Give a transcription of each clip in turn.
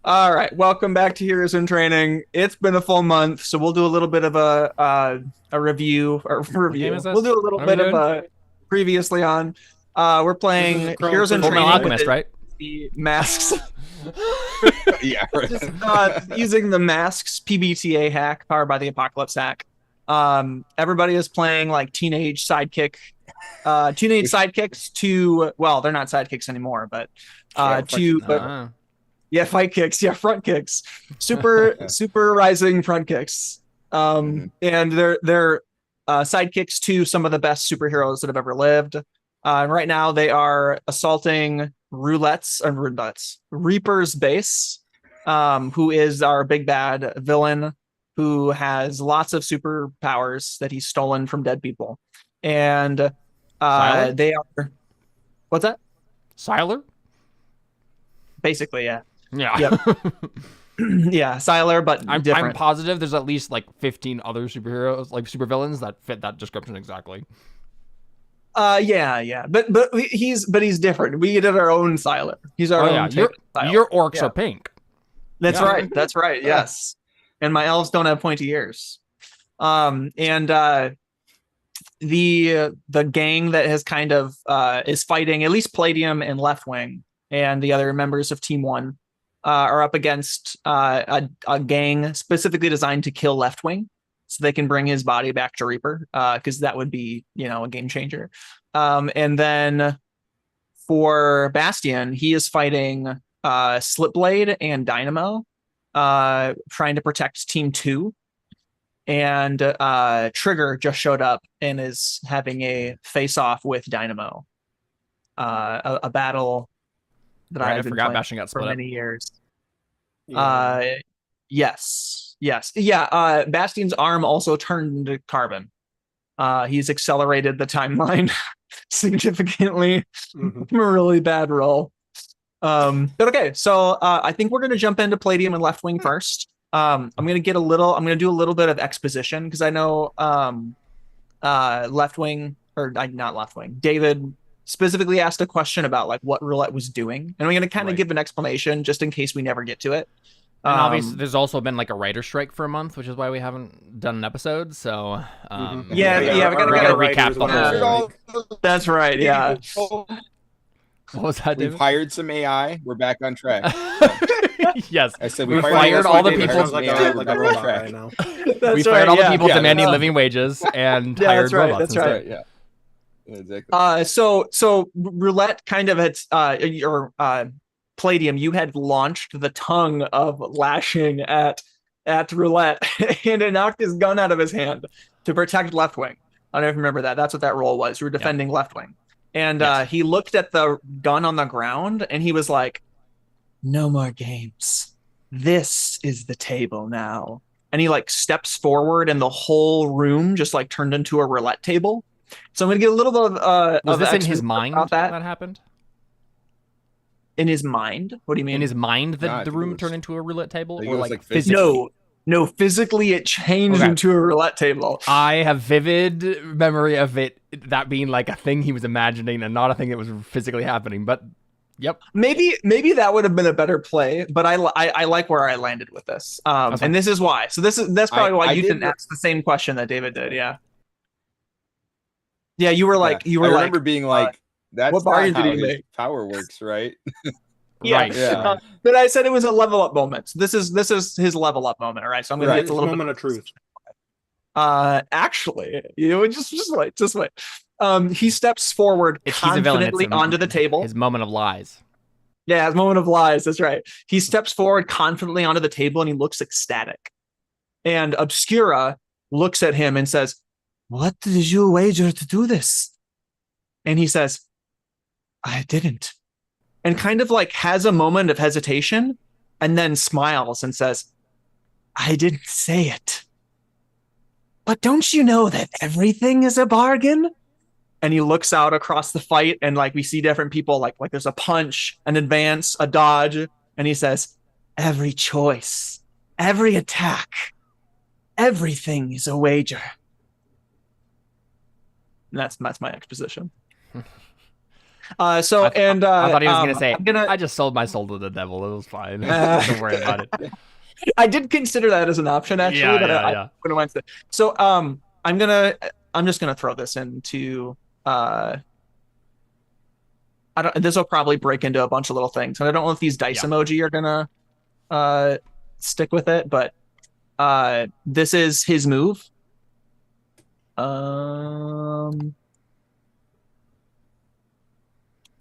All right, welcome back to Heroes in Training. It's been a full month, so we'll do a little bit of a review or What game review. is We'll this? do a little What are we bit of doing? previously on. We're This is playing Chrono Heroes in Trigger, Full Metal Training with Alchemist, right? the masks. Yeah, Just right. using the masks PBTA hack powered by the Apocalypse hack. Everybody is playing like teenage sidekicks to well, they're not sidekicks anymore, but Yeah, front to kicks. yeah, fight kicks. Yeah, front kicks. Super rising front kicks. Mhm. And they're sidekicks to some of the best superheroes that have ever lived. Right now, they are assaulting Reaper's base, who is our big bad villain, who has lots of superpowers that he's stolen from dead people. And Siler? they are what's that? Siler? Basically, yeah. Yeah. Yep. Yeah, Siler, but I'm different. positive there's at least like 15 other superheroes, like supervillains that fit that description exactly. Yeah. But he's different. We did our own Siler. He's our Oh own yeah, take on Siler. your orcs Yeah. are pink. That's Yeah. right. That's right. Yes. And my elves don't have pointy ears. And the gang that has kind of is fighting at least Palladium and Left Wing and the other members of Team One are up against a gang specifically designed to kill Left Wing, so they can bring his body back to Reaper, because that would be a game changer. And then for Bastion, he is fighting Slipblade and Dynamo, trying to protect Team Two. And Trigger just showed up and is having a face-off with Dynamo. A battle that Right, I I've been forgot playing Bastion got for split up. many years. Yeah. Yes. Yeah, Bastion's arm also turned into carbon. He's accelerated the timeline significantly. Mhm. A really bad roll. But okay, so I think we're gonna jump into Palladium and Left Wing first. I'm gonna do a little bit of exposition because I know Left Wing or not Left Wing. David specifically asked a question about like what roulette was doing, and I'm gonna kind of Right. give an explanation just in case we never get to it. And obviously, there's also been like a writer strike for a month, which is why we haven't done an episode. So, Yeah, we gotta recap the whole. That's right. Yeah. What was that, We've David? hired some AI. We're back on track. Yes, I said we fired fired all the AI, people. we're back on robot track. right now. That's We fired all the people yeah. demanding living wages and Yeah, hired that's right, robots that's instead. right. Yeah. Exactly. So roulette kind of had or Palladium, you had launched the tongue of lashing at roulette, and it knocked his gun out of his hand to protect Left Wing. I don't know if you remember that. That's what that role was. You were defending Left Wing, and Yes. he looked at the gun on the ground and he was like, "No more games. This is the table now." And he like steps forward, and the whole room just like turned into a roulette table. So I'm gonna get a little bit Was of this in his exposition mind about that. happened? In his mind? What do you mean? In his mind, Nah, I the think room it was- turned into a roulette table, I think or it was, like like, physically? No, physically it changed Okay. into a roulette table. I have vivid memory of it that being like a thing he was imagining and not a thing that was physically happening. But yep, Maybe that would have been a better play, but I like where I landed with this. That's fine. And this is why. So that's probably why I you did didn't re- ask the same question that David did. Yeah. Yeah, you were like I remember being like, "That's what not bargain did how he his make?" power works, right?" Yeah. right. Yeah. But I said it was a level up moment. So this is his level up moment. All right. So I'm gonna Right. get a little moment bit. of truth. Actually, just wait. He steps forward He's a villain. confidently It's onto the table. His moment of lies. Yeah, his moment of lies. That's right. He steps forward confidently onto the table and he looks ecstatic. And Obscura looks at him and says, "What did you wager to do this?" And he says, "I didn't." And kind of like has a moment of hesitation and then smiles and says, "I didn't say it. But don't you know that everything is a bargain?" And he looks out across the fight and like we see different people like there's a punch, an advance, a dodge, and he says, "Every choice, every attack, everything is a wager." And that's my exposition. So I thought he was gonna say, I'm gonna. I just sold my soul to the devil. It was fine. Don't worry about it. I did consider that as an option actually, but I wouldn't mind to. So I'm just gonna throw this into I don't. This will probably break into a bunch of little things, and I don't know if these dice emoji are gonna stick with it, but this is his move.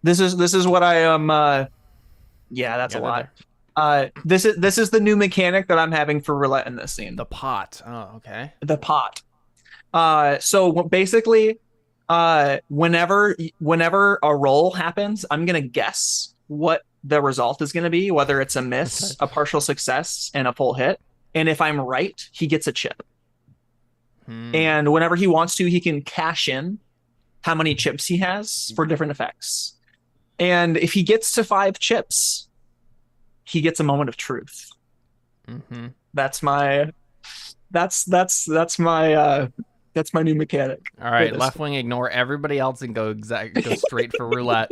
This is what I am. Yeah, that's a lot. This is the new mechanic that I'm having for roulette in this scene. The pot. Oh, okay. The pot. So basically, whenever a roll happens, I'm gonna guess what the result is gonna be, whether it's a miss, a partial success, and a full hit. And if I'm right, he gets a chip. And whenever he wants to, he can cash in how many chips he has for different effects. And if he gets to 5 chips, he gets a moment of truth. That's my new mechanic. All right, left wing, ignore everybody else and go straight for roulette.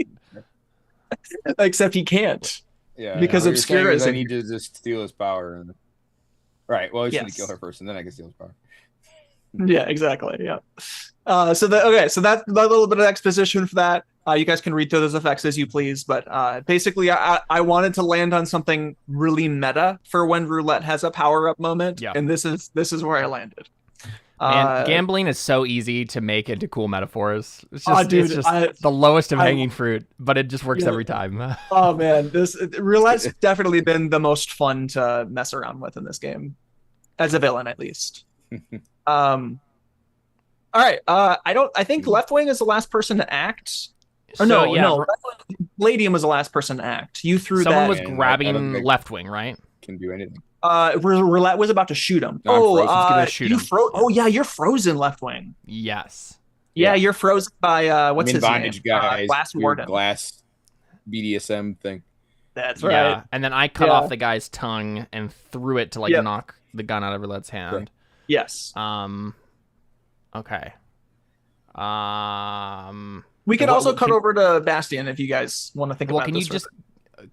Except he can't. Yeah, because Obscura is. I need to just steal his power. And... Right. Well, he's gonna kill her first, and then I can steal his power. Yeah, exactly. Yeah. So that's a little bit of exposition for that. You guys can read through those effects as you please, but basically, I wanted to land on something really meta for when roulette has a power up moment, and this is where I landed. Man, gambling is so easy to make into cool metaphors. It's just, the lowest of hanging fruit, but it just works every time. Oh man, roulette's definitely been the most fun to mess around with in this game, as a villain at least. All right. I think Left Wing is the last person to act. Or no. Palladium was the last person to act. You threw Someone that. was grabbing Left Wing, right? Can do anything. Roulette was about to shoot him. No, you froze. Oh yeah, you're frozen, Left Wing. Yes. Yeah, you're frozen by what's his bondage name? Guys, Glass Warden. Glass BDSM thing. That's right. Yeah, and then I cut off the guy's tongue and threw it to knock the gun out of Roulette's hand. Right. Yes. Okay. We could also cut over to Bastion if you guys want to think about this.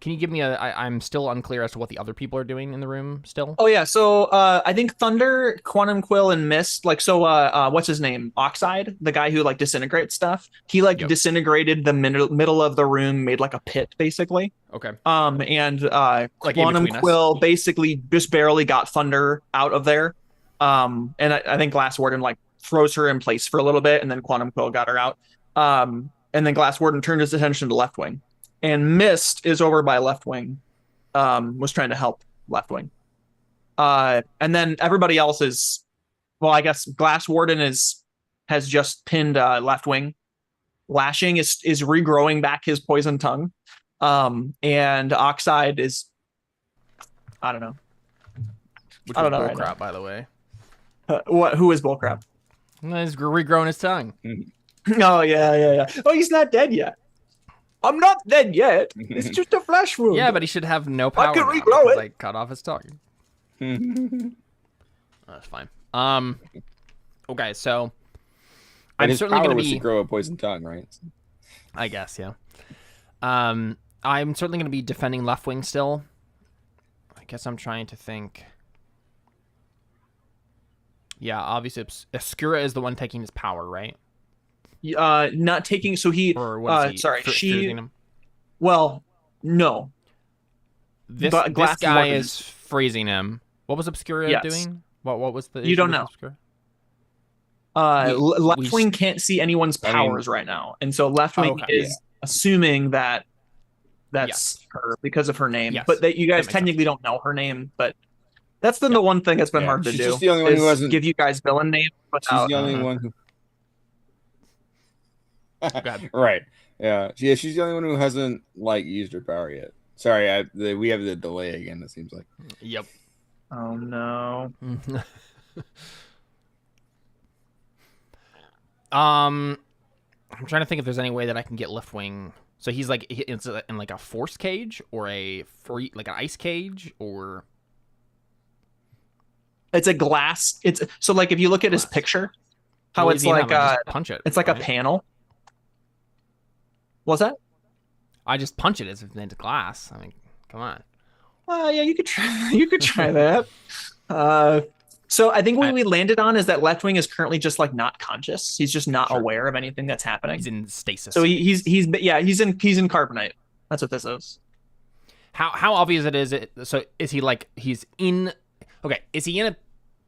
Can you give me I'm still unclear as to what the other people are doing in the room still. Oh yeah, so I think Thunder, Quantum Quill, and Mist, what's his name? Oxide, the guy who disintegrates stuff. He disintegrated the middle of the room, made a pit basically. Okay. And Quantum Quill basically just barely got Thunder out of there. And I think Glass Warden throws her in place for a little bit, and then Quantum Quill got her out. And then Glass Warden turned his attention to Left Wing. And Mist is over by Left Wing, was trying to help Left Wing. And then everybody else is, I guess Glass Warden has just pinned Left Wing. Lashing is regrowing back his poison tongue. And Oxide is, I don't know. Which is bullcrap, by the way. Who is bullcrap? He's regrowing his tongue. Oh, yeah. Oh, he's not dead yet. I'm not dead yet. It's just a flesh wound. Yeah, but he should have no power. I can regrow it. I cut off his tongue. That's fine. Okay, so I'm certainly going to be to grow a poison tongue, right? I guess, yeah. I'm certainly going to be defending Left Wing still. I guess I'm trying to think. Yeah, obviously Obscura is the one taking his power, right? Not taking. So he. Or what is he? She. Well, no. This guy is freezing him. What was Obscura doing? What was the? You don't know. Left Wing can't see anyone's powers right now, and so Left Wing is assuming that that's her because of her name. Yes. But that you guys technically don't know her name, but. That's the one thing that's been hard to do. She's the only one who hasn't give you guys villain names. She's the only one who. Right. Yeah. She's the only one who hasn't used her power yet. Sorry, we have the delay again. It seems like. Yep. Oh no. I'm trying to think if there's any way that I can get Left Wing. So he's in a force cage or an ice cage or. It's a glass. It's so if you look at his picture, how it's punch it. It's like a panel. What's that? I just punch it as if it's into glass. I mean, come on. Yeah, you could try. You could try that. So I think what we landed on is that Leftwing is currently just like not conscious. He's just not aware of anything that's happening. He's in stasis. So he's in carbonite. That's what this is. How obvious it is? So is he like he's in? Okay, is he in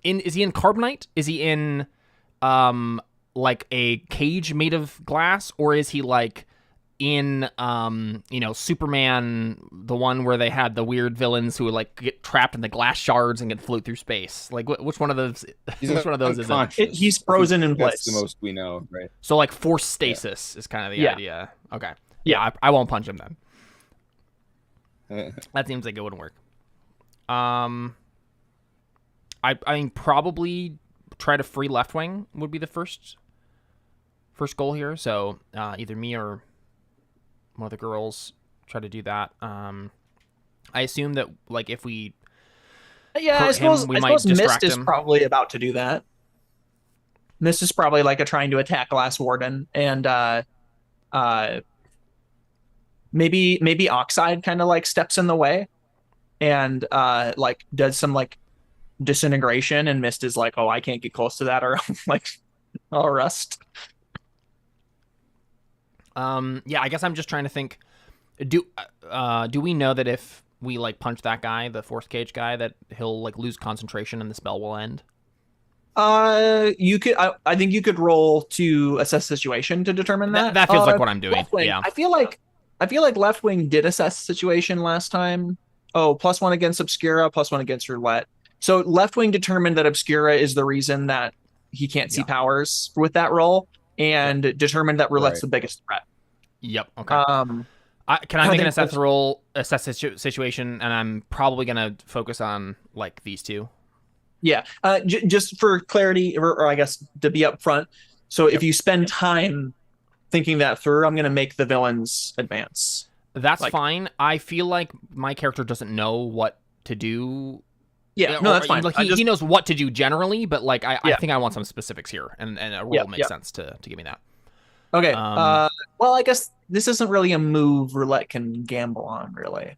carbonite? Is he in like a cage made of glass, or is he like in Superman, the one where they had the weird villains who would like get trapped in the glass shards and get float through space? Like which one of those? Which one of those is it? He's frozen in place. That's the most we know, right? So like force stasis is kind of the idea. Okay. Yeah, I won't punch him then. That seems like it wouldn't work. I probably try to free Leftwing would be the first goal here. So either me or one of the girls try to do that. I assume that like if we I suppose Mist is probably about to do that. Mist is probably like trying to attack Glass Warden, and maybe Oxide kind of like steps in the way and like does some like disintegration, and Mist is like, oh, I can't get close to that, or like I'll rust. Yeah, I guess I'm just trying to think. Do we know that if we like punch that guy, the force cage guy, that he'll like lose concentration and the spell will end? You could. I think you could roll to assess the situation to determine that. That feels like what I'm doing. Leftwing, yeah, I feel like Leftwing did assess the situation last time. Oh, +1 against Obscura, +1 against Roulette. So Leftwing determined that Obscura is the reason that he can't see powers with that roll, and determined that Roulette's the biggest threat. Yep. Okay. Can I make an assess the situation, and I'm probably gonna focus on like these two. Yeah. Just for clarity, or I guess to be upfront. So if you spend time thinking that through, I'm gonna make the villains advance. That's fine. I feel like my character doesn't know what to do. Yeah, no, that's fine. Like he knows what to do generally, but like I think I want some specifics here, and a roll makes sense to give me that. Okay. Well, I guess this isn't really a move Roulette can gamble on, really.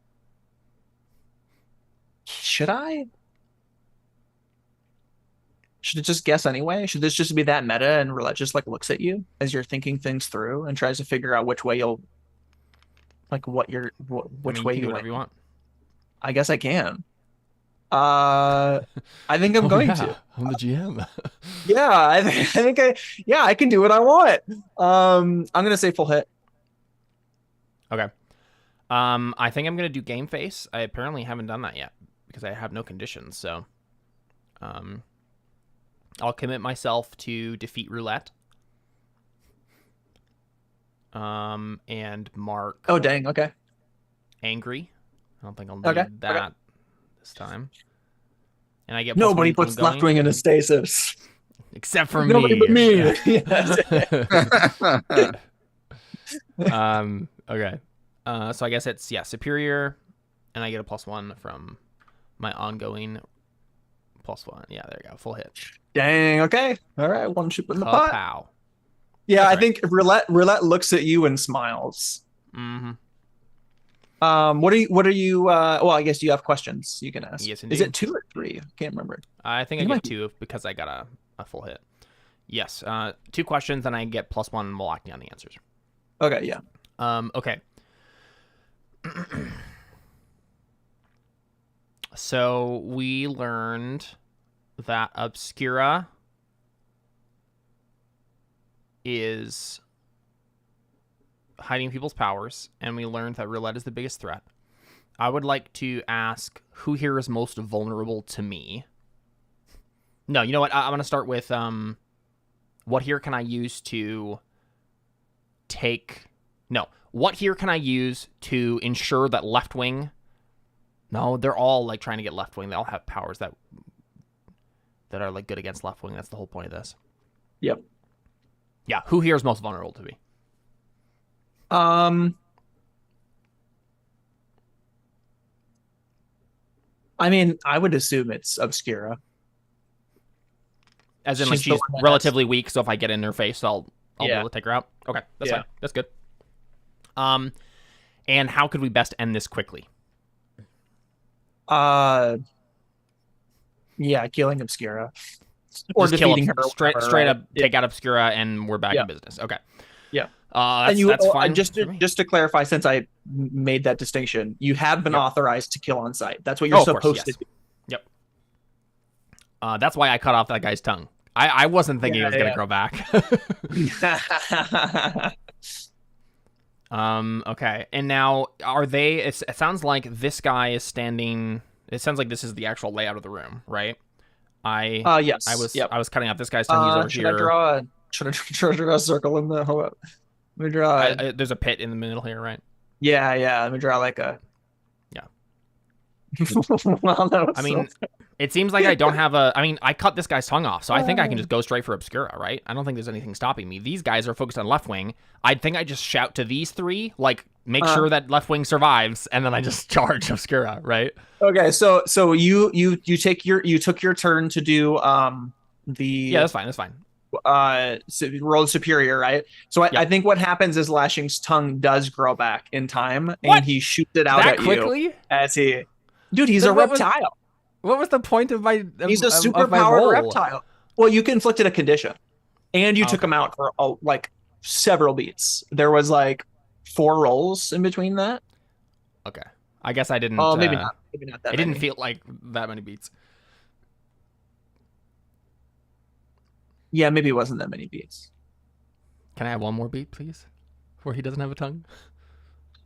Should I? Should it just guess anyway? Should this just be that meta, and Roulette just like looks at you as you're thinking things through and tries to figure out which way you'll, like which way you want. I guess I can. I think I'm going to. I'm the GM. Yeah, I can do what I want. I'm gonna say full hit. Okay. I think I'm gonna do game face. I apparently haven't done that yet because I have no conditions. So, I'll commit myself to defeat Roulette. And mark. Oh dang! Okay. Angry. I don't think I'll need that this time. And I get nobody puts Leftwing in a stasis except for nobody but me. Okay. So I guess it's superior, and I get a +1 from my ongoing +1. Yeah, there you go. Full hit. Dang. Okay. All right. One chip in the pot. Pow. Yeah, I think Roulette looks at you and smiles. Mm-hmm. What are you? Well, I guess you have questions you can ask. Yes, indeed. Is it 2 or 3? I can't remember. I think I get 2 because I got a full hit. Yes. 2 questions, and I get +1 while acting on the answers. Okay. Yeah. Okay. So we learned that Obscura is hiding people's powers, and we learned that Roulette is the biggest threat. I would like to ask who here is most vulnerable to me. No, you know what? I'm going to start with what here can I use to take... No, what here can I use to ensure that Leftwing... No, they're all like trying to get Leftwing. They all have powers that are like good against Leftwing. That's the whole point of this. Yep. Yeah, who here is most vulnerable to me? I mean, I would assume it's Obscura. As in, like, she's relatively weak, so if I get in her face, I'll be able to take her out. Okay, that's fine. That's good. And how could we best end this quickly? Yeah, killing Obscura. Or Just kill defeating her. straight Whatever, up, right? take out Obscura, and we're back Yeah. in business. Okay. Yeah. That's fine. Just to clarify, since I made that distinction, you have been authorized to kill on sight. That's what you're supposed to do. Yep. That's why I cut off that guy's tongue. I wasn't thinking it was gonna grow back. Okay. And now, are they? It sounds like this guy is standing. It sounds like this is the actual layout of the room, right? Yes. I was cutting out this guy's tongue. He's over should here. Should I draw a circle in the? Hold up. Let me draw. There's a pit in the middle here, right? Yeah. Let me draw like a. Yeah. Well, I mean, it seems like I don't have a. I mean, I cut this guy's tongue off, so I think I can just go straight for Obscura, right? I don't think there's anything stopping me. These guys are focused on left wing. I think I just shout to these three, like, make sure that left wing survives, and then I just charge Obscura, right? Okay, so you took your turn to do the. Yeah, that's fine. That's fine. Roll superior, right? So I think what happens is Lashing's tongue does grow back in time, and he shoots it out that at quickly? you as he. Dude, he's a reptile. What was the point of my? He's a superpowered reptile. Well, you inflicted a condition, and you took him out for like several beats. There was like 4 rolls in between that. Okay, I guess I didn't. Oh, maybe not. Maybe not that. It didn't feel like that many beats. Yeah, maybe it wasn't that many beats. Can I have one more beat, please, where he doesn't have a tongue?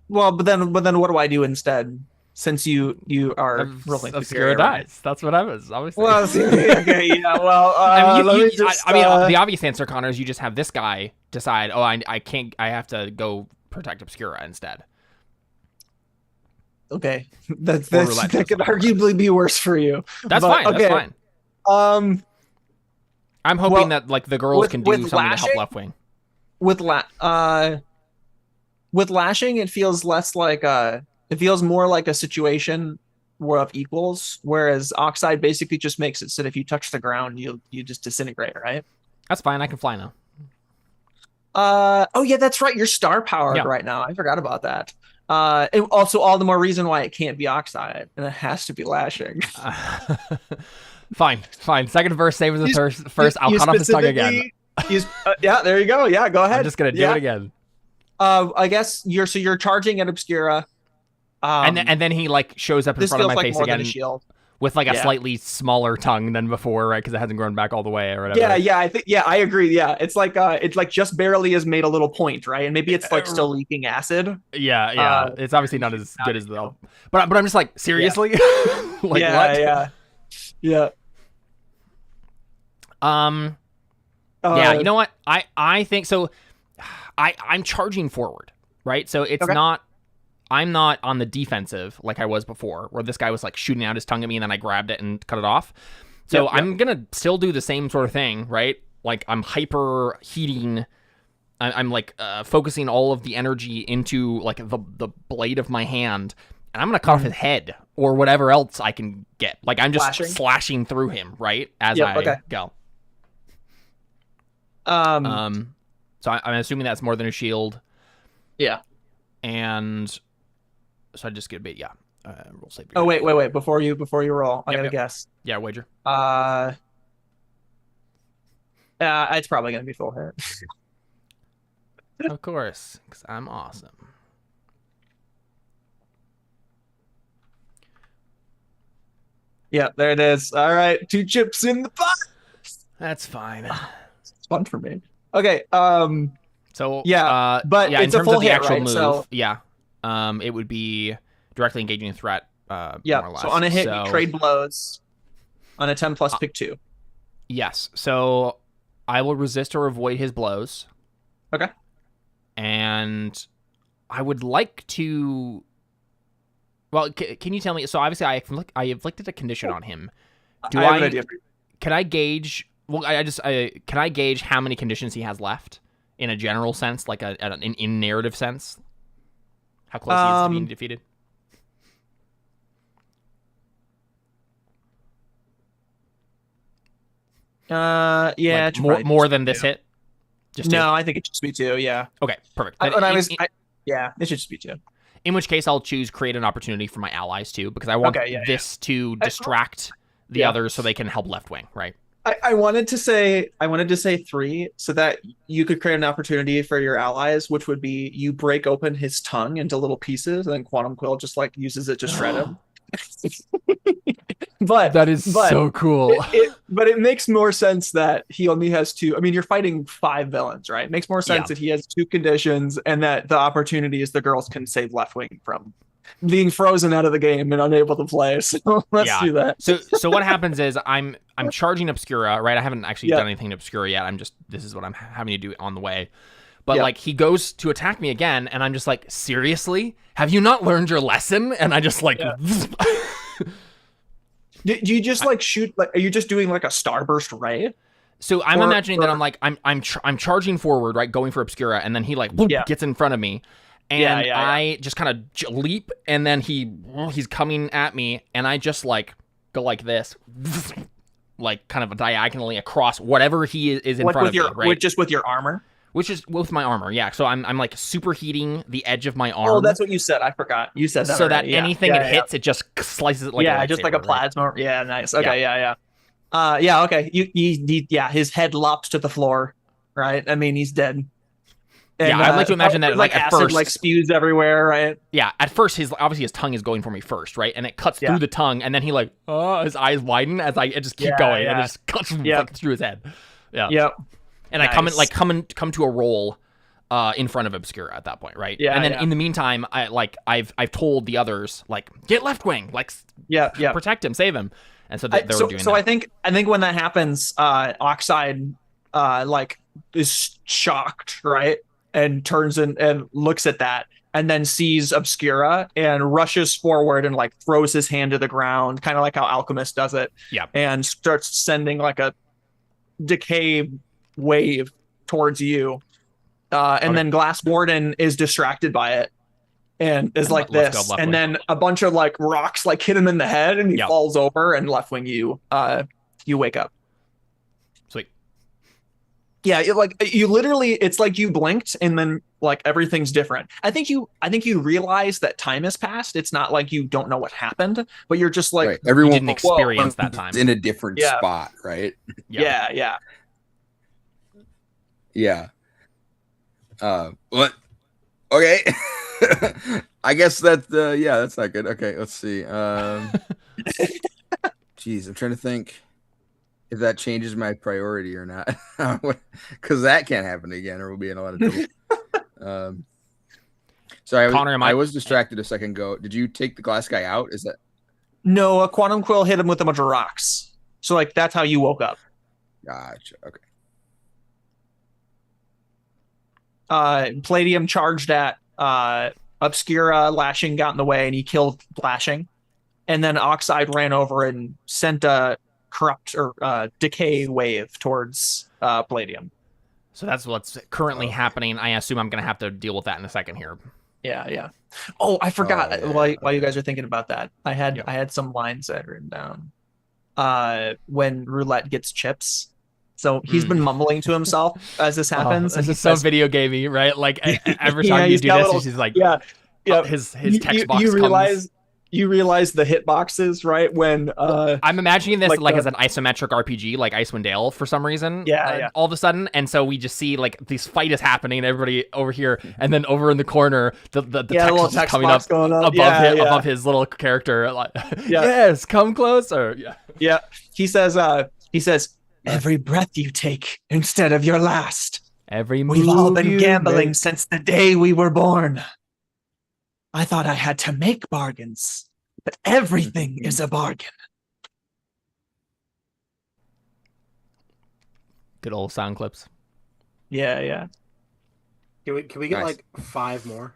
Well, but then what do I do instead? Since you are rolling Obscura dies. That's what I was obviously. Well, okay, yeah. Well, I mean, the obvious answer, Connor, is you just have this guy decide. Oh, I can't. I have to go protect Obscura instead. Okay, that could arguably be worse for you. That's fine. Okay. That's fine. I'm hoping that like the girls can do something to help left wing. With lashing, it feels less like it feels more like a situation of equals, whereas Oxide basically just makes it so that if you touch the ground, you just disintegrate, right? That's fine. I can fly now. Oh yeah, that's right. You're star powered right now. I forgot about that. And also all the more reason why it can't be Oxide, and it has to be Lashing. Fine. Second verse, same as the first. I'll cut off his tongue again. Yeah, there you go. Yeah, go ahead. I'm just gonna do it again. I guess you're charging at Obscura. And then he like shows up in front of my face again with like a slightly smaller tongue than before, right? Because it hasn't grown back all the way or whatever. Yeah, I agree. Yeah, it's like just barely has made a little point, right? And maybe it's like still leaking acid. Yeah. It's obviously not as good as the. But I'm just like, seriously, like what? Yeah. Yeah, you know what? I think so. I'm charging forward, right? So it's not. I'm not on the defensive like I was before, where this guy was like shooting out his tongue at me and then I grabbed it and cut it off. So I'm gonna still do the same sort of thing, right? Like I'm hyper heating. I'm like focusing all of the energy into like the blade of my hand, and I'm gonna cut off his head or whatever else I can get. Like I'm just slashing through him, right? As I go. So I'm assuming that's more than a shield. Yeah. And so I just get a bit, roll save. Oh wait! Before you roll, I gotta guess. Yeah, wager. It's probably gonna be full hit. Of course, because I'm awesome. Yeah, there it is. All right, 2 chips in the pot. That's fine. It's fun for me. Okay. So but in it's terms a full of the hit, actual right? move, it would be directly engaging a threat. More or less. So on a hit, you trade blows. On a 10 plus, pick 2. Yes. So I will resist or avoid his blows. Okay. And I would like to. Well, can you tell me? So obviously, I inflicted a condition on him. I have an idea. Can I gauge? Well, can I gauge how many conditions he has left in a general sense, like in narrative sense? How close he is to being defeated? Yeah, like more than this hit. Just 2. No, I think it should just be 2. Yeah. Okay, perfect. it should just be 2. In which case, I'll choose create an opportunity for my allies too, because I want this to distract the others so they can help left wing, right? I wanted to say 3 so that you could create an opportunity for your allies, which would be you break open his tongue into little pieces, and then Quantum Quill just like uses it to shred him. But that is so cool. But it makes more sense that he only has 2. I mean, you're fighting 5 villains, right? It makes more sense that he has 2 conditions, and that the opportunity is the girls can save left wing from being frozen out of the game and unable to play. So let's do that. So what happens is I'm charging Obscura, right? I haven't actually done anything to Obscura yet. This is what I'm having to do on the way. But like he goes to attack me again, and I'm just like, seriously? Have you not learned your lesson? And I just like do you just like shoot, like are you just doing like a starburst ray? So I'm imagining that I'm like I'm charging forward, right, going for Obscura, and then he like gets in front of me. And I just kind of leap, and then he's coming at me, and I just like go like this, like kind of diagonally across whatever he is in front of me, right? Just with your armor? Which is with my armor, yeah. So I'm like superheating the edge of my arm. Oh, that's what you said. I forgot. You said that. So that anything it hits, it just slices it like just like a plasma. Right? Yeah, nice. Okay, okay. His head lops to the floor, right? I mean, he's dead. And, I'd like to imagine that like at acid, first, like spews everywhere, right? Yeah, at first his tongue is going for me first, right? And it cuts through the tongue, and then he like, his eyes widen as I just keep going, and it just cuts through his head. Yeah. Yep. And nice. I come to a roll in front of Obscura at that point, right? Yeah. And then in the meantime, I've told the others like get left wing, like protect him, save him, and so they're doing that. So I think when that happens, Oxide like is shocked, right? And turns and looks at that, and then sees Obscura and rushes forward and like throws his hand to the ground, kind of like how Alchemist does it. Yeah. And starts sending like a decay wave towards you. Then Glass Warden is distracted by it and is like this. And then a bunch of like rocks like hit him in the head, and he falls over, and left wing you wake up. Yeah, you literally, it's like you blinked and then like everything's different. I think you realize that time has passed. It's not like you don't know what happened, but you're just like everyone didn't experience that time in a different spot, right? Yeah. What? Okay. I guess that's not good. Okay, let's see. Geez, I'm trying to think if that changes my priority or not, because that can't happen again, or we'll be in a lot of trouble. Sorry, Connor, I was distracted a second ago. Did you take the glass guy out? Is that no? A Quantum Quill hit him with a bunch of rocks, so like that's how you woke up. Gotcha. Okay. Palladium charged at Obscura. Lashing got in the way, and he killed Lashing, and then Oxide ran over and sent a corrupt or decay wave towards Palladium. So that's what's currently happening. I assume I'm going to have to deal with that in a second here. Yeah. Oh, I forgot. While you guys are thinking about that, I had some lines that I'd written down. When Roulette gets chips. So he's been mumbling to himself as this happens. This is so video gamey, right? Like every time you do this, he's like, his text box comes. You realize the hitboxes, right? When I'm imagining this like as an isometric RPG, like Icewind Dale for some reason. All of a sudden, and so we just see like this fight is happening, everybody over here, and then over in the corner, the text is just coming up above his little character. Like, yes, come closer. Yeah. He says, every breath you take instead of your last. We've all been gambling since the day we were born. I thought I had to make bargains, but everything is a bargain. Good old sound clips. Yeah. Can we get like 5 more?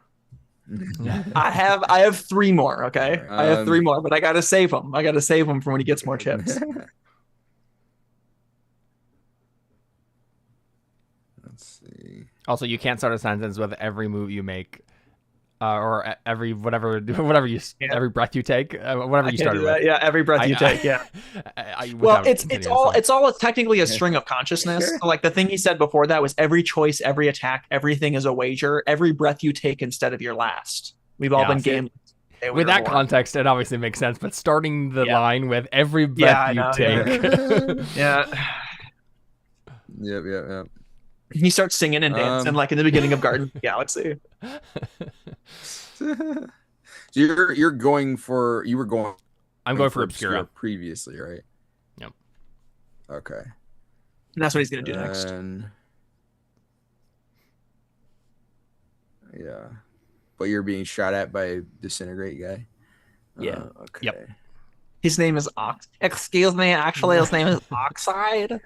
I have 3 more. Okay, I have 3 more, but I gotta save them. For when he gets more chips. Let's see. Also, you can't start a sentence with every move you make. Or every whatever you every breath you take, whatever you started with. Yeah, every breath you take. Yeah. Well, it's all technically a string of consciousness. Sure. So like the thing he said before that was every choice, every attack, everything is a wager. Every breath you take instead of your last. We've all Yeah, been see, game we with were that born. context, it obviously makes sense. But starting the Yeah. line with every Yeah, breath I you know, take. Yeah. Yep. He starts singing and dancing like in the beginning of Guardians of the Galaxy. So you're going for you were going. I'm going for Obscura. Previously, right? Yep. Okay. And that's what he's gonna do next. Yeah, but you're being shot at by a disintegrate guy. Yeah. Okay. Yep. His name is Ox. Excuse me, actually, his name is Oxide.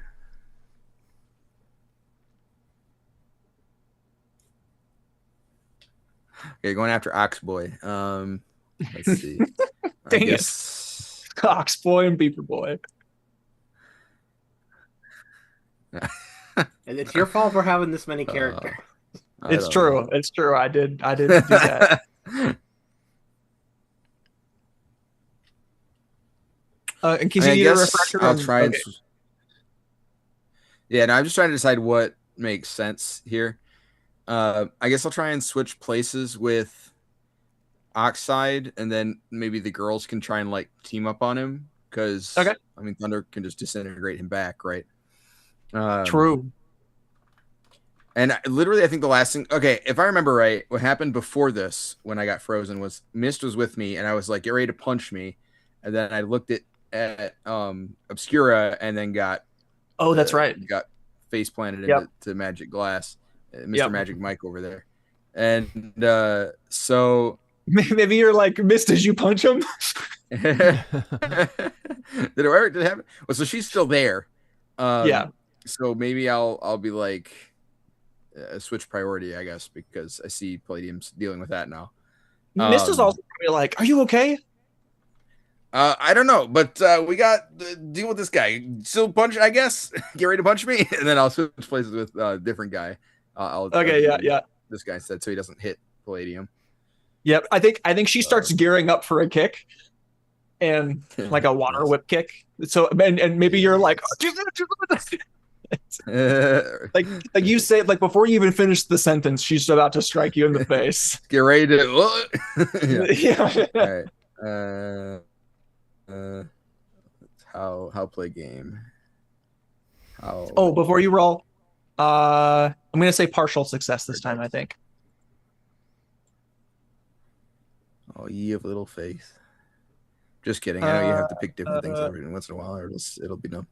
Okay, going after Oxboy. Let's see. Dang it. Ox Boy and Beaver Boy. And it's your fault for having this many characters. It's true. It's true. I did do that. In case you need a refresher, I'll try and. Yeah, no, I'm just trying to decide what makes sense here. I guess I'll try and switch places with Oxide, and then maybe the girls can try and like team up on him because I mean Thunder can just disintegrate him back, right? True. And literally, I think the last thing, okay, if I remember right, what happened before this when I got frozen was Mist was with me, and I was like, get ready to punch me, and then I looked at Obscura, and then got that's right, got face planted into Magic Glass, Mr. Magic Mike over there, and so maybe you're like Mist as you punch him. Did it happen? Well, so she's still there. So maybe I'll be like switch priority, I guess, because I see Palladium's dealing with that now. Mist is also probably like, "Are you okay?" I don't know, but we got deal with this guy. Still punch, I guess. Get ready to punch me, and then I'll switch places with a different guy. I'll this guy said so he doesn't hit Palladium. Yep, I think she starts gearing up for a kick, and like a water whip kick. So and maybe you're like, like you say, like before you even finish the sentence, she's about to strike you in the face. Get ready to. All right. How play game. Before you roll, I'm gonna say partial success this time. I think. Oh, ye of little faith. Just kidding. I know you have to pick different things every once in a while, or it'll be dumb.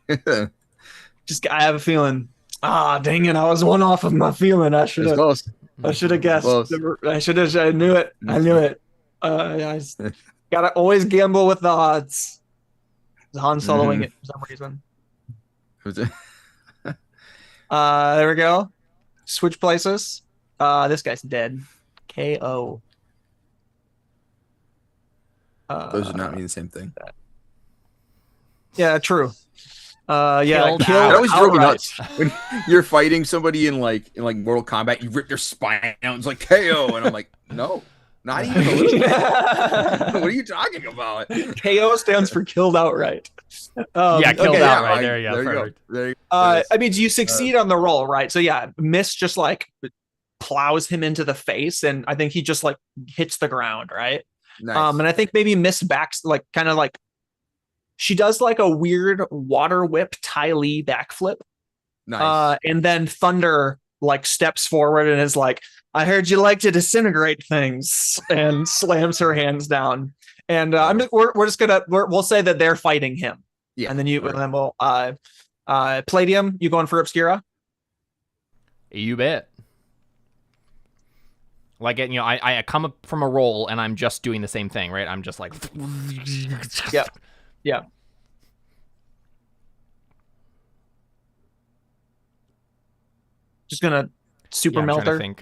I have a feeling. Dang it! I was one off of my feeling. I should have guessed. Close. I knew it. I knew it. I gotta always gamble with the odds. Han Soloing it for some reason. There we go. Switch places. This guy's dead. KO. Those do not mean the same thing. Yeah, true. Killed. That always drove me nuts. When you're fighting somebody in like Mortal Kombat, you rip their spine out. It's like KO, and I'm like, no, not even a little bit. What are you talking about? KO stands for killed outright. Killed outright. There you go. There you go. I mean, you succeed on the roll, right? So yeah, Mist just like plows him into the face, and I think he just like hits the ground, right? Nice. And I think maybe Mist backs like kind of like she does like a weird water whip Ty Lee backflip. Nice. And then Thunder like steps forward and is like, I heard you like to disintegrate things, and slams her hands down. And we're just gonna we'll say that they're fighting him. Yeah. And then we'll Palladium, you going for Obscura? You bet. Like, I come up from a roll and I'm just doing the same thing, right? I'm just like, yeah. Just gonna super melt her. Trying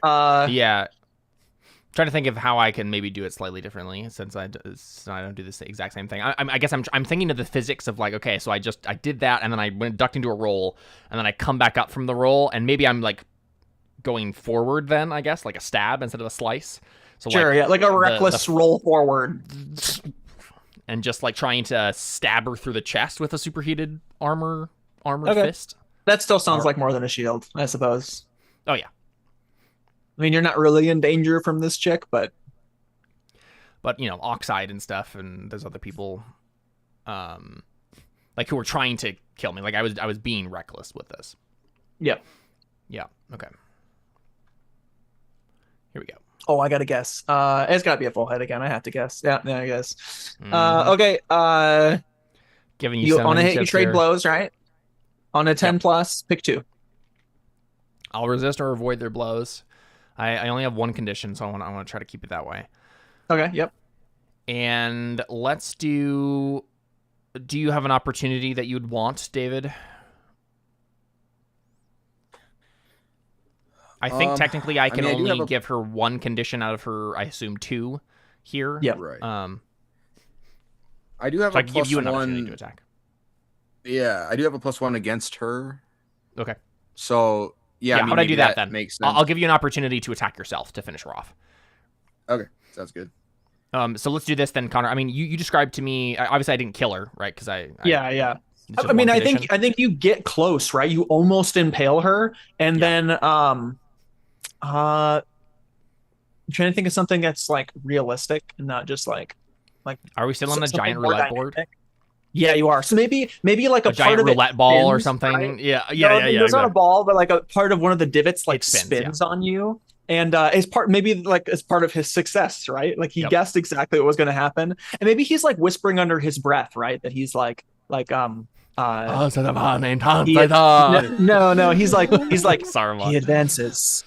to think of how I can maybe do it slightly differently since I don't do the exact same thing. I guess I'm thinking of the physics of like, okay, so I did that and then I went ducked into a roll and then I come back up from the roll and maybe I'm like going forward then, I guess, like a stab instead of a slice. So sure, like a reckless roll forward. And just like trying to stab her through the chest with a superheated armored fist. That still sounds like more than a shield, I suppose. Oh yeah. I mean, you're not really in danger from this chick, but you know, Oxide and stuff, and there's other people, like who were trying to kill me. Like I was being reckless with this. yeah. Yeah. Okay. Here we go. Oh, I gotta guess. It's gotta be a full head again. I have to guess. Yeah, I guess. Mhm. Okay. Giving you You so on a many hit, you chips trade here. blows, right? On a 10 Yep. plus, pick 2. I'll resist or avoid their blows. I only have one condition, so I want to try to keep it that way. Okay, yep. And let's do. Do you have an opportunity that you'd want, David? I think technically I can mean, I do have only a- give her one condition out of her, I assume, 2 here. Yep. Right. So I do have I a can give you an opportunity to +1. attack. Yeah, I do have a +1 against her. Okay. So yeah, I how mean, would I maybe do that then? makes sense. I'll give you an opportunity to attack yourself to finish her off. Okay, sounds good. So let's do this then, Connor. I mean, you described to me. Obviously, I didn't kill her, right? Because Yeah. it's just I mean, one I condition. think you get close, right? You almost impale her, and Yeah. then I'm trying to think of something that's like realistic and not just like Are we still on the something giant more roulette board? dynamic. Yeah, you are. So maybe like a A part giant of it roulette ball or spins, something? right? Yeah. No, there's not a Exactly. ball, but like a part of one of the divots like It spins, yeah. on you. And as part maybe like as part of his success, right? Like he Yep. guessed exactly what was going to happen, and maybe he's like whispering under his breath, right? That he's like Oh, so the man named no, he's like Saruman. he advances,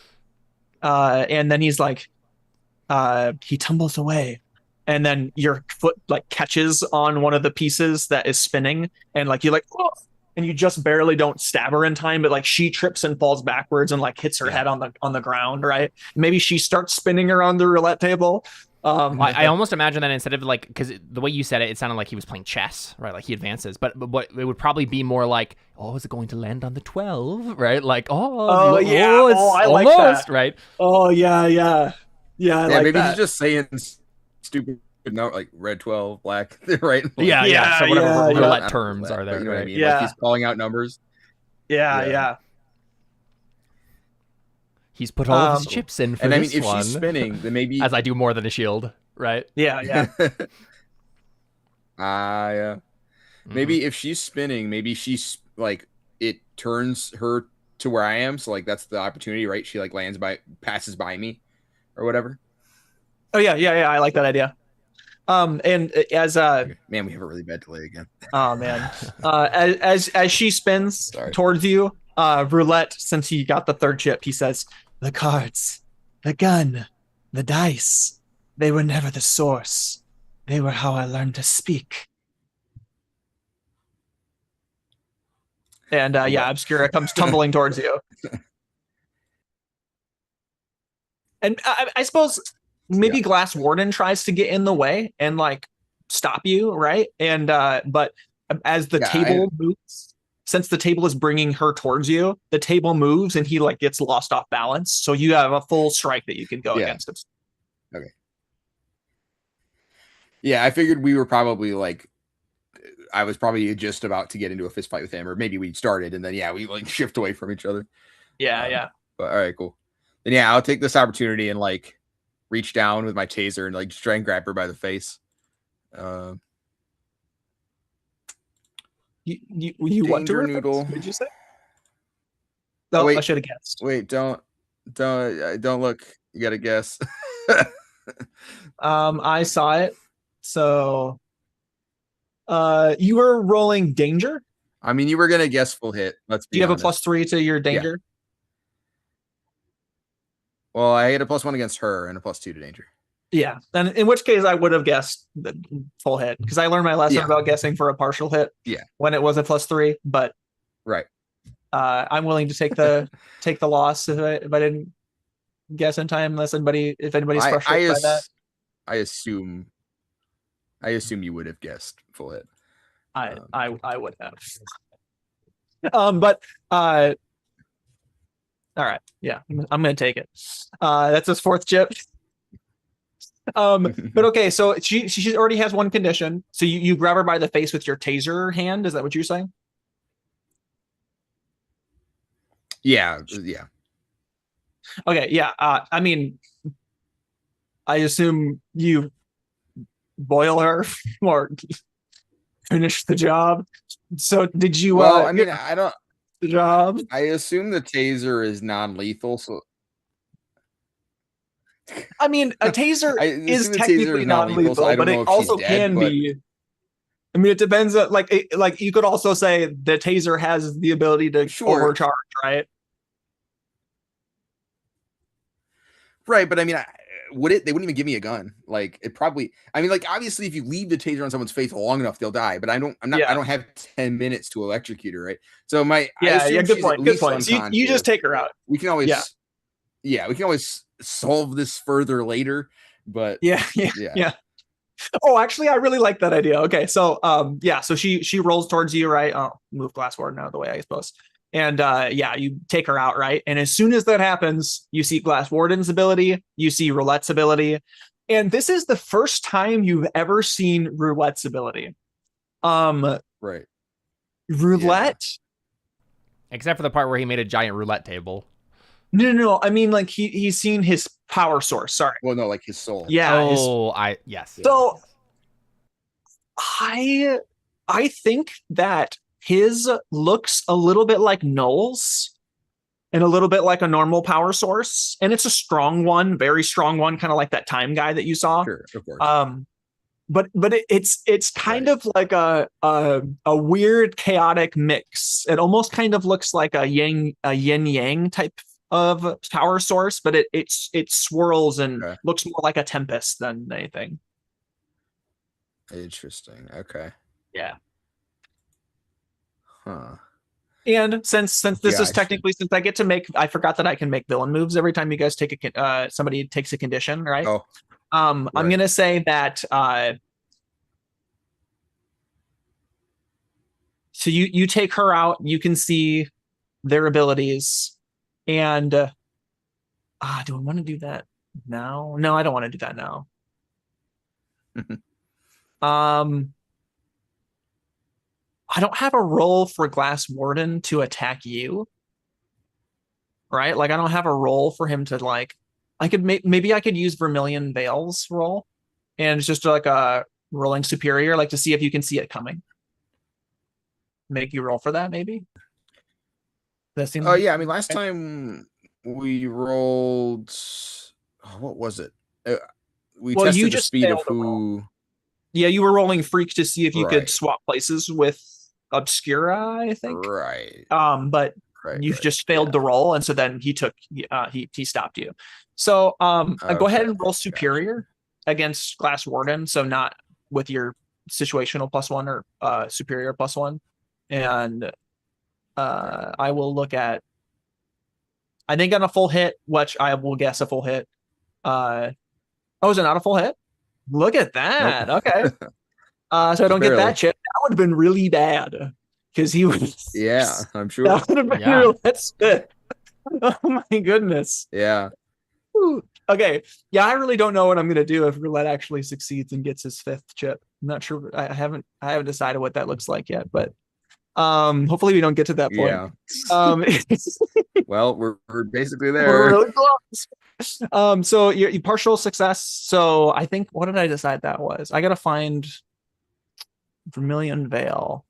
and then he's like he tumbles away, and then your foot like catches on one of the pieces that is spinning, and like you like oh, and you just barely don't stab her in time, but like she trips and falls backwards and like hits her head on the ground, right? Maybe she starts spinning around the roulette table. I almost imagine that instead of like, because the way you said it, it sounded like he was playing chess, right? Like he advances, but what it would probably be more like, oh, is it going to land on the 12, right? Like, yeah, it's I like almost, that. right? Oh yeah, I Yeah, like maybe that. he's just saying stupid no, like red 12, black, right? Like, Yeah. So whatever yeah, roulette not terms roulette, are there, but you know right? what I mean? Yeah. Like he's calling out numbers. Yeah. He's put all of his Um, chips in for And I mean, this if one. she's spinning, then maybe As I do more than a shield, right? Yeah. yeah. Mm-hmm. Maybe if she's spinning, maybe she's like it turns her to where I am. So like that's the opportunity, right? She like passes by me, or whatever. Oh yeah. I like that idea. And as Man, we have a really bad delay again. oh man, as she spins Sorry. towards you, roulette. Since he got the third chip, he says, "The cards, the gun, the dice. They were never the source. They were how I learned to speak." And yeah, Obscura comes tumbling towards you. And I suppose maybe Glass Warden tries to get in the way and like stop you, right? And but as the table moves, since the table is bringing her towards you, the table moves and he like gets lost off balance. So you have a full strike that you can go against him. Okay. Yeah, I figured we were probably like I was probably just about to get into a fist fight with him, or maybe we started and then we like shift away from each other. Yeah. But all right, cool. Then I'll take this opportunity and like reach down with my taser and like just try and grab her by the face. You what to her? Noodle. What did you say? Oh, wait, I should have guessed. Wait, don't look. You gotta guess. I saw it. So you were rolling danger. I mean, you were gonna guess full hit. Let's be Do you have honest. a +3 to your danger? Well, I had a +1 against her and a +2 to danger. Yeah. Then in which case I would have guessed the full hit because I learned my lesson about guessing for a partial hit. Yeah. When it was a +3, but right. I'm willing to take the loss if I didn't guess in time unless if anybody's frustrated by that. I assume you would have guessed full hit. I would have. But all right. Yeah, I'm gonna take it. That's his fourth chip. But okay, so she already has one condition. So you grab her by the face with your taser hand. Is that what you're saying? Yeah. Okay, yeah. I mean, I assume you boil her or finish the job. So did you Well, I mean, I don't. the job? I assume the taser is non-lethal, so I mean, a taser I is assume the taser technically is non-lethal. So non-lethal, I don't but know it if she's also dead, can but be. I mean, it depends. Like you could also say the taser has the ability to sure, overcharge, right? right. But I mean, would it? They wouldn't even give me a gun. Like it probably. I mean, like obviously, if you leave the taser on someone's face long enough, they'll die. But I don't. I'm not. I Yeah, don't have 10 minutes to electrocute her, right? So I yeah, yeah. assume Good she's at point. Good least point. So you just unconscious. take her out. We can Yeah, always, yeah, we can always solve this further later. But yeah, yeah, yeah, yeah. Oh, actually, I really like that idea. Okay, so yeah, so she rolls towards you, right? Oh, move glass warden out of the way, I suppose. And yeah, you take her out, right? And as soon as that happens, you see glass warden's ability, you see roulette's ability, and this is the first time you've ever seen roulette's ability. right. Yeah. Roulette. Except for the part where he made a giant roulette table. No. I mean, like he's seen his power source. Sorry. Well, no, like his soul. Yeah. Yes. So I think that his looks a little bit like Noel's and a little bit like a normal power source, and it's a strong one, very strong one, kind of like that time guy that you saw. Sure, of course. But it's kind of like a weird chaotic mix. It almost kind of looks like a yin yang type of power source, but it swirls and looks more like a tempest than anything. Interesting. Okay. Yeah. Huh. And since this is technically, since I get to make, I forgot that I can make villain moves every time you guys take somebody takes a condition, right? Oh. I'm gonna say that so you take her out, you can see their abilities, and do I want to do that now? No, I don't want to do that now. I don't have a role for Glass Warden to attack you, right? Like I don't have a role for him to like. I could maybe I could use Vermilion Veil's role, and it's just like a rolling superior, like to see if you can see it coming. Make you roll for that, maybe. That seems. Oh yeah, I mean, last time we rolled, what was it? We tested the speed of who. Yeah, you were rolling freak to see if you could swap places with Obscura, I think. Right. But you just failed the roll, and so then he took he stopped you. So go ahead and roll superior against Glass Warden, so not with your situational +1 or superior +1. And I will look at, I think on a full hit, which I will guess a full hit. Oh, is it not a full hit? Look at that. Nope. Okay. So I don't get that chip. That would have been really bad because he was. Yeah, I'm sure. That would have been real. That's it. Oh my goodness. Yeah. Ooh. Okay. Yeah, I really don't know what I'm gonna do if Roulette actually succeeds and gets his 5th chip. I'm not sure. I haven't decided what that looks like yet, but hopefully we don't get to that point. Yeah. Well, we're basically there. We're really close. So your partial success. So I think, what did I decide that was? I gotta find Vermilion Veil.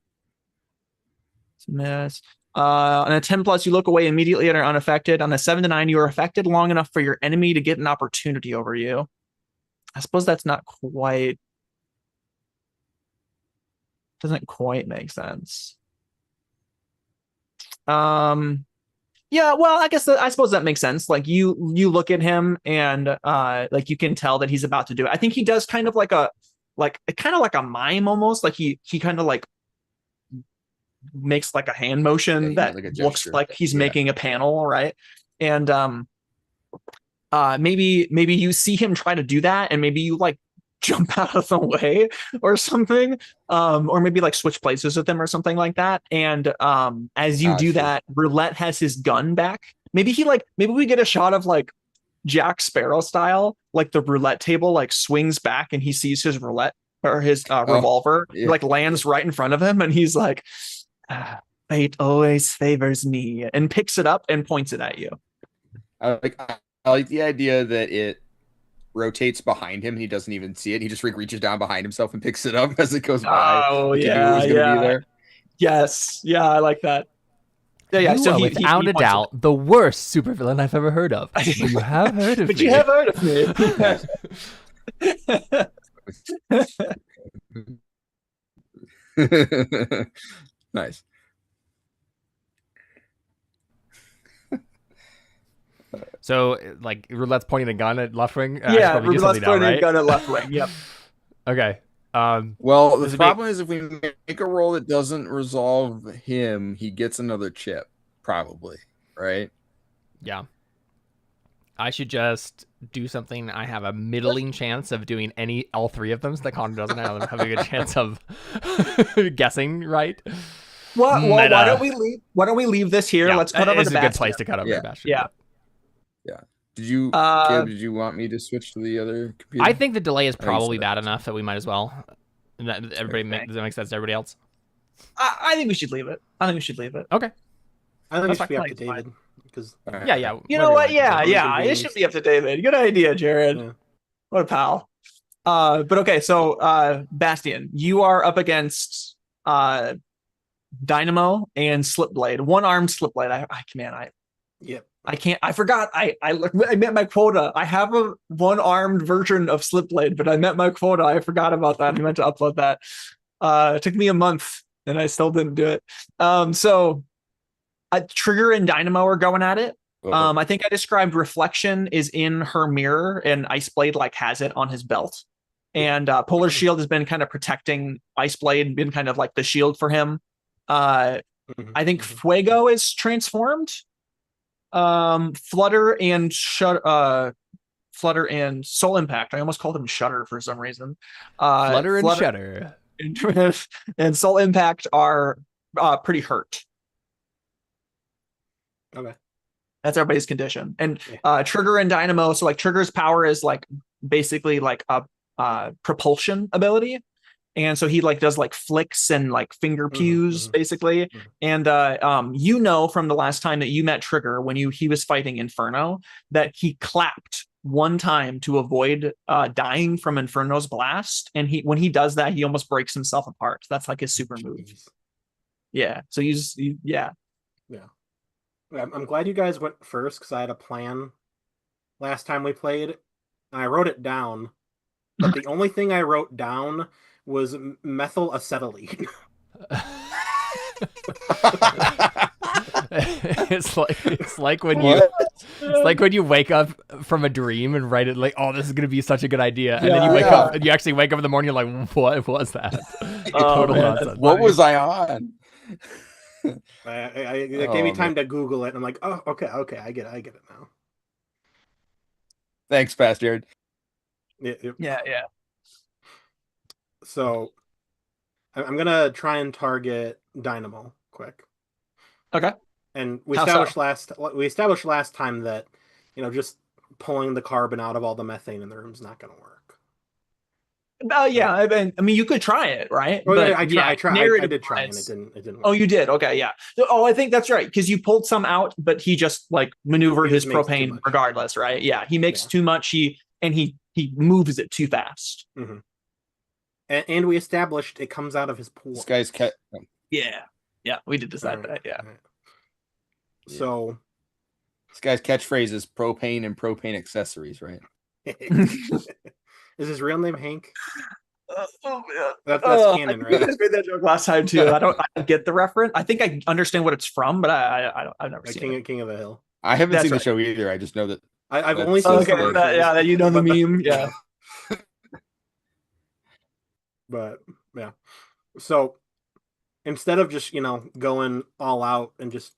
Miss. On a 10+, you look away immediately and are unaffected. On a 7 to 9, you are affected long enough for your enemy to get an opportunity over you. I suppose that's not quite. Doesn't quite make sense. Yeah, well, I suppose that makes sense. Like you look at him and like you can tell that he's about to do it. I think he does kind of like a mime almost. Like he kind of like makes like a hand motion that like looks like he's making a panel, right? And maybe you see him try to do that, and maybe you like jump out of the way or something, or maybe like switch places with him or something like that. And as you do that, Roulette has his gun back. Maybe we get a shot of like Jack Sparrow style, like the roulette table like swings back and he sees his roulette or his revolver like lands right in front of him, and he's like, fate always favors me, and picks it up and points it at you. I like the idea that it rotates behind him and he doesn't even see it. He just reaches down behind himself and picks it up as it goes by. Oh Like he knew it yeah, was going to be yeah. there. Yes, yeah, I like that. Yeah. You So are he without a points doubt the worst supervillain I've ever heard of. But you have heard of But me. you have heard of me. Nice. So, like, roulette's pointing a gun at left wing. Yeah, let's point a gun at left wing. Yep. Okay. Well, This the would be- problem is if we make a roll that doesn't resolve him, he gets another chip, probably, right? Yeah. I should just do something I have a middling chance of doing all three of them, so that Connor doesn't have a good chance of guessing right. Well, Meta. why don't we leave this here? Yeah, Let's cut over it's to a good Bastion. place to cut over Yeah. to Bastion. Yeah. Did you, Caleb, did you want me to switch to the other computer? I think the delay is I think probably so. bad enough that we might as well. Does that make sense to everybody else? I think we should leave it. Okay. I think That's it should be up fine, to it's fine. David. Because All right. Yeah. You know what? Whatever, Yeah, like, yeah. It inconvenience. should be up to David. Good idea, Jared. Yeah. What a pal. But okay, so Bastion, you are up against Dynamo and Slipblade. One-armed Slipblade. Yep. I can't. I forgot. I met my quota. I have a one-armed version of Slipblade, but I met my quota. I forgot about that. I meant to upload that. It took me a month, and I still didn't do it. So Trigger and Dynamo are going at it. I think I described Reflection is in her mirror, and Iceblade like has it on his belt. And Polar Shield has been kind of protecting Iceblade, been kind of like the shield for him. I think Fuego is transformed. Flutter and Soul Impact. I almost called him Shutter for some reason. Flutter and Shutter and Soul Impact are pretty hurt. Okay. That's everybody's condition. And Trigger and Dynamo. So like Trigger's power is like basically like a propulsion ability. And so he like does like flicks and like finger pews basically. And you know from the last time that you met Trigger when he was fighting Inferno that he clapped one time to avoid dying from Inferno's blast. And when he does that, he almost breaks himself apart. That's like his super move. Yeah. So yeah. I'm glad you guys went first because I had a plan last time we played. And I wrote it down. But the only thing I wrote down was methyl acetylene. it's like when you wake up from a dream and write it like, oh, this is gonna be such a good idea, and then you wake up and you actually wake up in the morning, you're like, what was that? Total nonsense. What was I on? It gave me time to Google it. And I'm like, oh, okay, I get it now. Thanks, Bastard. Yeah. So I'm gonna try and target Dynamo quick. Okay. And we How established last time that just pulling the carbon out of all the methane in the room is not gonna work. Yeah, I mean, you could try it, right? Well, but, I did try, and it didn't work. Oh, you did? Okay, yeah. Oh, I think that's right, because you pulled some out, but he just like maneuvered his propane regardless, right? Yeah, he makes too much. He moves it too fast. Mm-hmm. And we established it comes out of his pores. This guy's Yeah, we did decide that. Yeah. Right. So this guy's catchphrase is propane and propane accessories, right? Is his real name Hank? Oh man, that's canon, right? You guys made that joke last time too. I don't get the reference. I think I understand what it's from, but I've never seen it. King of the Hill. I haven't seen the show either. I just know that. I've only seen. Okay, that you know the meme, yeah. But yeah, so instead of just going all out and just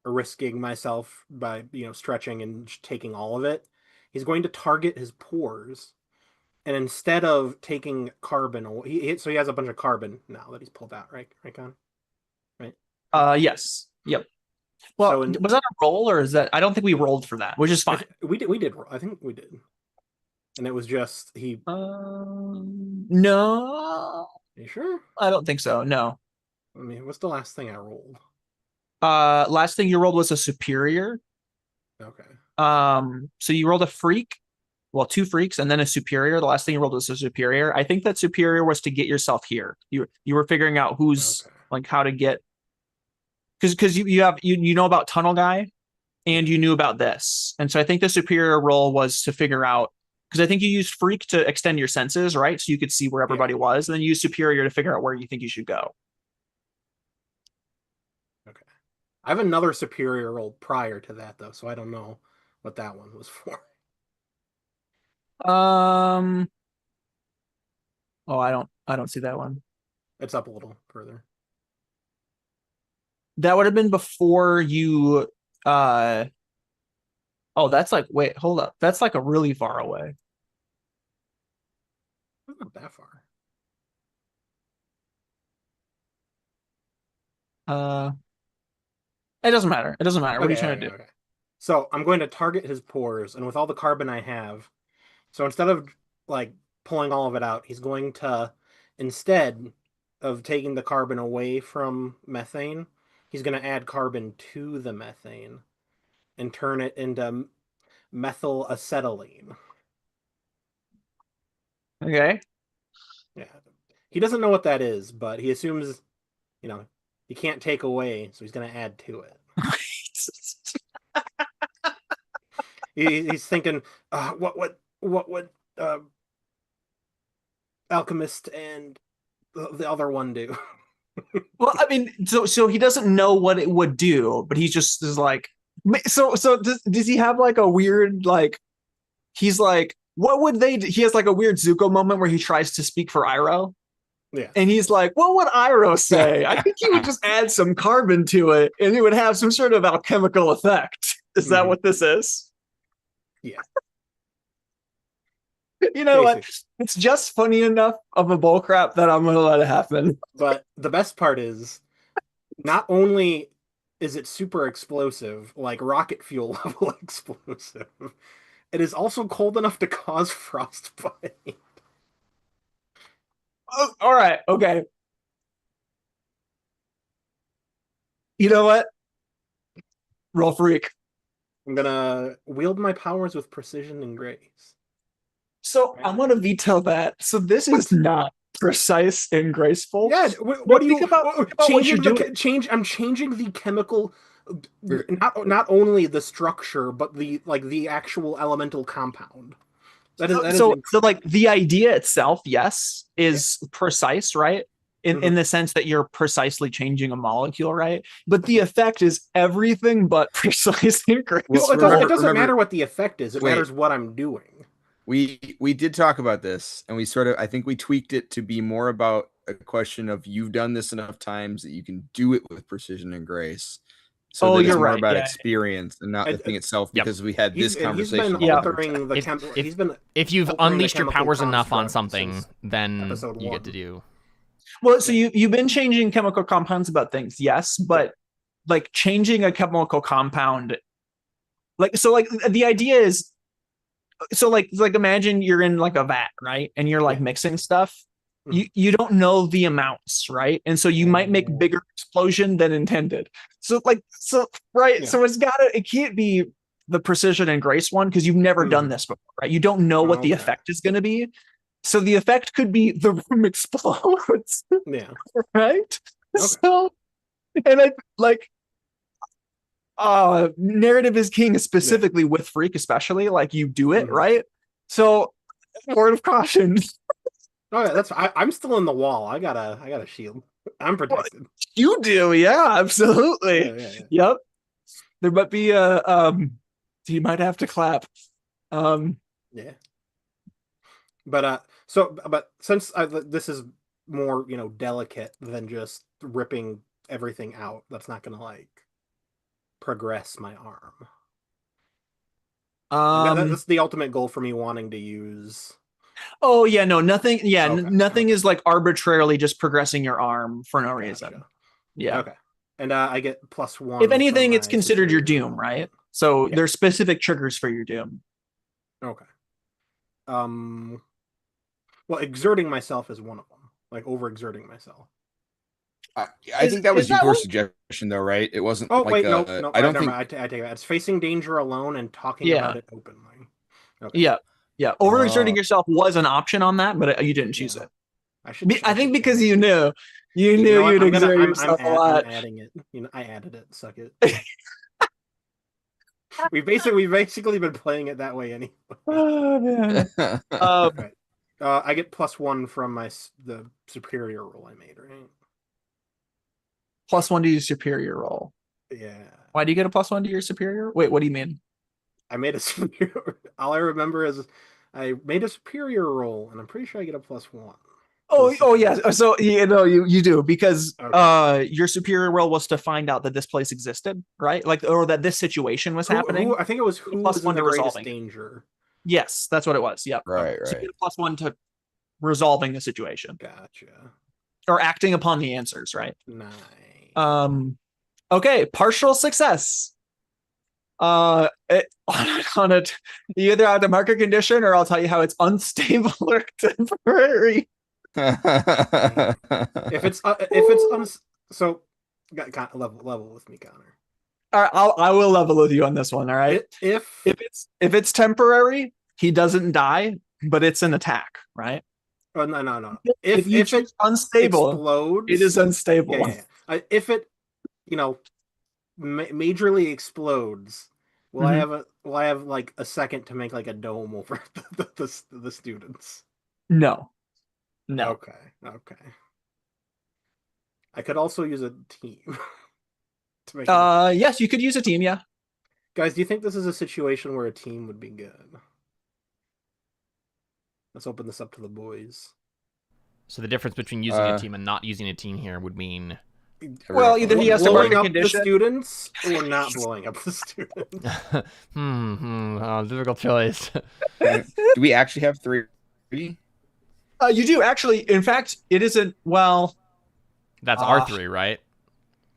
risking myself by stretching and just taking all of it, he's going to target his pores, and instead of taking carbon, so he has a bunch of carbon now that he's pulled out, right, Con? Right. Yes. Yep. Well, was that a roll or is that? I don't think we rolled for that, which is fine. We did. I think we did. And it was just he. No. Are you sure? I don't think so. No. I mean, what's the last thing I rolled? Last thing you rolled was a superior. Okay. So you rolled a freak, well, 2 freaks, and then a superior. The last thing you rolled was a superior. I think that superior was to get yourself here. You were figuring out who's Okay. like how to get, because you know about tunnel guy, and you knew about this, and so I think the superior role was to figure out, because I think you used freak to extend your senses, right? So you could see where everybody was, and then you used superior to figure out where you think you should go. Okay. I have another superior roll prior to that though, so I don't know what that one was for. Um. Oh, I don't see that one. It's up a little further. That would have been before you. Oh, that's like, wait, hold up. That's like a really far away. Not that far. Uh, it doesn't matter. It doesn't matter. What are you trying to do? Okay. So I'm going to target his pores, and with all the carbon I have, so instead of like pulling all of it out, he's going to, instead of taking the carbon away from methane, he's going to add carbon to the methane and turn it into methyl acetylene. Okay. Yeah. He doesn't know what that is, but he assumes, you know, he can't take away, so he's going to add to it. He's thinking, what would alchemist and the other one do? Well, I mean, so he doesn't know what it would do, but he just is like, so does he have like a weird, like, he's like, what would they do? He has like a weird Zuko moment where he tries to speak for Iroh, Yeah. and he's like, what would Iroh say? I think he would just add some carbon to it, and it would have some sort of alchemical effect. Is that what this is? Yeah. You know what? It's just funny enough of a bullcrap that I'm gonna let it happen. But the best part is, not only is it super explosive, like rocket fuel level explosive, it is also cold enough to cause frostbite. Oh, all right, okay. You know what? Roll freak. I'm gonna wield my powers with precision and grace. So I'm gonna veto that. So this is not precise and graceful. Yeah, what do you think about what you're doing? I'm changing the chemical, not only the structure, but the actual elemental compound. That is So like the idea itself, yes, is precise, right? In the sense that you're precisely changing a molecule, right? But the effect is everything but precise and graceful. Well, it doesn't matter what the effect is. It matters what I'm doing. We did talk about this, and we sort of, I think we tweaked it to be more about a question of, you've done this enough times that you can do it with precision and grace. So that it's more about experience and not the thing itself, because we had this conversation. He's been altering the if you've unleashed your powers enough on something, then you get to do. Well, so you've been changing chemical compounds about things, yes, but like changing a chemical compound, like the idea is, so like imagine you're in like a vat, right? And you're like mixing stuff. You don't know the amounts, right? And so you might make bigger explosion than intended. So right. So it can't be the precision and grace one, because you've never done this before, right? You don't know what the effect is going to be. So the effect could be the room explodes. Yeah. Right. Okay. So, and I like, narrative is king, specifically with freak, especially like you do it right. So word of caution. Oh, that's I'm still in the wall. I got a shield. I'm protected. Well, you do, yeah, absolutely. Yep. There might be you might have to clap. Yeah. But since this is more, delicate than just ripping everything out, that's not gonna like progress my arm. That's the ultimate goal for me wanting to use. Oh yeah, no, nothing. Yeah, nothing is like arbitrarily just progressing your arm for no reason. Yeah. Okay. And I get +1. If anything, it's considered your doom, right? So there's specific triggers for your doom. Okay. Well, exerting myself is one of them. Like overexerting myself. I think that was is that your what- suggestion, though, right? It wasn't. Oh like wait, a, no, I don't never think. mind. I take it back. It's facing danger alone and talking Yeah. about it openly. Okay. Yeah. Overexerting Oh. yourself was an option on that, but you didn't choose Yeah. it. I think should because change you it. knew. You You knew know what? you'd exert I'm yourself a lot. I'm adding it. I added it. Suck it. We've basically been playing it that way anyway. Oh man. Right. I get +1 from the superior roll I made, right? +1 to your superior roll. Yeah. Why do you get a +1 to your superior? Wait, what do you mean? I made a superior. All I remember is I made a superior roll, and I'm pretty sure I get a +1. Oh yeah. So you do because Okay. your superior role was to find out that this place existed, right? Like, or that this situation was happening. I think it was who Plus was one in the to greatest resolving. danger. Yes, that's what it was. Yep. Right. So you get a +1 to resolving the situation Gotcha. or acting upon the answers, right? Nice. Okay, partial success. On it, you either have to mark a condition, or I'll tell you how it's unstable or temporary. If it's so, level with me, Connor. All right, I will level with you on this one. All right. If it's temporary, he doesn't die, but it's an attack, right? Oh no. If it's unstable, explodes, it is unstable. Yeah. If it, majorly explodes, will I have like a second to make like a dome over the students? No. Okay. I could also use a team. to make yes, you could use a team. Yeah. Guys, do you think this is a situation where a team would be good? Let's open this up to the boys. So the difference between using a team and not using a team here would mean... Well, either he has to mark a condition. The students or not blowing up the students. Difficult choice. Do we actually have 3? You do actually. In fact, it isn't. Well, that's R3, right?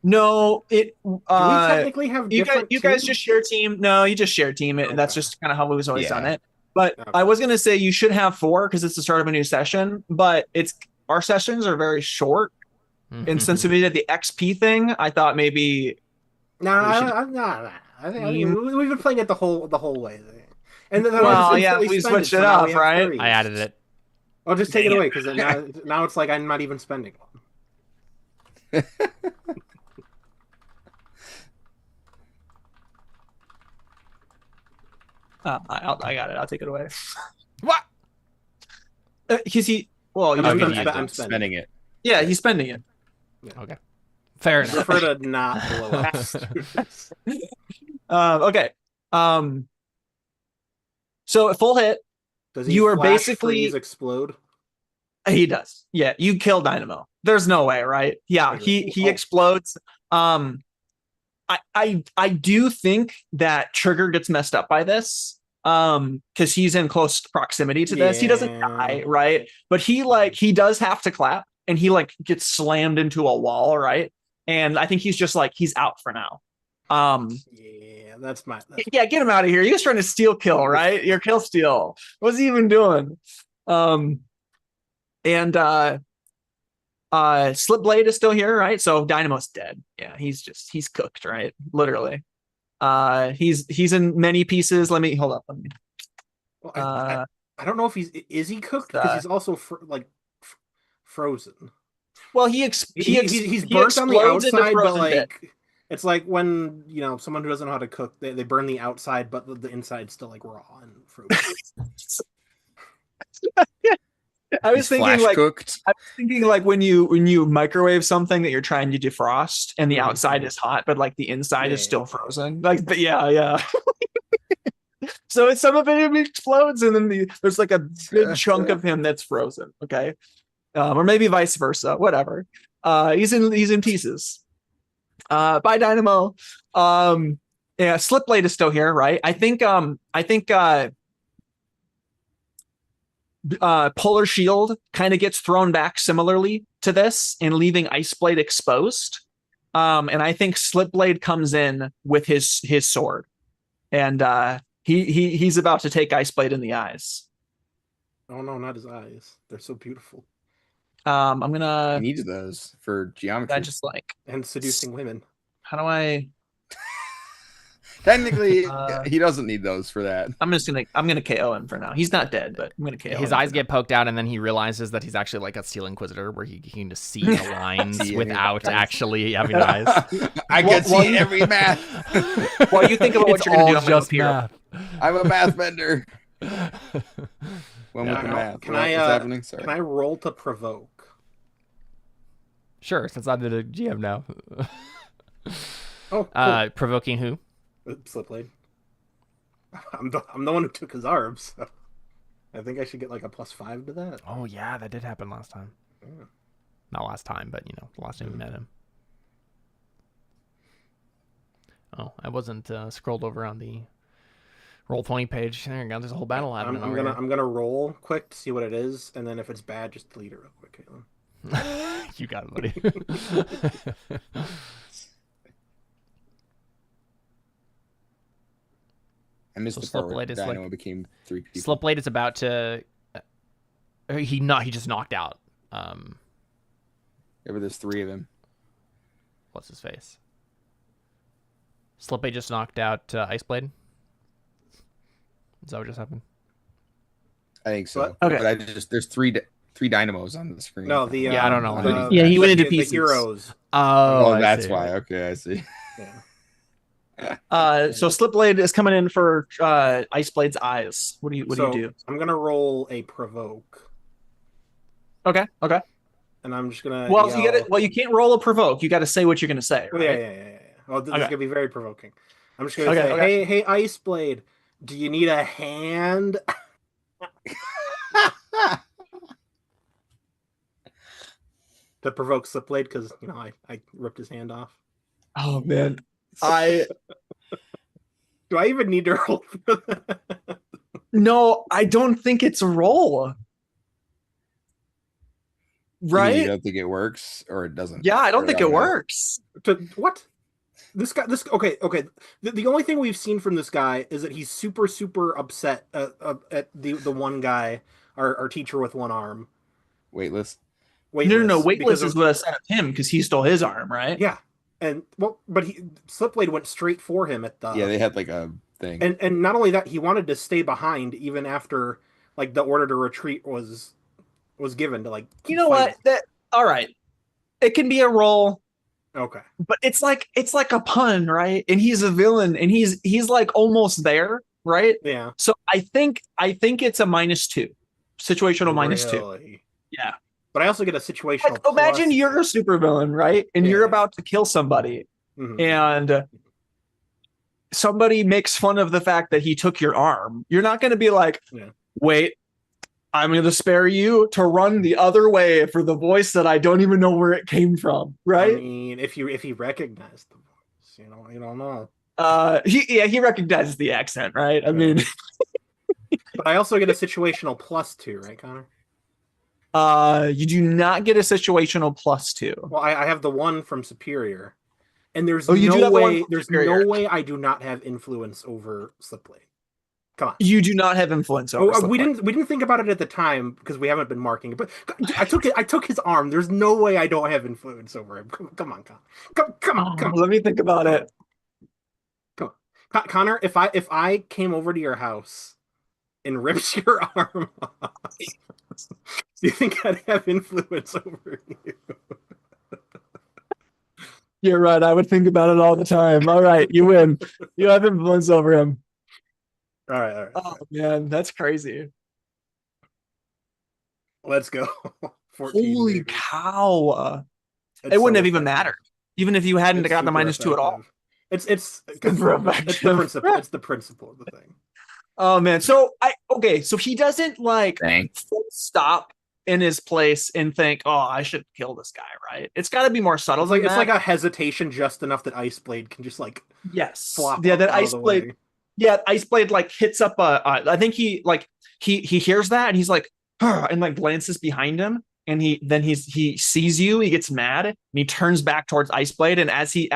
No, it. Do we technically have different you guys just share team. No, you just share team, and that's just kind of how we've always done it. But I was gonna say you should have 4 because it's the start of a new session. But our sessions are very short, and since we did the XP thing, I thought maybe. I think we've been playing it the whole way. And then we switched it up, right? I added it. I'll just take it away because now it's like I'm not even spending one. I got it. I'll take it away. What? I'm spending it. Yeah, he's spending it. Yeah. Okay. Fair enough. I prefer to not blow up students. Okay. So full hit. Does he you are flash, basically freeze, explode? He does. Yeah, you kill Dynamo. There's no way, right? Yeah, he explodes. I do think that Trigger gets messed up by this. Because he's in close proximity to this. He doesn't die, right? But he does have to clap, and he gets slammed into a wall, right? And I think he's just he's out for now. Yeah, get him out of here. He was trying to steal kill, right? Your kill steal. What's he even doing? And Slipblade is still here, right? So Dynamo's dead. Yeah, he's cooked, right? Literally. He's in many pieces. Let me hold up. I don't know if is he cooked because he's also frozen. Well, he's burnt on the outside, but bit. It's like when someone who doesn't know how to cook, they burn the outside, but the inside's still raw and frozen. I was thinking cooked. I was thinking when you microwave something that you're trying to defrost and the outside is hot, but the inside is still frozen. But yeah. So some of it explodes, and then there's a big chunk of him that's frozen. Okay, or maybe vice versa. Whatever. He's in pieces. Bye, Dynamo. Yeah, Slipblade is still here, right? I think Polar Shield kind of gets thrown back similarly to this and leaving Iceblade exposed. And I think Slipblade comes in with his sword, and he's about to take Iceblade in the eyes. Oh no, not his eyes. They're so beautiful. I'm He gonna. needs those for I geometry. just like. And seducing women. How do I? Technically, Uh, he doesn't need those for that. I'm gonna KO him for now. He's not dead, but I'm gonna KO him. His eyes get poked out, and then he realizes that he's actually like a Steel Inquisitor, where he can just see the lines See without any actually having eyes. I can see every math. While you think about what It's you're gonna all do, I'm gonna just appear. math. I'm a math bender. One Yeah. with the math. Can What's I happening? Sorry. can I roll to provoke? Sure, since I'm the GM now. Oh, cool. Provoking who? Slipblade. I'm the one who took his arms. So I think I should get like a +5 to that. Oh yeah, that did happen last time. Yeah. Not last time, but the last time we met him. Oh, I wasn't scrolled over on the Roll20 page. There you go. There's a whole battle happening. I'm gonna roll quick to see what it is, and then if it's bad, just delete it real quick, Caitlin. You got it, buddy. I missed So the part where Slipblade is Dino became 3 people. Slipblade is about to. He just knocked out. Yeah, but there's 3 of them. What's his face? Slipblade just knocked out Iceblade. Is that what just happened? I think so. What? Okay. But there's three dynamos on the screen. No, the Yeah, I don't know. Yeah, he went into the pieces. heroes. Oh, I that's see. why. Okay, I see. Yeah. So Slipblade is coming in for Iceblade's eyes. What do you do? I'm gonna roll a provoke, Okay. and I'm just gonna. Well, yell... you got Well, you can't roll a provoke. You got to say what you're gonna say. Oh, Right? yeah. Oh, this is Okay. gonna be very provoking. I'm just gonna say, hey, Iceblade, do you need a hand? To provoke Slipblade because I ripped his hand off. Oh man, Do I even need to roll for that? No, I don't think it's a roll. Right? You don't think it works, or it doesn't? Yeah, I don't think it know. works. What? This guy. Okay. The only thing we've seen from this guy is that he's super upset at the one guy, our teacher with one arm. Weightless. No. Weightless is what I said of him because he stole his arm, right? Yeah, and but Slipblade went straight for him at the. Yeah, they had like a thing. And not only that, he wanted to stay behind even after like the order to retreat was given to like. You know what? All right. It can be a roll. Okay. But it's like a pun, right? And he's a villain, and he's like almost there, right? Yeah. So I think it's a -2, situational -2. Yeah. But I also get a situational. Like, imagine you're a supervillain, right? And you're about to kill somebody, and somebody makes fun of the fact that he took your arm. You're not going to be like, wait, I'm going to spare you to run the other way for the voice that I don't even know where it came from, right? I mean, if he recognized the voice, you don't know. He recognizes the accent, right? I mean, but I also get a situational +2, right, Connor? You do not get a situational +2. Well, I have the one from Superior, and there's no way I do not have influence over Slipblade. Come on, you do not have influence over. Slipblade. We didn't think about it at the time because we haven't been marking it. But I took his arm. There's no way I don't have influence over him. Come on, come on. Let me think about it. Come on, Connor. If I came over to your house and ripped your arm off, do you think I'd have influence over you? You're right. I would think about it all the time. All right, you win. You have influence over him. All right. Oh man, that's crazy. Let's go. 14, Holy baby. Cow! It wouldn't have even mattered, even if you hadn't got the -2 at all. It's the principle. It's the principle of the thing. Oh man, so he doesn't like full stop in his place and think, oh, I should kill this guy, right? It's got to be more subtle. It's like a hesitation just enough that Iceblade can just like flop. Yeah, that Iceblade. Yeah, Iceblade like hits up I think he hears that and he's like, and like glances behind him, and he sees you. He gets mad and he turns back towards Iceblade, and as he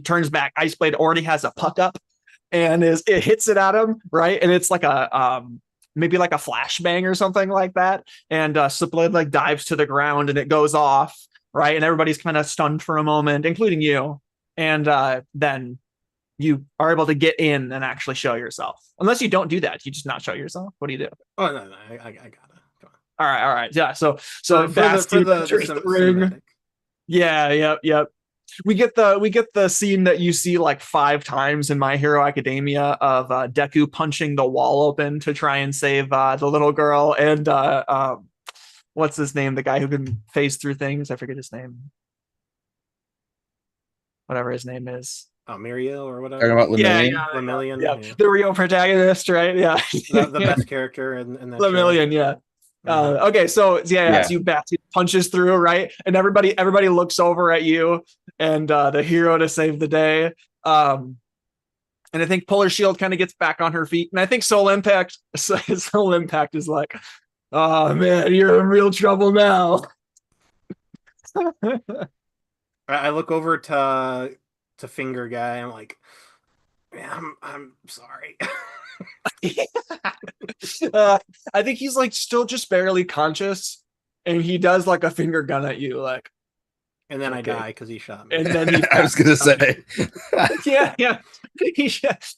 turns back, Iceblade already has a puck up. And it hits it at him, right? And it's like maybe like a flashbang or something like that, and Split like dives to the ground and it goes off, right? And everybody's kind of stunned for a moment, including you, and then you are able to get in and actually show yourself. Unless you don't do that, you just not show yourself. What do you do? Oh no, I gotta. Come on. All right, yeah. So For Bastion the enters the ring. cinematic. Yeah, yep. We get the scene that you see like 5 times in My Hero Academia of Deku punching the wall open to try and save the little girl, and what's his name? The guy who can phase through things. I forget his name. Whatever his name is. Oh, Mirio or whatever. Talking about Lemillion? Yeah. Lemillion. The real protagonist, right? Yeah. The best character in that Lemillion, yeah. Okay, so so you punches through, right? And everybody looks over at you and the hero to save the day. And I think Polar Shield kind of gets back on her feet. And I think Soul Impact is like, oh man, you're in real trouble now. I look over to Finger Guy. I'm like, man, I'm sorry. I think he's like still just barely conscious, and he does like a finger gun at you, like, and then okay. I die because he shot me. And then I was gonna say, yeah.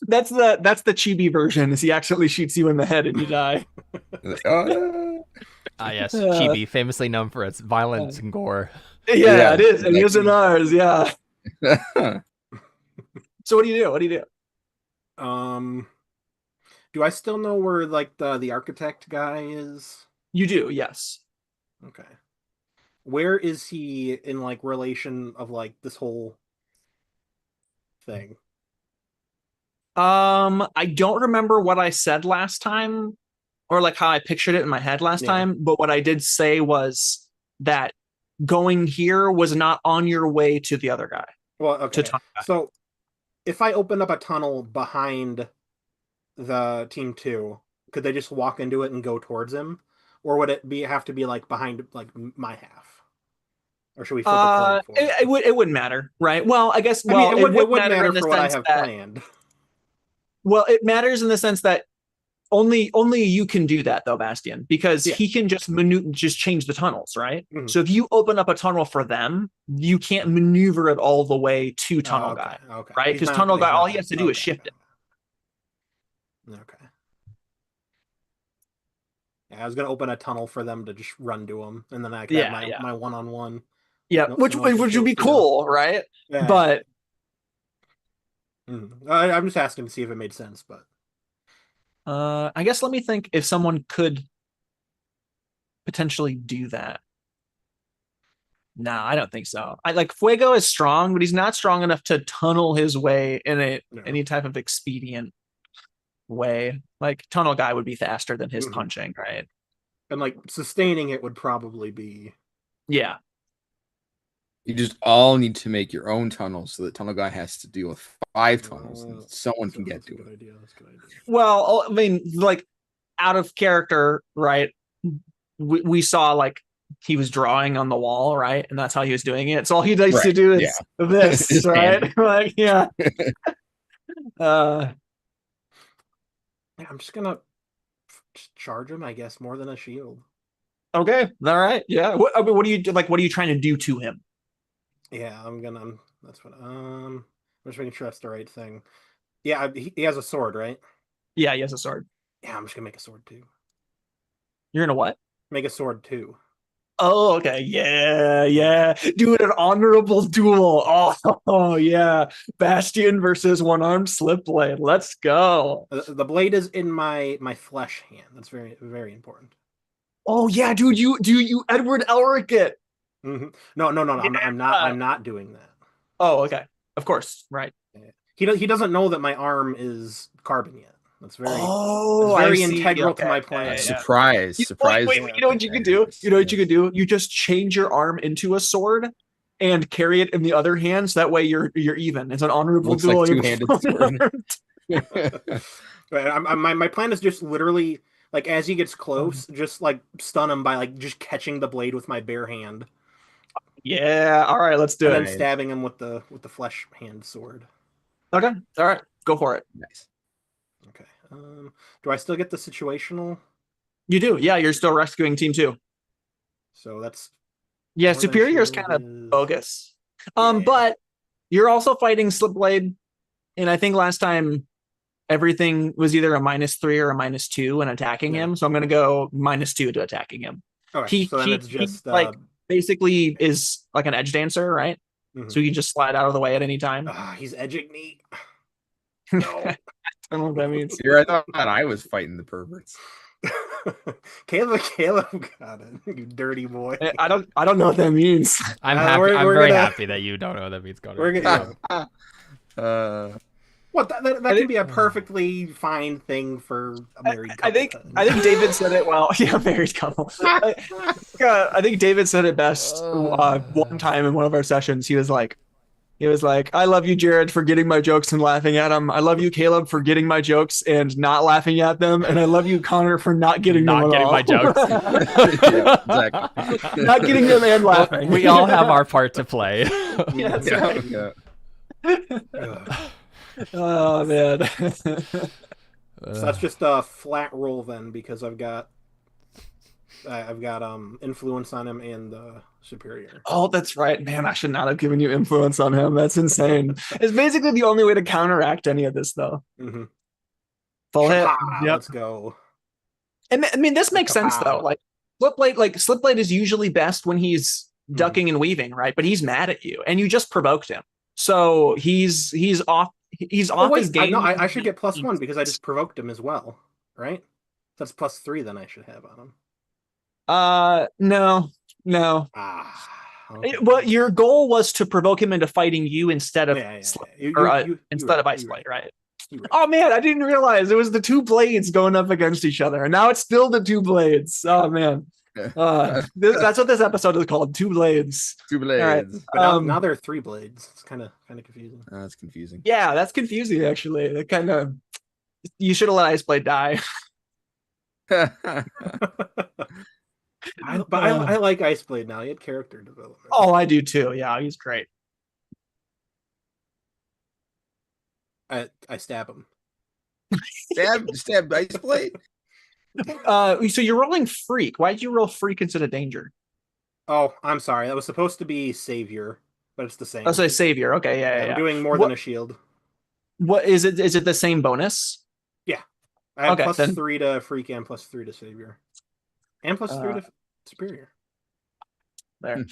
That's the chibi version. Is he actually shoots you in the head and you die? Yes, chibi, famously known for its violence and gore. Yeah, it is. It is in ours. Yeah. So what do you do? Do I still know where like the architect guy is? You do, yes. Okay. Where is he in like relation of like this whole thing? I don't remember what I said last time, or like how I pictured it in my head last time, but what I did say was that going here was not on your way to the other guy. Well, okay. So if I open up a tunnel behind the team 2, could they just walk into it and go towards him, or would it have to be like behind like my half, or should we flip a coin for it? It wouldn't matter, right? Well, I guess it would matter for what I have planned. Well, it matters in the sense that only you can do that though, Bastion, because he can just change the tunnels, right? Mm-hmm. So if you open up a tunnel for them, you can't maneuver it all the way to Tunnel Guy, right? Because Tunnel Guy, all he has to do is shift it. Okay. Yeah, I was gonna open a tunnel for them to just run to him, and then I could have my one-on-one. Yeah, which would be cool, right? Yeah. But I'm just asking to see if it made sense, but I guess let me think if someone could potentially do that. No, I don't think so. I like Fuego is strong, but he's not strong enough to tunnel his way in any type of expedient way. Like Tunnel Guy would be faster than his punching, right? And like sustaining it would probably be You just all need to make your own tunnels, so that Tunnel Guy has to deal with 5 tunnels, and someone can get to it. That's a good idea. Well, I mean, like out of character, right? We saw like he was drawing on the wall, right? And that's how he was doing it. So all he likes to do is this, right? Like, yeah. I'm just gonna charge him, I guess, more than a shield. Okay, all right, yeah. What do you do? Like, what are you trying to do to him? Yeah, that's what. I'm just making sure that's the right thing. Yeah, he has a sword, right? Yeah, he has a sword. Yeah, I'm just gonna make a sword too. You're gonna what? Make a sword too. Oh, okay. Yeah. Doing an honorable duel. Oh, yeah. Bastion versus one-armed slip blade. Let's go. The blade is in my flesh hand. That's very, very important. Oh yeah, dude. You Edward Elric it. Mm-hmm. No. I'm not doing that. Oh, okay. Of course, right. He doesn't know that my arm is carbon yet. That's very integral to my plan. Surprise. Wait, you know what you can do? You just change your arm into a sword and carry it in the other hand, so that way you're even. It's an honorable duel. Like two-handed sword. My plan is just literally like as he gets close, just like stun him by like just catching the blade with my bare hand. Yeah, all right, let's do it. And then stabbing him with the flesh hand sword. Okay, all right, go for it. Nice. Okay. Do I still get the situational? You do. Yeah, you're still rescuing team 2. So that's Yeah, more than superior is shield kind of is- bogus. Yeah. But you're also fighting Slipblade, and I think last time everything was either a -3 or a -2 when attacking Yeah. him. So I'm gonna go -2 to attacking him. Okay, so then it's He, just like basically is like an edge dancer, right? mhm. So you can just slide out of the way at any time. He's edging me. No. I don't know what that means. Here, I thought I was fighting the perverts. Caleb got it. You dirty boy. I don't know what that means. I'm Uh, happy. we're- I'm we're very gonna- happy that you don't know what that means, Connor. We're gonna. What that can be a perfectly fine thing for a married couple. I think David said it well. Yeah, married couple. I think David said it best one time in one of our sessions. He was like, I love you, Jared, for getting my jokes and laughing at them. I love you, Caleb, for getting my jokes and not laughing at them. And I love you, Connor, for not getting them at all. my jokes. Yeah, exactly. Not getting them and laughing. We all have our part to play. Yeah, that's Yeah, right. yeah. Oh man. So that's just a flat roll then, because I've got influence on him and superior. Oh, that's right, man. I should not have given you influence on him. That's insane. It's basically the only way to counteract any of this, though. Mm-hmm. Full hit. Yep. Let's go. And I mean, this makes sense though. Like Slipblade is usually best when he's ducking and weaving, right? But he's mad at you, and you just provoked him, so he's off. He's off his game. I should get +1 because I just provoked him as well, right? That's +3 then I should have on him. No. Okay. Well, your goal was to provoke him into fighting you instead of instead of Ice Blade, right? Oh man, I didn't realize it was the 2 blades going up against each other, and now it's still the 2 blades. Oh man, that's what this episode is called: 2 blades. 2 blades. All right. But now there are 3 blades. It's kind of confusing. That's confusing. Yeah, that's confusing actually. That kind of you should have let Ice Blade die. I like Ice Blade now. He had character development. Oh, I do too. Yeah, he's great. I stab him. Stab Ice Blade. So you're rolling freak. Why did you roll freak instead of danger? Oh, I'm sorry. That was supposed to be savior, but it's the same. Oh, so savior. Okay, yeah. I'm doing more than a shield. What is it? Is it the same bonus? Yeah, I have Okay, +3 to freak and +3 to savior, and +3 to superior. There.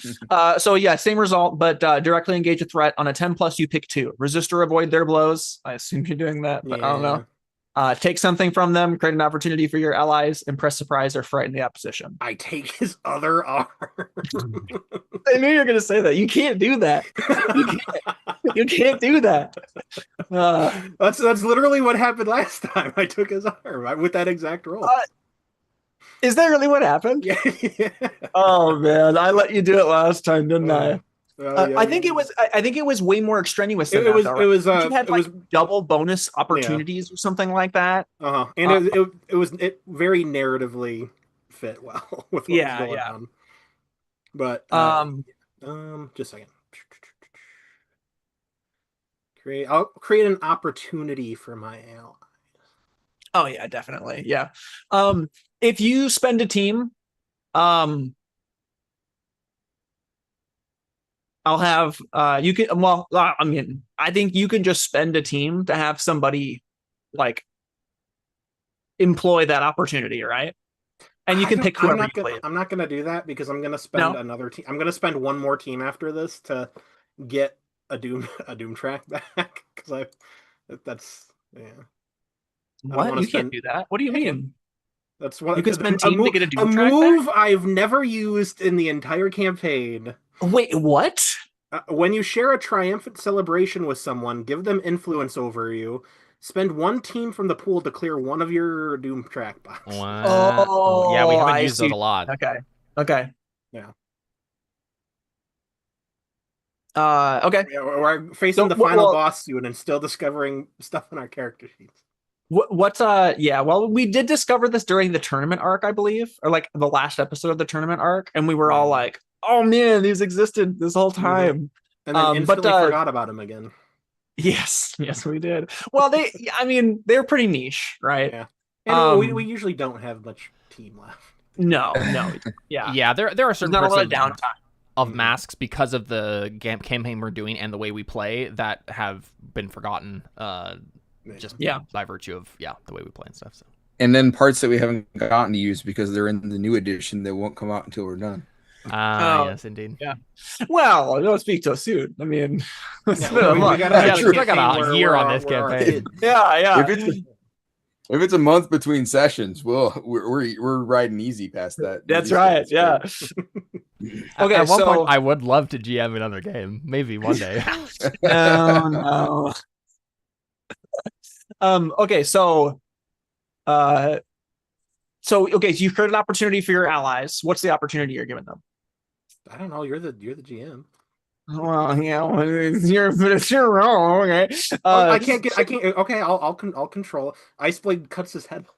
So yeah, same result, but directly engage a threat on a 10+. You pick 2. Resist or avoid their blows. I assume you're doing that, but I don't know. Take something from them, create an opportunity for your allies, impress, surprise, or frighten the opposition. I take his other arm. I knew you were going to say that. You can't do that. You can't do that. That's literally what happened last time. I took his arm with that exact roll. Is that really what happened? Yeah. Oh man, I let you do it last time, didn't I? Yeah, I think it was. I think it was way more extraneous than it was. that, It was. you had it was double bonus opportunities or something like that. And it very narratively fit well with what was going on. But just a second. I'll create an opportunity for my ally. Oh yeah, definitely. Yeah. If you spend a team, I'll have you can I mean, I think you can just spend a team to have somebody like employ that opportunity, right? And you can pick whoever you play. I'm not gonna do that because I'm gonna spend another team. I'm gonna spend one more team after this to get a Doom track back because What? You can't do that. What do you mean? That's what you can spend team to get a Doom track move back? I've never used in the entire campaign. Wait, what? When you share a triumphant celebration with someone, give them influence over you. Spend one team from the pool to clear one of your Doom track boxes. Wow. Oh, yeah, we haven't I used see. it a lot. Okay. Yeah. Okay. Yeah, we're facing the final boss soon and still discovering stuff in our character sheets. Well, we did discover this during the tournament arc, I believe, or like the last episode of the tournament arc, and we were all like, oh man, these existed this whole time. And then instantly forgot about him again. Yes, we did. Well, they're pretty niche, right? Yeah. And we usually don't have much team left. No. Yeah. Yeah, there are There's certain not a parts lot of downtime. of masks because of the campaign we're doing and the way we play that have been forgotten just by virtue of the way we play and stuff. So. And then parts that we haven't gotten to use because they're in the new edition that won't come out until we're done. Yes, indeed. Yeah. Well, don't speak so soon. I mean, we got a year on this campaign. Yeah. If it's a month between sessions, we're riding easy past that. That's right. Yeah. Okay. At one point, I would love to GM another game, maybe one day. No. Okay. So you've created an opportunity for your allies. What's the opportunity you're giving them? I don't know. You're the GM. Well, it's your role. Okay. I can't. Okay, I'll control. Ice Blade cuts his head off.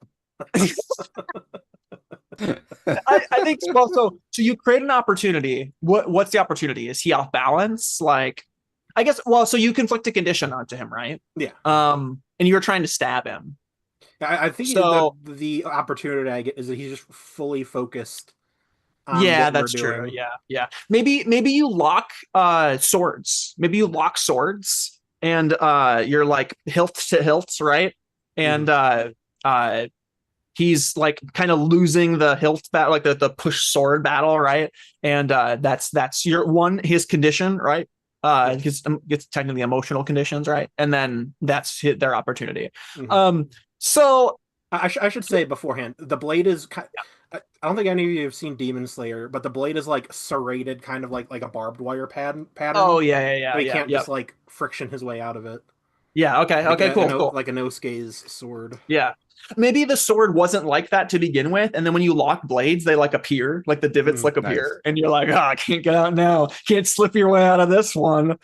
I think well. So you create an opportunity. What's the opportunity? Is he off balance? Like, I guess. Well, so you conflict a condition onto him, right? Yeah. And you're trying to stab him. I think the opportunity I get is that he's just fully focused. Yeah, that's true. Yeah. Maybe you lock swords. Maybe you lock swords, and you're like hilt to hilt, right? And he's like kind of losing the hilt battle, like the push sword battle, right? And that's his condition, right? Because it's technically emotional conditions, right? And then that's their opportunity. So I should say beforehand, the blade is I don't think any of you have seen Demon Slayer, but the blade is like serrated, kind of like a barbed wire pattern. Oh yeah. So he can't just like friction his way out of it. Yeah. Okay. Cool. Like a no-scathe sword. Yeah. Maybe the sword wasn't like that to begin with, and then when you lock blades, they like appear, like the divots appear, and you're like, I can't get out now. Can't slip your way out of this one.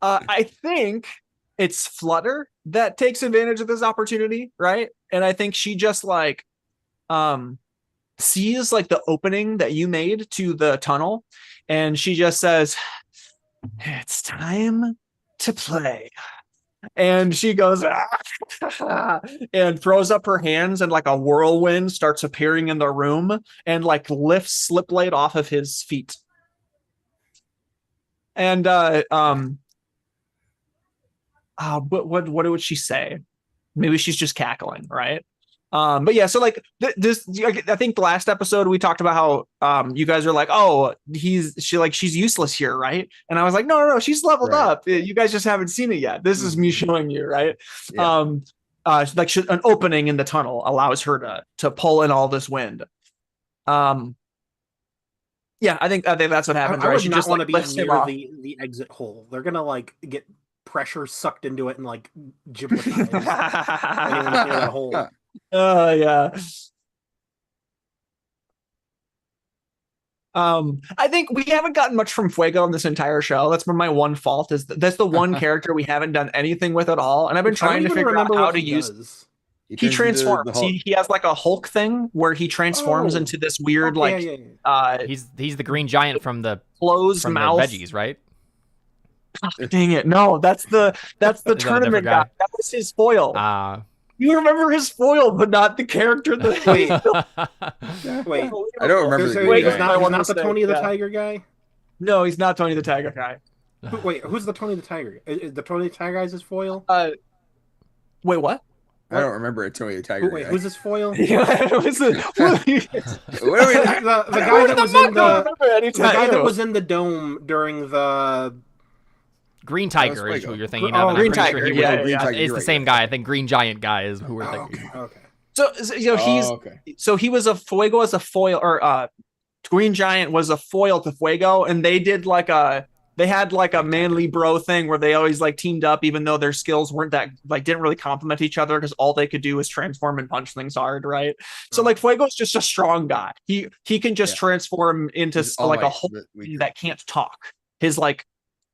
I think it's Flutter that takes advantage of this opportunity, right? And I think she just like sees like the opening that you made to the tunnel, and she just says, "It's time to play." And she goes and throws up her hands, and like a whirlwind starts appearing in the room and like lifts Slipblade off of his feet. And but what would she say? Maybe she's just cackling, right? But yeah, so like this, I think the last episode we talked about how you guys are like, oh, she's useless here, right? And I was like, no, she's leveled up. You guys just haven't seen it yet. This is me showing you, right? Yeah. An opening in the tunnel allows her to pull in all this wind. Yeah, I think that's what happens. I would not want to be near the exit hole. They're gonna like get pressure sucked into it and like gibletize anyone near that hole. Yeah. I think we haven't gotten much from Fuego in this entire show. That's been my one fault. That's the one character we haven't done anything with at all, and I've been trying to figure out how to use. He transforms. He has like a Hulk thing where he transforms into this weird he's the green giant from the closed mouth veggies, right? Oh, dang it! No, that's the tournament guy. That was his foil. You remember his foil, but not the character. Wait. I don't remember. He's not the Tony the Tiger guy. No, he's not Tony the Tiger guy. Wait, who's the Tony the Tiger? Is the Tony the Tiger guy's his foil? Wait, what? I don't remember a Tony the Tiger. Wait, who's his foil? The guy that was in the dome during the. Green Tiger is who you're thinking of. Green Tiger. It's the same guy. I think Green Giant guy is who we're thinking. Okay. So he was a Fuego as a foil, or Green Giant was a foil to Fuego, and they did they had a manly bro thing where they always like teamed up, even though their skills weren't that didn't really complement each other because all they could do was transform and punch things hard, right? So Fuego's just a strong guy. He can just transform into a whole that can't talk. His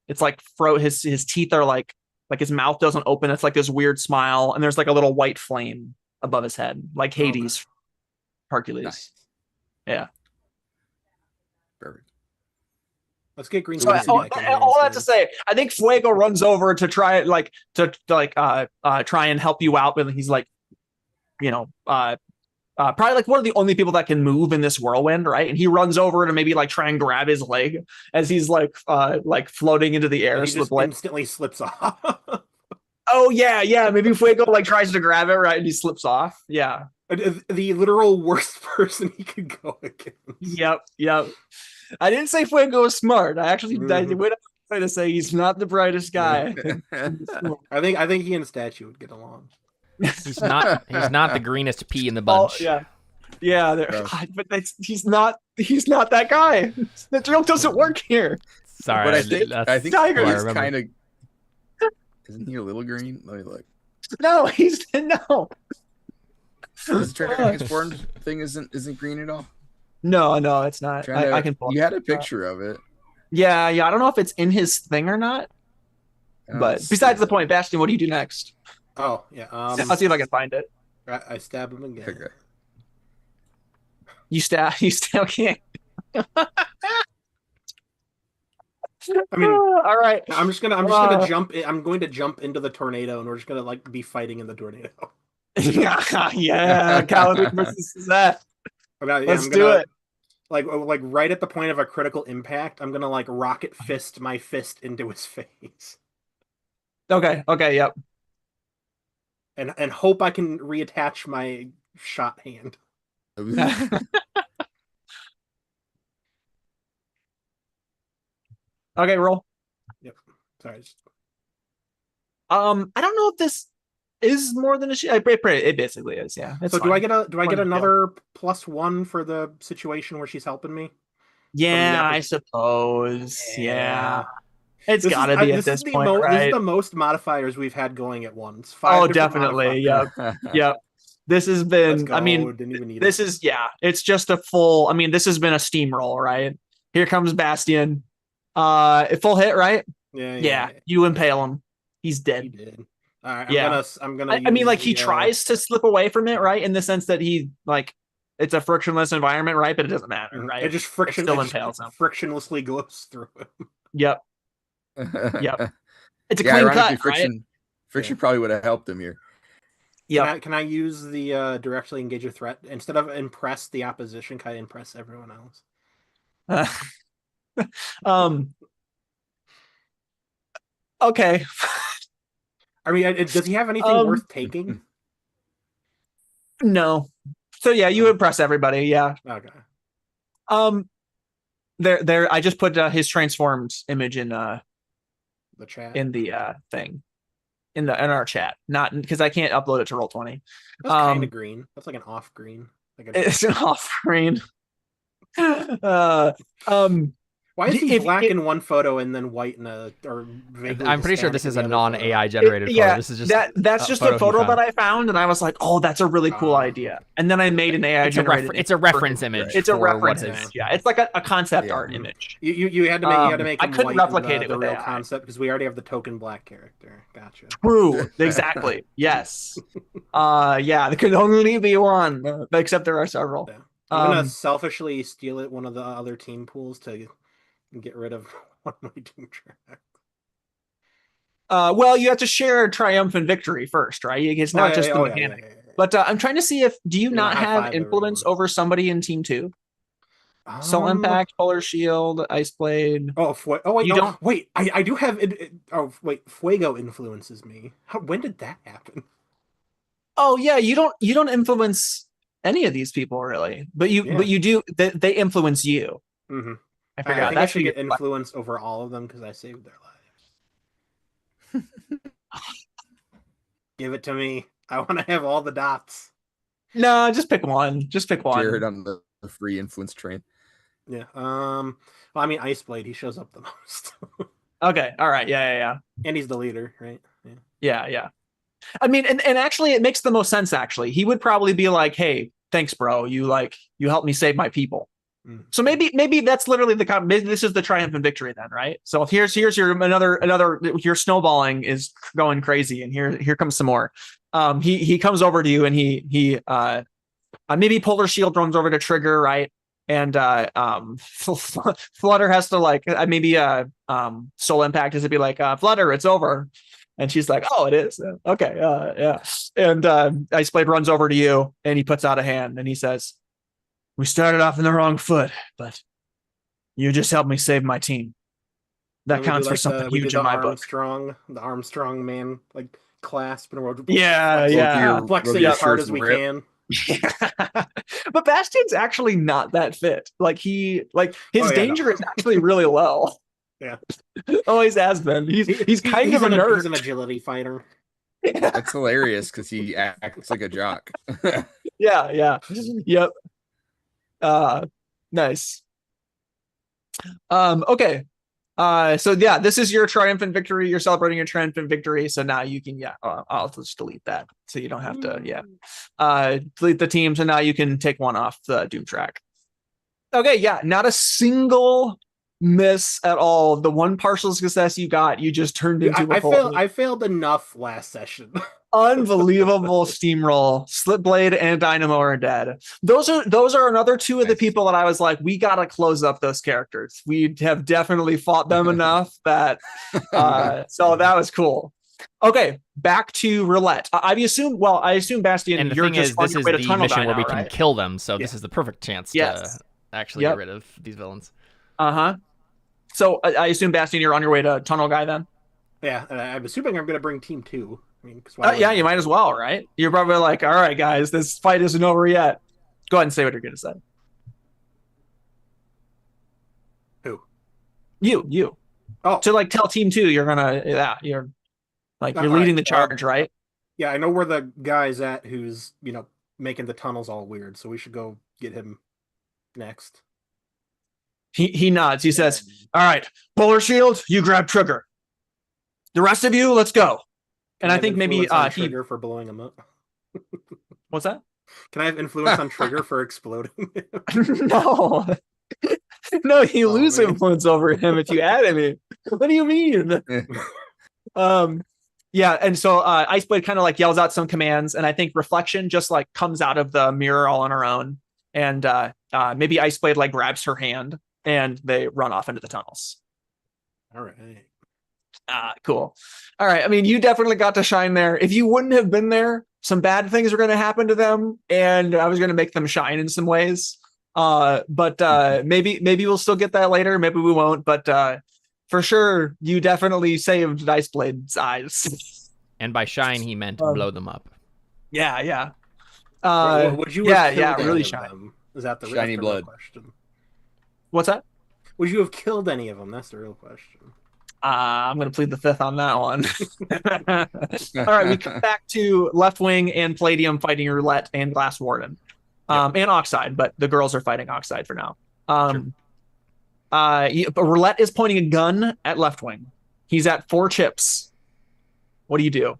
his teeth are like his mouth doesn't open. It's like this weird smile, and there's like a little white flame above his head, like Hades, Hercules. Nice. Yeah. Perfect. Let's get green. So all that to say, I think Fuego runs over to try try and help you out, but he's like, probably like one of the only people that can move in this whirlwind, right? And he runs over to maybe like try and grab his leg as he's like floating into the air. He just instantly slips off. Oh yeah. Maybe Fuego like tries to grab it, right, and he slips off. Yeah. The literal worst person he could go against. Yep. I didn't say Fuego was smart. I actually I went up to say he's not the brightest guy. I think he and Statue would get along. He's not the greenest pea in the bunch. But he's not that guy. The joke doesn't work here. Sorry, but I think Tiger he's kind of. Isn't he a little green? Let me look. No, he's no. This transformed thing isn't green at all. No, it's not. I can pull. You had a picture of it. Yeah. I don't know if it's in his thing or not. But besides the point, Bastion, what do you do next? Oh yeah. I'll see if I can find it. I stab him again. Okay. You stab. Okay. I mean, all right. I'm just gonna jump. I'm going to jump into the tornado, and we're just gonna like be fighting in the tornado. yeah. Kaladin versus that. Let's do it. Like right at the point of a critical impact, I'm gonna like rocket fist my fist into his face. Okay. Yep. And hope I can reattach my shot hand. Okay, roll. Yep. Sorry. I don't know if this is more than a shield. It basically is. Yeah. So do I get another +1 for the situation where she's helping me? Yeah, I suppose. Yeah. It's gotta be at this point, right? This is the most modifiers we've had going at once. 5 definitely. Yep. This has been. I mean, this is It's just a full. I mean, this has been a steamroll, right? Here comes Bastion. Full hit, right? Yeah. You impale him. He's dead. He did. All right. I'm gonna. I mean, like he tries to slip away from it, right? In the sense that he like. It's a frictionless environment, right? But it doesn't matter, right? It just still impales him. Frictionlessly goes through him. Yep. It's a clean cut, friction, right? Friction probably would have helped him here. Yeah. Can I use the directly engage a threat instead of impress the opposition? Can I impress everyone else? Okay. I mean, does he have anything worth taking? No. So yeah, you impress everybody. Yeah. Okay. There. I just put his transformed image in the chat in the thing in our chat. Not because I can't upload it to Roll20. That's kind of green. That's like an off green. It's an off green. Why is he black in one photo and then white in a? Or I'm pretty sure this is a non-AI generated photo. This is just that's just a photo that I found, and I was like, "Oh, that's a really cool idea." And then I made an AI generated. It's a reference image. It's a reference image. Yeah, it's like a concept art image. You had to make. I couldn't replicate it with the real AI. concept because we already have the token black character. Gotcha. True. Exactly. Yes. Yeah. There could only be one, except there are several. Yeah. I'm gonna selfishly steal it one of the other team pools to get rid of one of my team track. Well, you have to share triumphant victory first, right? It's not just the mechanic. Yeah. But I'm trying to see if do you not have influence over somebody in team 2? Soul Impact, Polar Shield, Ice Blade. Wait, you don't. Wait, I do have. Fuego influences me. When did that happen? Oh yeah, you don't influence any of these people really, but you do. They influence you. Mm-hmm. I forgot. I should get influence over all of them because I saved their lives. Give it to me. I want to have all the dots. No, just pick one. Jared on the free influence train. Yeah. Well, I mean, Ice Blade. He shows up the most. Okay. All right. Yeah. And he's the leader, right? Yeah. I mean, and actually, it makes the most sense. Actually, he would probably be like, "Hey, thanks, bro. You helped me save my people." So maybe that's literally maybe this is the triumphant victory then, right? So if here's your another your snowballing is going crazy, and here comes some more. He comes over to you and he maybe Polar Shield runs over to trigger, right? And Flutter has to like maybe Soul Impact is to be like Flutter, it's over. And she's like, oh, it is. Okay. Yeah. And Iceblade runs over to you and he puts out a hand and he says, we started off in the wrong foot, but you just helped me save my team. That counts for something huge in my book. The Armstrong man, like clasp and we're flexing as hard as we can. But Bastion's actually not that fit. Like his danger is actually really low. Yeah, always has been. He's kind of a nerd. He's an agility fighter. That's hilarious because he acts like a jock. Yeah. Yep. Nice. Okay. So yeah, this is your triumphant victory. You're celebrating your triumphant victory. So now you can, I'll just delete that so you don't have to, delete the team. So now you can take one off the Doom track. Okay, yeah, not a single miss at all. The one partial success you got, you just turned into I failed enough last session. Unbelievable steamroll. Slipblade and Dynamo are dead. Those are another two of the people that I was like, we gotta close up those characters. We have definitely fought them enough that so that was cool. Okay, back to Roulette. I assume Bastion, and the you're thing just is, this is the mission where we can kill them, so this is the perfect chance to actually get rid of these villains. So I assume Bastion, you're on your way to Tunnel Guy then? Yeah, I'm assuming I'm gonna bring team 2. I mean, you might as well, right? You're probably like, all right, guys, this fight isn't over yet. Go ahead and say what you're going to say. Who? You. Oh, to like tell team 2, you're gonna, you're leading the charge, right? Yeah, I know where the guy's at who's making the tunnels all weird, so we should go get him next. He nods. He says, all right, Polar Shield, you grab Trigger. The rest of you, let's go. And I think maybe Trigger for blowing him up. What's that? Can I have influence on Trigger for exploding? No, you lose influence over him if you add any. What do you mean? Yeah, and so Iceblade kind of like yells out some commands, and I think Reflection just like comes out of the mirror all on her own, and maybe Iceblade like grabs her hand, and they run off into the tunnels. All right. Cool. All right. I mean, you definitely got to shine there. If you wouldn't have been there, some bad things were going to happen to them, and I was going to make them shine in some ways. But maybe we'll still get that later. Maybe we won't. But for sure, you definitely saved Iceblade's eyes. And by shine, he meant blow them up. Yeah. Would you really shine. Is that the shiny real blood question? What's that? Would you have killed any of them? That's the real question. I'm going to plead the fifth on that one. All right, we come back to Left Wing and Palladium fighting Roulette and Glass Warden, and Oxide, but the girls are fighting Oxide for now. Roulette is pointing a gun at Left Wing. He's at 4 chips. What do you do?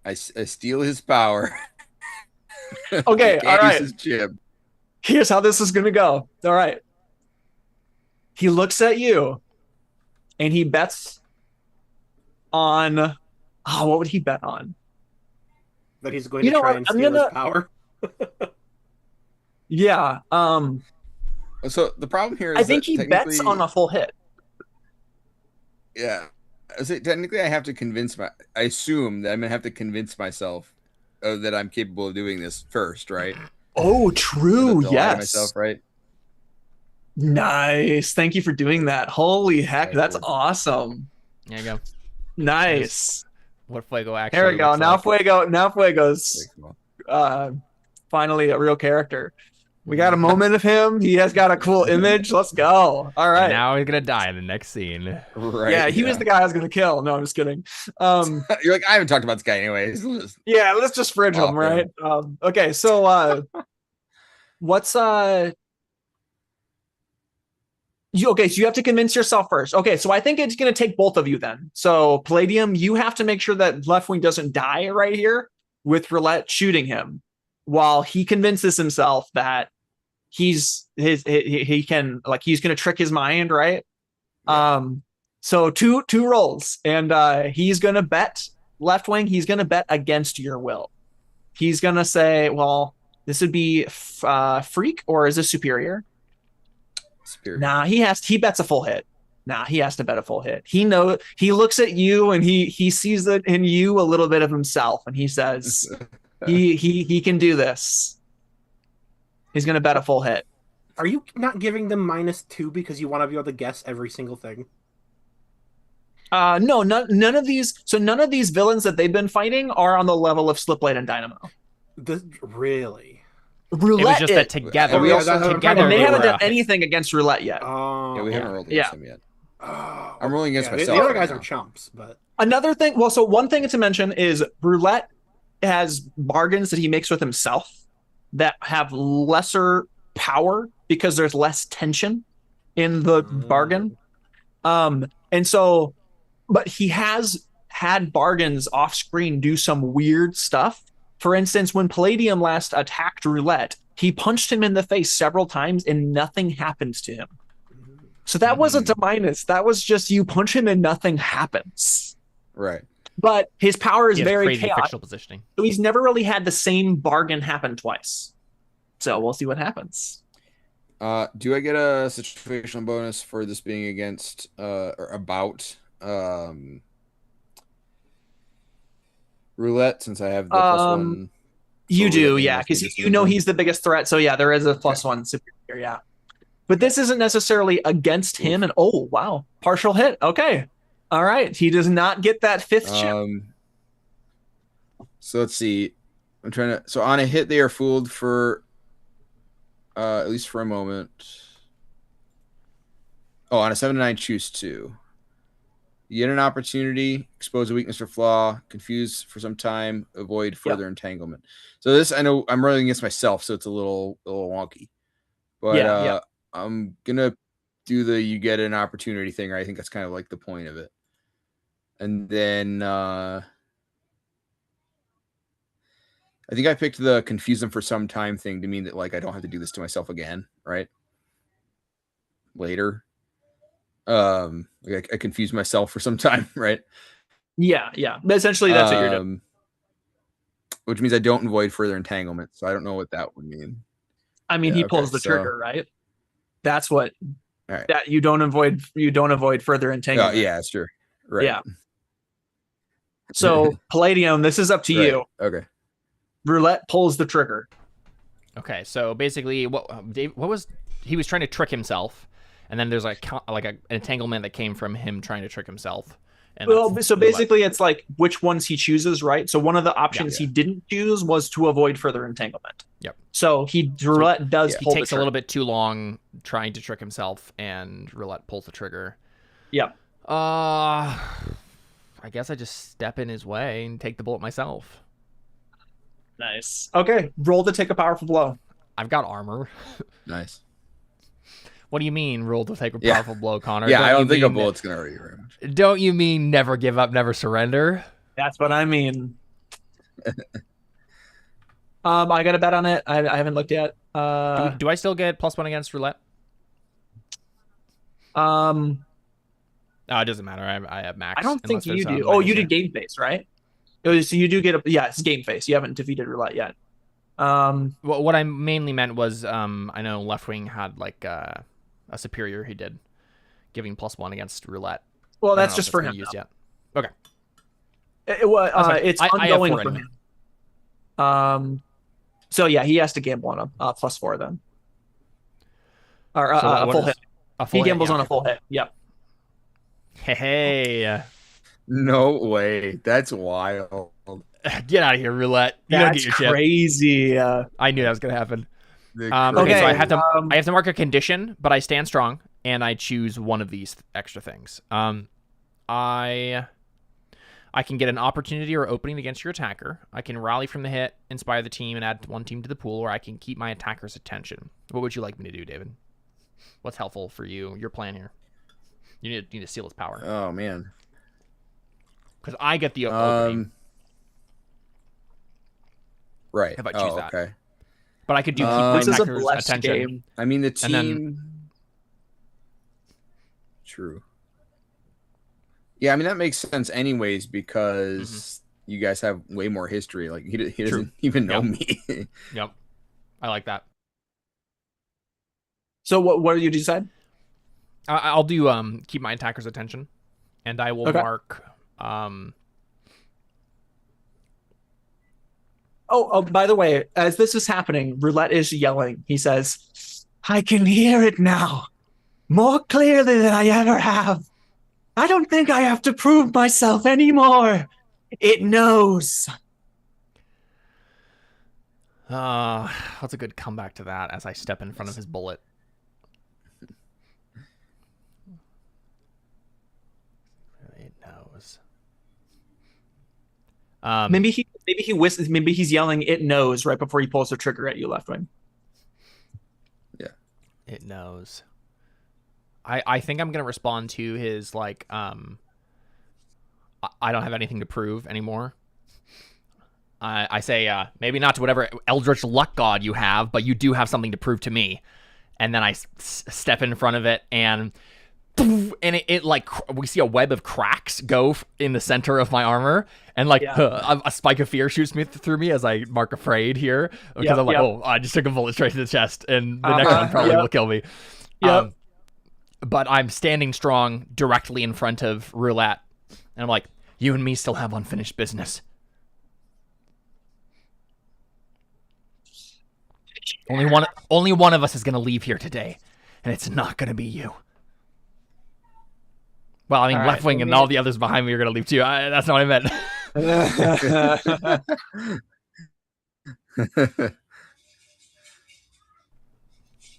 I steal his power. Okay, all right. His chip. Here's how this is going to go. All right. He looks at you, and he bets on. What would he bet on? That he's going to try and steal his power. Yeah. So the problem here is I think he bets on a full hit. Yeah. So technically, I have to I assume that I'm gonna have to convince myself that I'm capable of doing this first, right? Oh, true. Yes. Myself, right. Nice. Thank you for doing that. Holy heck, that's awesome. There you go. Nice. What Fuego actually. There we go. Now Fuego's finally a real character. We got a moment of him. He has got a cool image. Let's go. All right. And now he's gonna die in the next scene. Right. Yeah, he was the guy I was gonna kill. No, I'm just kidding. You're like, I haven't talked about this guy anyways. Let's just fridge him, right? Okay, so what's so you have to convince yourself first. Okay, so I think it's going to take both of you then. So Palladium, you have to make sure that Left Wing doesn't die right here with Roulette shooting him while he convinces himself that he can, like, he's going to trick his mind, right? Yeah. So two rolls, and he's going to bet Left Wing. He's going to bet against your will. He's going to say, well, This would be freak, or is this superior? Superior. Nah, he bets a full hit. Nah, he has to bet a full hit. He looks at you and he sees that in you a little bit of himself, and he says he can do this. He's gonna bet a full hit. Are you not giving them -2 because you want to be able to guess every single thing? No, none of these. So none of these villains that they've been fighting are on the level of Slipblade and Dynamo. Really? Roulette. It was just that together. we also together and they haven't were done anything against Roulette yet. Oh, Yeah, we haven't rolled against him yet. Oh, I'm rolling against the myself. other right guys now. are chumps, but Another thing. Well, so one thing to mention is Roulette has bargains that he makes with himself that have lesser power because there's less tension in the bargain. And so, but he has had bargains off screen do some weird stuff. For instance, when Palladium last attacked Roulette, he punched him in the face several times and nothing happened to him. So that wasn't a minus. That was just you punch him and nothing happens. Right. But his power is He has very crazy chaotic. fictional positioning. So he's never really had the same bargain happen twice. So we'll see what happens. Do I get a situational bonus for this being against or about Roulette, since I have the +1? You do, Roulette yeah, must because be you know disadvantage. he's the biggest threat. So yeah, there is a +1 superior, yeah. But this isn't necessarily against him. And oh wow, partial hit. Okay, all right. He does not get that fifth chip. So let's see. I'm trying to. So on a hit, they are fooled for at least for a moment. Oh, on a 7-9, choose 2. You get an opportunity, expose a weakness or flaw, confuse for some time, avoid further entanglement. So this, I know I'm rolling against myself, so it's a little wonky. But I'm gonna do the you get an opportunity thing. Right? I think that's kind of like the point of it. And then I think I picked the confuse them for some time thing to mean that like I don't have to do this to myself again, right? Later. Like I confuse myself for some time, right? Yeah. But essentially, that's what you're doing. Which means I don't avoid further entanglement. So I don't know what that would mean. I mean, he pulls the trigger, right? That's what. All right. That you don't avoid further entanglement. Oh, yeah, that's true. Right. Yeah. So Palladium, this is up to you. Okay. Roulette pulls the trigger. Okay, so basically, what was he was trying to trick himself, and then there's like an entanglement that came from him trying to trick himself. And well, so basically, it's like which ones he chooses, right? So one of the options he didn't choose was to avoid further entanglement. Yep. So Roulette does. He takes a little bit too long trying to trick himself, and Roulette pulls the trigger. Yep. I guess I just step in his way and take the bullet myself. Nice. Okay, roll to take a powerful blow. I've got armor. Nice. What do you mean, roll to take a powerful blow, Connor? Yeah, I don't think a bullet's gonna hurt you very much. Don't you mean never give up, never surrender? That's what I mean. I got a bet on it. I haven't looked yet. Do I still get +1 against Roulette? Oh, it doesn't matter. I have max. I don't think you do. Oh, You did game face, right? So you do get it's game face. You haven't defeated Roulette yet. What I mainly meant was, I know Left Wing had like a superior he did, giving +1 against Roulette. Well, that's just for him. Used yet. Okay. It's ongoing I have 4 for him. So yeah, he has to gamble on a +4 then, or a full hit. He gambles on a full hit. Yep. Hey. No way. That's wild. Get out of here, Roulette. You don't get your chip. Crazy. I knew that was gonna happen. Okay, Okay, so I have to mark a condition, but I stand strong and I choose one of these extra things. I can get an opportunity or opening against your attacker. I can rally from the hit, inspire the team, and add 1 team to the pool, or I can keep my attacker's attention. What would you like me to do, David? What's helpful for you? Your plan here. You need to seal his power. Oh man. Because I get the opening. Right. If I choose that. Okay. But I could do keep my This is a attacker's blessed attention. game. I mean the And then- team. True. Yeah, I mean that makes sense anyways because you guys have way more history. Like he doesn't even know me. Yep. I like that. So what do you decide? I'll do keep my attacker's attention, and I will mark. Oh, by the way, as this is happening, Roulette is yelling. He says, "I can hear it now, more clearly than I ever have. I don't think I have to prove myself anymore. It knows." That's a good comeback to that as I step in front of his bullet. It knows. Maybe he's yelling "it knows" right before he pulls the trigger at you, Left Wing. Yeah. It knows. I think I'm gonna respond to his like I don't have anything to prove anymore. I say maybe not to whatever eldritch luck god you have, but you do have something to prove to me. And then I step in front of it, and it like we see a web of cracks go in the center of my armor, and like a spike of fear shoots me through me as I mark afraid here, because I'm like, oh, I just took a bullet straight to the chest, and the next one probably will kill me. But I'm standing strong directly in front of Roulette, and I'm like, you and me still have unfinished business. Only one of us is gonna leave here today, and it's not gonna be you. Well, I mean, Left Wing and all the others behind me are gonna leave too. That's not what I meant.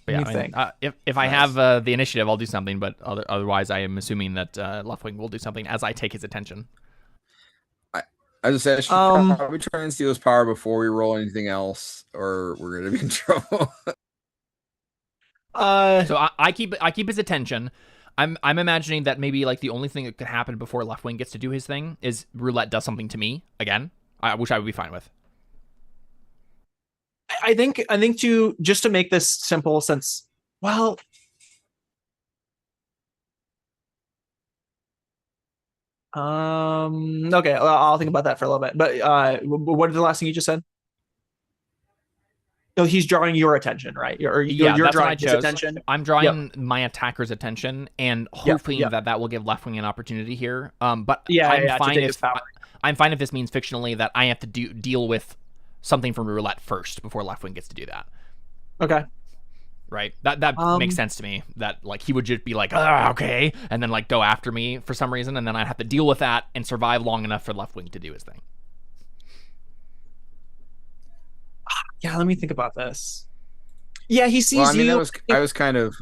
But yeah, I mean, if I have the initiative, I'll do something. But otherwise, I am assuming that Left Wing will do something as I take his attention. I just said I should probably try and steal his power before we roll anything else, or we're gonna be in trouble. So I keep his attention. I'm imagining that maybe like the only thing that could happen before Left Wing gets to do his thing is Roulette does something to me again, which I would be fine with. I think to make this simple, since okay, I'll think about that for a little bit. But what is the last thing you just said? No, he's drawing your attention, right? You're drawing his attention. I'm drawing my attacker's attention and hoping that will give Left Wing an opportunity here. But I'm fine if this means fictionally that I have to deal with something from Roulette first before Left Wing gets to do that. Okay. Right. That makes sense to me. That like he would just be like, okay, and then like go after me for some reason, and then I'd have to deal with that and survive long enough for Left Wing to do his thing. Yeah, let me think about this. Yeah, he sees you. I was kind of.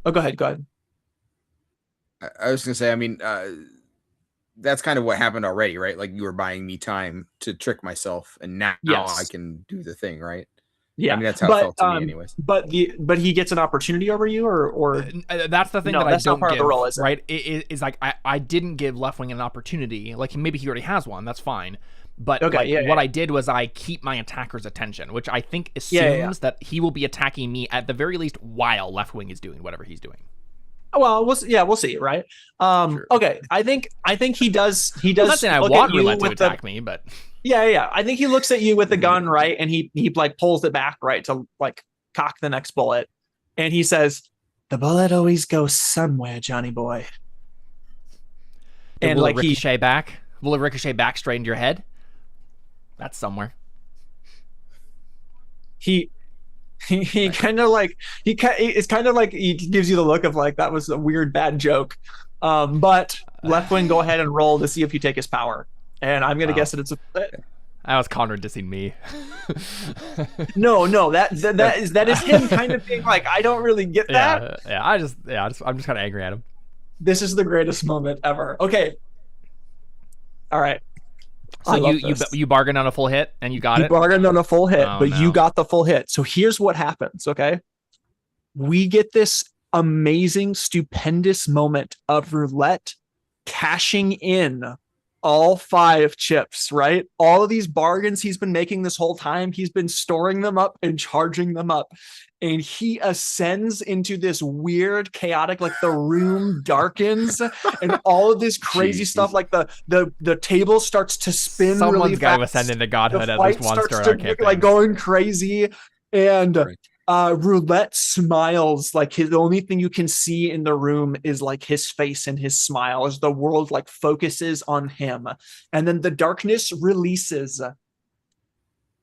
Oh, go ahead. I was gonna say, I mean, that's kind of what happened already, right? Like you were buying me time to trick myself, and now I can do the thing, right? Yeah, I mean that's how it felt to me, anyways. But he gets an opportunity over you, or that's the thing that I don't not part give, of the role, is it? Right? It's like I didn't give Left Wing an opportunity. Like maybe he already has one. That's fine. But what I did was I keep my attacker's attention, which I think assumes that he will be attacking me at the very least while Left Wing is doing whatever he's doing. Well, we'll see, right? Sure. Okay, I think he does. I'm not saying I want Roulette to attack me, but yeah. I think he looks at you with the gun, right, and he like pulls it back, right, to like cock the next bullet, and he says, "The bullet always goes somewhere, Johnny boy." And will it ricochet back? Will it ricochet back straight into your head? That's somewhere. He kind of like it's kind of like he gives you the look of like that was a weird bad joke. But Left Wing, go ahead and roll to see if you take his power, and I'm gonna guess that it's a. That was Conrad dissing me. No, that is him kind of being like, I don't really get that. I'm just kind of angry at him. This is the greatest moment ever. Okay. All right. So you bargained on a full hit and you got it? You bargained on a full hit, you got the full hit. So here's what happens, okay? We get this amazing, stupendous moment of Roulette cashing in all 5 chips, right? All of these bargains he's been making this whole time, he's been storing them up and charging them up. And he ascends into this weird, chaotic, like the room darkens and all of this crazy stuff. Like the table starts to spin. Someone's really got to fast. ascend into godhood The at fight least once starts during to our campaign. like going crazy. And Right. Roulette smiles. Like the only thing you can see in the room is like his face and his smile as the world like focuses on him. And then the darkness releases.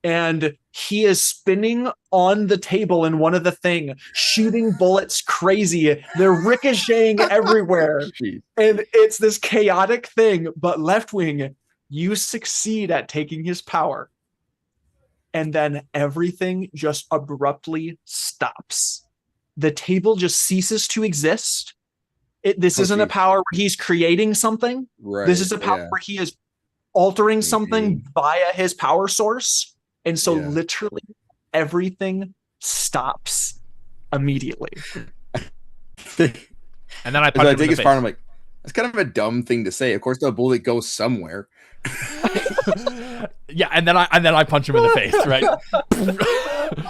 And he is spinning on the table in one of the thing, shooting bullets crazy. They're ricocheting everywhere. Jeez. And it's this chaotic thing. But Left Wing, you succeed at taking his power. And then everything just abruptly stops. The table just ceases to exist. This isn't a power where he's creating something. Right. This is a power where he is altering something Mhm. via his power source. And so Yeah. literally everything stops immediately. And then I So punch I him in take the his face. part. I'm like, that's kind of a dumb thing to say. Of course, the bullet goes somewhere. Yeah, and then I punch him in the face, right?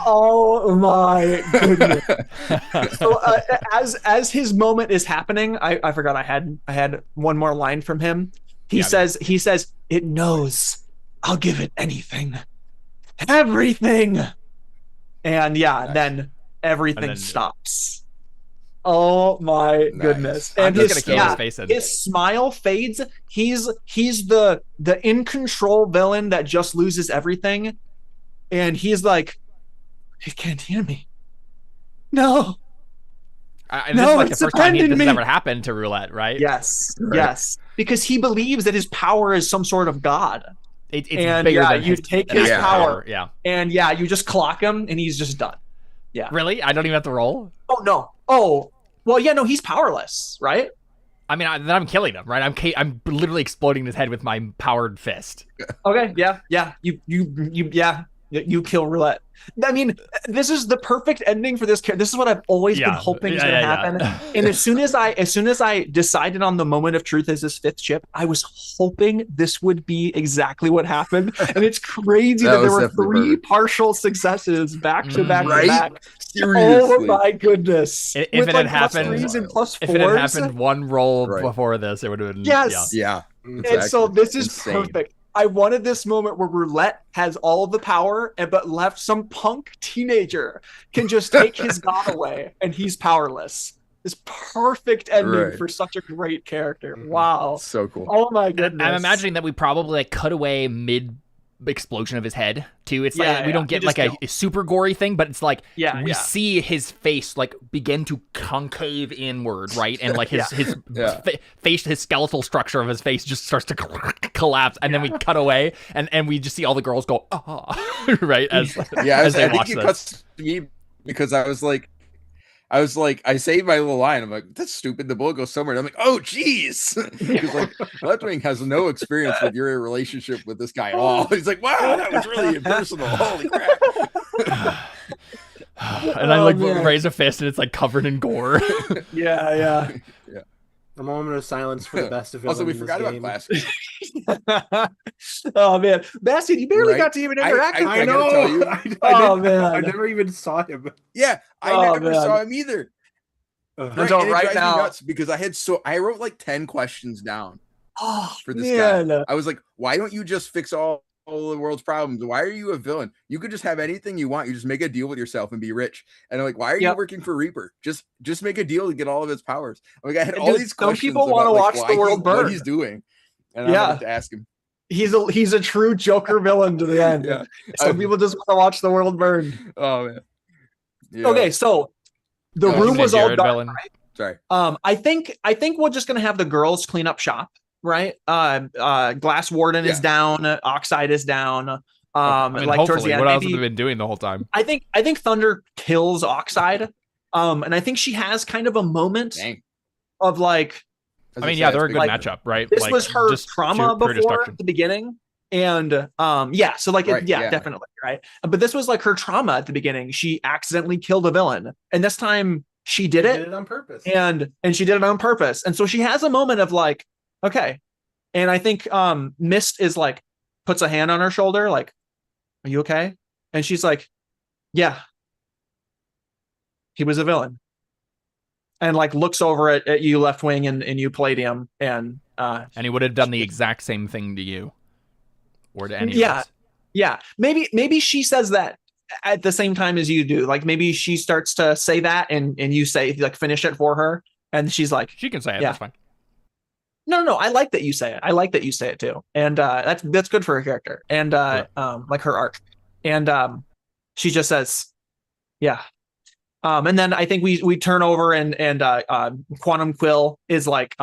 Oh my goodness. So as his moment is happening, I forgot I had one more line from him. He says, it knows I'll give it anything. Everything. And Nice. then everything stops. Oh my goodness. I'm And just gonna kill his face in. his smile fades. He's the in control villain that just loses everything. And he's like, he can't hear me. No. And this is like the first time this has ever happened to Roulette, right? Yes. Right. Yes. Because he believes that his power is some sort of god. It's And bigger yeah, than you take his power. Yeah. And yeah, you just clock him and he's just done. Yeah. Really? I don't even have to roll? Oh no. Oh. Well, yeah, no, he's powerless, right? I mean, then I'm killing him, right? I'm literally exploding his head with my powered fist. Okay, yeah. You kill Roulette. I mean, this is the perfect ending for this character. This is what I've always been hoping is going to happen. And as soon as I decided on the moment of truth as this 5th chip, I was hoping this would be exactly what happened. And it's crazy that there were 3 partial successes back to back to back. Seriously. Oh my goodness! If With it had like happened, +3s and +4s. if it had happened one roll before this, it would have been yes. Yeah. And so this is Insane. perfect. I wanted this moment where Roulette has all of the power, but left some punk teenager can just take his god away, and he's powerless. This perfect ending for such a great character. Wow. So cool. Oh my goodness. I'm imagining that we probably like cut away mid explosion of his head too. It's like we don't get like a super gory thing, but it's like we see his face like begin to concave inward, right? And like his face, his skeletal structure of his face just starts to collapse, and then we cut away and we just see all the girls go right as they watch it this. cuts to me because I was like, I saved my little line. I'm like, that's stupid. The bullet goes somewhere. And I'm like, oh, geez. Because like, Left Wing has no experience with your relationship with this guy at all. He's like, wow, that was really impersonal. Holy crap. And I like raise a fist and it's like covered in gore. Yeah. A moment of silence for the best of Also, we forgot about class. Oh man, Bastian, you barely got to even interact with him. I know. Tell you. I never even saw him. Yeah, I never saw him either. Until right now, because I wrote like 10 questions down for this guy. I was like, why don't you just fix all the world's problems? Why are you a villain? You could just have anything you want. You just make a deal with yourself and be rich. And I'm like, why are you working for Reaper? Just make a deal to get all of his powers. Like, I had all these questions. Some people want to watch the world burn. What he's doing, and I have to ask him. He's a true Joker villain to the end. Some people just want to watch the world burn. Oh man. Yeah. Okay, so the room was all dark. Right? Sorry. I think we're just gonna have the girls clean up shop. Right. Glass Warden is down. Oxide is down. I mean, like towards the end, what else have they been doing the whole time? I think Thunder kills Oxide. And I think she has kind of a moment of like. I mean, they're a good matchup, right? This was her trauma before at the beginning. And so like definitely, right? But this was like her trauma at the beginning. She accidentally killed a villain, and this time she did it on purpose. And she did it on purpose. And so she has a moment of like, okay, And I think Mist is like puts a hand on her shoulder, like, "Are you okay?" And she's like, "Yeah, he was a villain." And like looks over at you, Left Wing, and you, Palladium, and he would have done the exact same thing to you, or to any of yeah, us. yeah. Maybe she says that at the same time as you do. Like maybe she starts to say that, and you say like finish it for her, and she's like, She can say it. Yeah. That's fine. No. I like that you say it. I like that you say it too, and that's good for her character and like her arc. And she just says, "Yeah." And then I think we turn over and Quantum Quill is like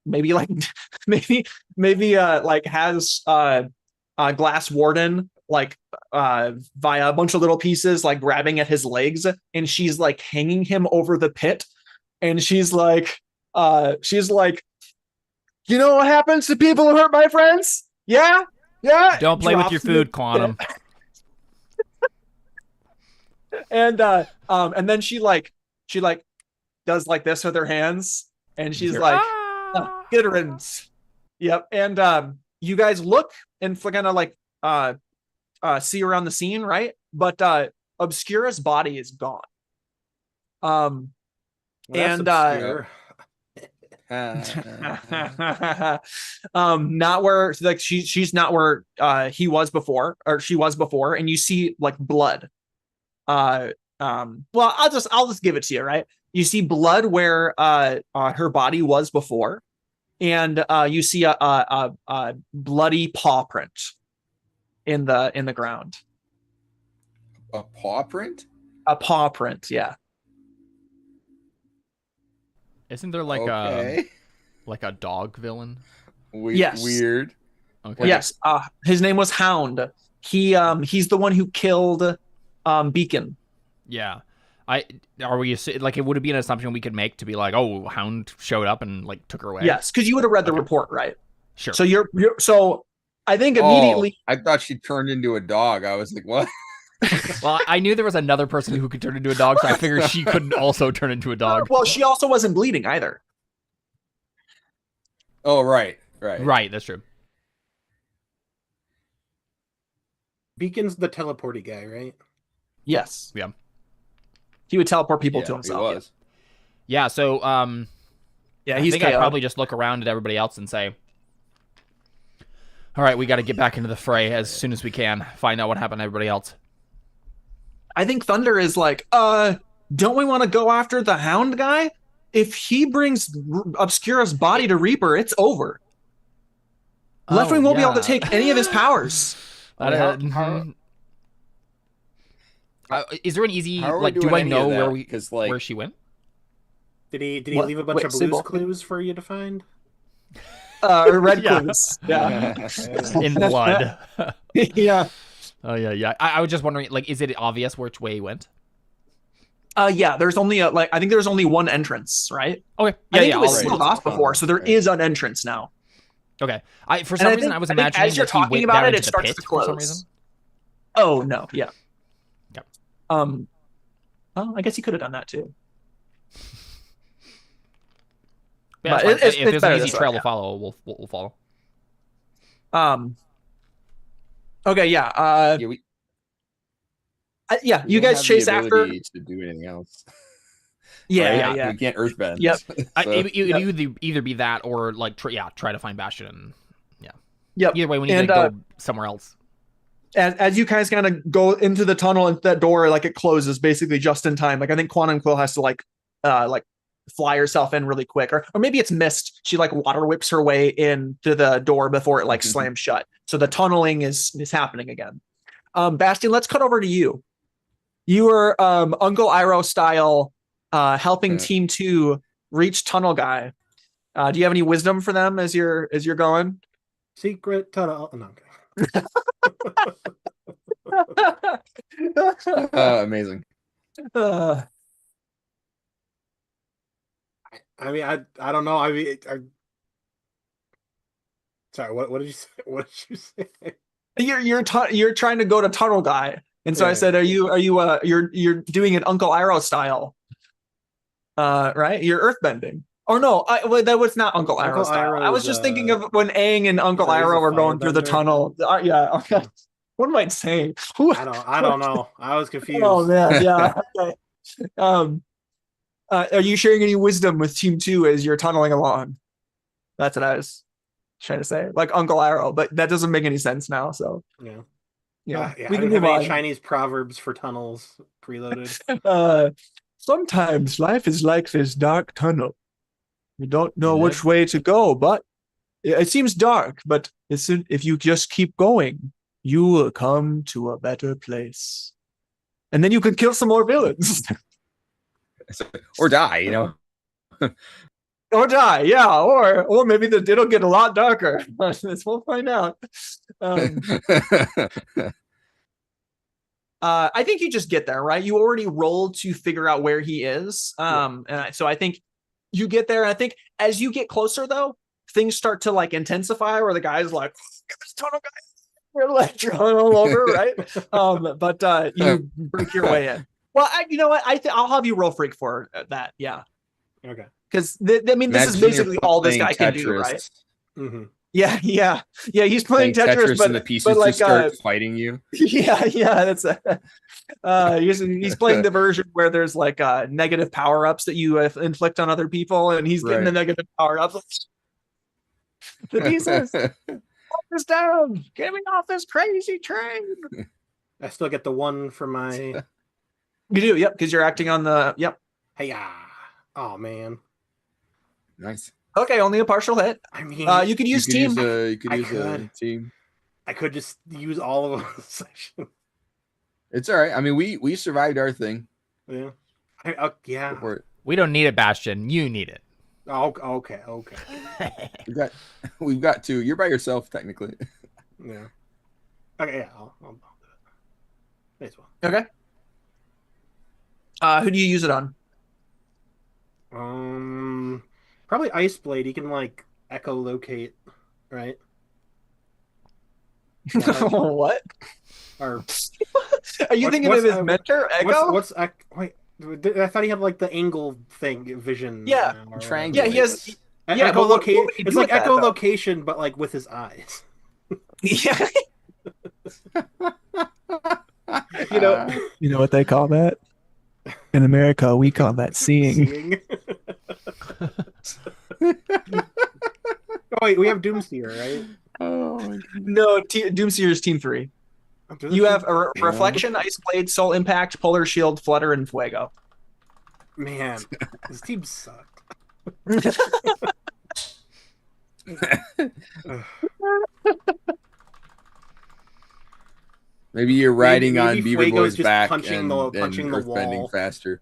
maybe like has Glass Warden like via a bunch of little pieces like grabbing at his legs, and she's like hanging him over the pit, and she's like you know what happens to people who hurt my friends? Yeah. Don't play with Drops your him in food, the Quantum. pit. And then she does like this with her hands, and she's like, "Good riddance." Yep. And you guys look and kind of like see around the scene, right? But Obscura's body is gone. Well, that's And obscure. not where like she's not where he was before, or she was before, and you see like blood. Well, I'll just give it to you, right? You see blood where her body was before, and you see a bloody paw print in the ground. A paw print? A paw print, yeah. Isn't there like a dog villain? Yes. Weird. Okay. Yes. His name was Hound. He's the one who killed Beacon. Yeah. Are we like, it would be an assumption we could make to be like, oh, Hound showed up and like took her away? Yes, because you would have read the report, right? Sure. So you're so I think immediately. I thought she turned into a dog. I was like, what? Well, I knew there was another person who could turn into a dog, so I figured she couldn't also turn into a dog. Well, she also wasn't bleeding either. Oh, right. Right, that's true. Beacon's the teleporty guy, right? Yes. Yeah. He would teleport people to himself. He was. Yeah, so Yeah, I think I'd probably just look around at everybody else and say, all right, we got to get back into the fray as soon as we can. Find out what happened to everybody else. I think Thunder is like, don't we want to go after the Hound guy? If he brings Obscura's body to Reaper, it's over. Leftwing won't be able to take any of his powers. Is there an easy, like, do I know where she went? Did he leave a bunch of blues clues for you to find? Red clues. Yeah. In blood. Yeah. Oh, yeah. I was just wondering, like, is it obvious which way he went? Yeah, there's only I think there's only one entrance, right? Okay. I think it was sealed off before, so there is an entrance now. Okay. For some reason, I was imagining as you're talking about it, it starts to close. For some reason. Oh no, yeah. Yep. Well, I guess he could have done that too. Yeah, but if there's an easy trail to follow, we'll follow. Okay, yeah. You guys chase after. To do anything else. Yeah. We can't earthbend. Yep. It would either be that or like try to find Bastion. Yeah. Yep. Either way, we need to go somewhere else. As you guys kind of go into the tunnel, and that door like it closes basically just in time. Like I think Quantum Quill has to like fly herself in really quick, or maybe it's Mist. She like water whips her way into the door before it like slams shut. So the tunneling is happening again. Bastion, let's cut over to you. You were Uncle Iroh style helping Team 2 reach Tunnel Guy. Do you have any wisdom for them as you're going? Secret tunnel. Oh, no, okay. Amazing. I mean, I don't know. I mean, sorry. What did you say? What did you say? You're trying to go to Tunnel Guy, and so I said, you're doing it Uncle Iroh style, right? You're earthbending. Or no, that was not Uncle Iroh Uncle style. Iroh I was is, just thinking of when Aang and Uncle he's a Iroh were going through the firebender. tunnel. Yeah. Okay. What am I saying? I don't know. I was confused. Oh man, yeah. Okay. Um, are you sharing any wisdom with Team 2 as you're tunneling along? That's what I was trying to say. Like Uncle Iroh, but that doesn't make any sense now. So Yeah. yeah, Yeah, we I can don't have move any on. Chinese proverbs for tunnels preloaded. Sometimes life is like this dark tunnel. You don't know which Blood. way to go, but it seems dark. But if you just keep going, you will come to a better place. And then you can kill some more villains. Or die, you know. Or die, yeah. Or maybe it'll get a lot darker. We'll find out. I think you just get there, right? You already rolled to figure out where he is. So I think you get there. And I think as you get closer, though, things start to like intensify where the guy's like, this tunnel guy, we're like drawn all over, right? But you break your way in. Well, you know what? I'll have you roll freak for that. Yeah. Okay. Because this is basically all this guy can do, right? Mm-hmm. Yeah. He's playing Tetris, and the pieces like, just start fighting you. Yeah. That's he's playing the version where there's like negative power ups that you inflict on other people, and he's getting the negative power ups. The pieces, put this down, get me off this crazy train. I still get the one for my. You do, yep, because you're acting on the Hey-ya. Oh man. Nice. Okay, only a partial hit. I mean, you could use team. You could use a team. I could just use all of those sections. It's all right. I mean, we survived our thing. Yeah. Yeah. We don't need it, Bastion. You need it. Oh, okay. We've got two. You're by yourself, technically. Yeah. Okay, yeah, I'll do it. As well. Okay. Who do you use it on? Probably Ice Blade. He can like echolocate, right? What? Or are you thinking of his mentor, Echo? Wait, I thought he had like the angle thing, vision. Yeah, triangle. Yeah, he has. Yeah, echolocate. It's like echolocation, but like with his eyes. Yeah. You know what they call that? In America, we call that seeing. Oh, wait, we have Doomseer, right? Oh no, Doomseer is team 3. You have a reflection, ice blade, soul impact, polar shield, flutter, and fuego. Man, this team sucked. Maybe you're riding on Beaver Fuego's Boy's back punching the earthbending wall faster.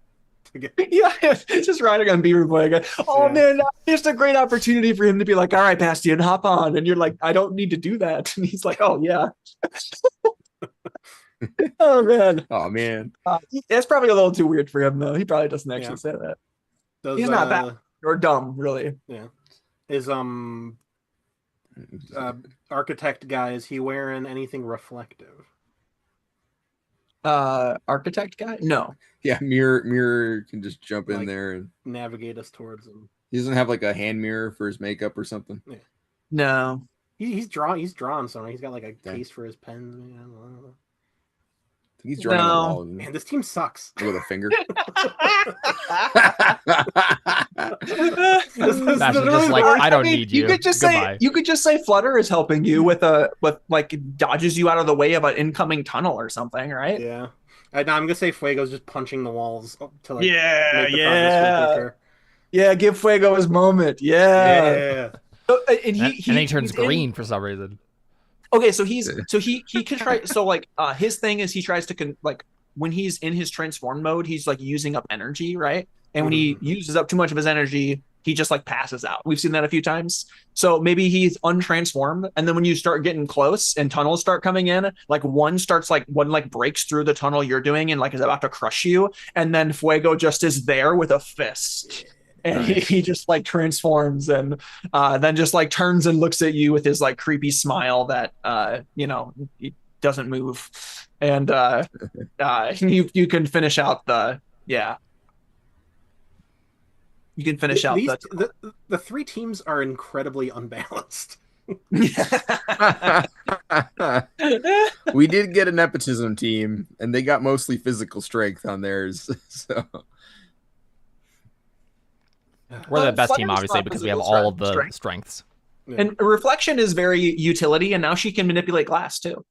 Yeah, just riding on Beaver Boy again. Oh man, just a great opportunity for him to be like, all right, Bastion, hop on. And you're like, I don't need to do that. And he's like, oh yeah. Oh man. That's probably a little too weird for him though. He probably doesn't actually say that. He's not bad or dumb, really. Yeah. Is architect guy, is he wearing anything reflective? Architect guy? No. Yeah, mirror can just jump in there and navigate us towards him. He doesn't have like a hand mirror for his makeup or something. Yeah. No. He's drawn something. He's got like a case for his pens. I don't know. He's drawing on the wall. Man, this team sucks. With a finger. Just like, I don't need you. You could just say Flutter is helping you with like dodges you out of the way of an incoming tunnel or something, right? Yeah. I'm gonna say Fuego's just punching the walls to like make the progress quicker. Yeah, give Fuego his moment. Yeah. And he turns green for some reason. Okay, so he can try. So like his thing is he tries to when he's in his transform mode, he's like using up energy, right? And when he uses up too much of his energy, he just like passes out. We've seen that a few times. So maybe he's untransformed, and then when you start getting close and tunnels start coming in, like one breaks through the tunnel you're doing and like is about to crush you, and then Fuego just is there with a fist. And he just like transforms and then just like turns and looks at you with his like creepy smile that he doesn't move, and you can finish out the You can finish out These that. the three teams are incredibly unbalanced. We did get a nepotism team, and they got mostly physical strength on theirs. So We're the best team, Flutter's obviously, not because we have physical all of the strength. strengths. Yeah. And Reflection is very utility, and now she can manipulate glass too.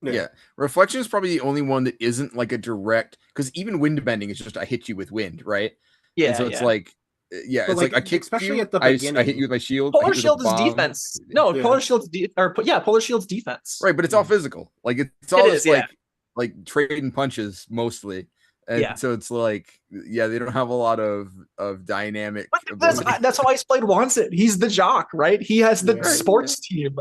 yeah, reflection is probably the only one that isn't like a direct, because even wind bending is just I hit you with wind, right? Yeah, and so it's like, yeah, But, it's like I kick especially you, at the I beginning. hit you with my shield. Polar I hit you with Shield a is bomb. defense. No, Yeah. Polar Shield's Polar Shield's defense. Right, but it's all physical. Like it's all It just is, yeah. like trading punches mostly. And Yeah. so it's like, yeah, they don't have a lot of dynamic But ability. that's how Ice Blade wants it. He's the jock, right? He has the Yeah. sports team.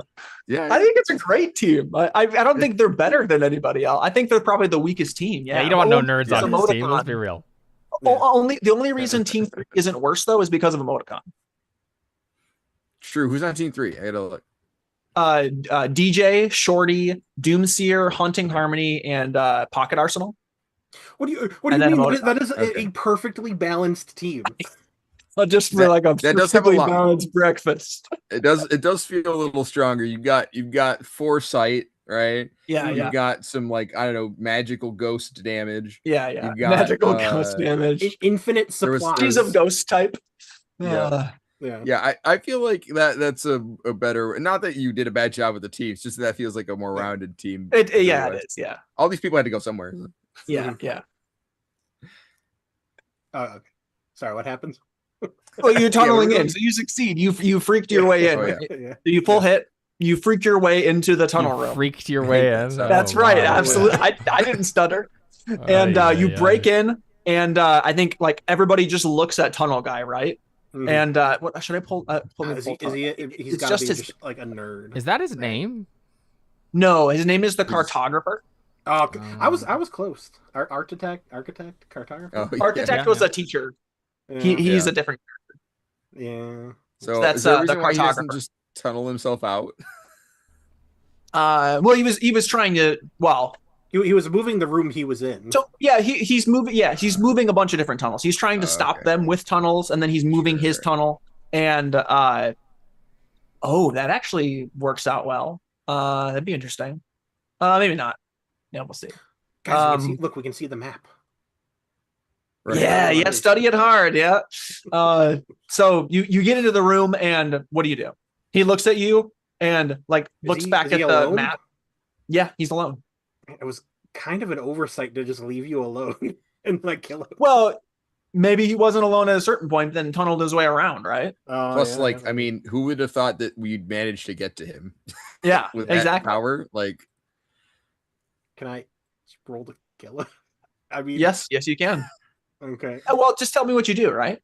Yeah, I think it's a great team. I don't think they're better than anybody else. I think they're probably the weakest team. Yeah, Yeah, you don't want no Only nerds because on of this team. Let's Emoticon. be real. The only reason Team 3 isn't worse though is because of Emoticon. True. Who's on team 3? I gotta look. DJ, Shorty, Doomseer, Hunting Harmony, and Pocket Arsenal. What do you And then mean? Emoticon. That is Okay. a perfectly balanced team. Just for That- like a that does have a perfectly lot. balanced breakfast. It does feel a little stronger. You've got foresight, right? Yeah, Mhm. You've got some, like, I don't know, magical ghost damage. yeah. You've got, Magical ghost damage. Infinite There was- supplies. She's of ghost type. Yeah. Yeah. Yeah, I feel like that's a better, not that you did a bad job with the team, it's just that feels like a more rounded team. It is. Yeah. All these people had to go somewhere. Yeah. Okay. Sorry, what happens? Well, you're tunneling we're in, going- so you succeed. You freaked your way in. Oh, yeah. Yeah. You full hit. You freak your way into the tunnel You room. freaked your way in. That's Oh, right. wow. Absolutely. I didn't stutter. And you break in, and I think like everybody just looks at tunnel guy, right? Mhm. And what should I pull? Pull me Is the he? full tunnel. He's It's got to just be his- just like a nerd. Is that his name? No, his name is the We just- cartographer. Oh, I was close. Architect, cartographer. Oh, yeah. Architect Yeah. was a teacher. Yeah. He's Yeah. a different. Yeah. So That's, is there a the reason why he doesn't cartographer. just tunnel himself out? Well, he was trying to. Well, He was moving the room he was in. so yeah, he's moving. Yeah, he's moving a bunch of different tunnels. He's trying to stop Okay. them with tunnels, and then he's moving his Sure. tunnel. And oh, that actually works out well. That'd be interesting. Maybe not. Yeah, we'll see. Guys, we can see the map. Right. Yeah, study it hard. Yeah. So you get into the room, and what do? He looks at you and like looks back is at he the alone? map. Yeah, he's alone. It was kind of an oversight to just leave you alone and like kill him. Well, maybe he wasn't alone at a certain point, then tunneled his way around, right? Plus, Yeah, like, yeah. I mean, who would have thought that we'd manage to get to him Yeah, with that exactly. power? Like, Can I just roll to kill him? I mean, Yes, you can. Okay. Well, just tell me what you do, right?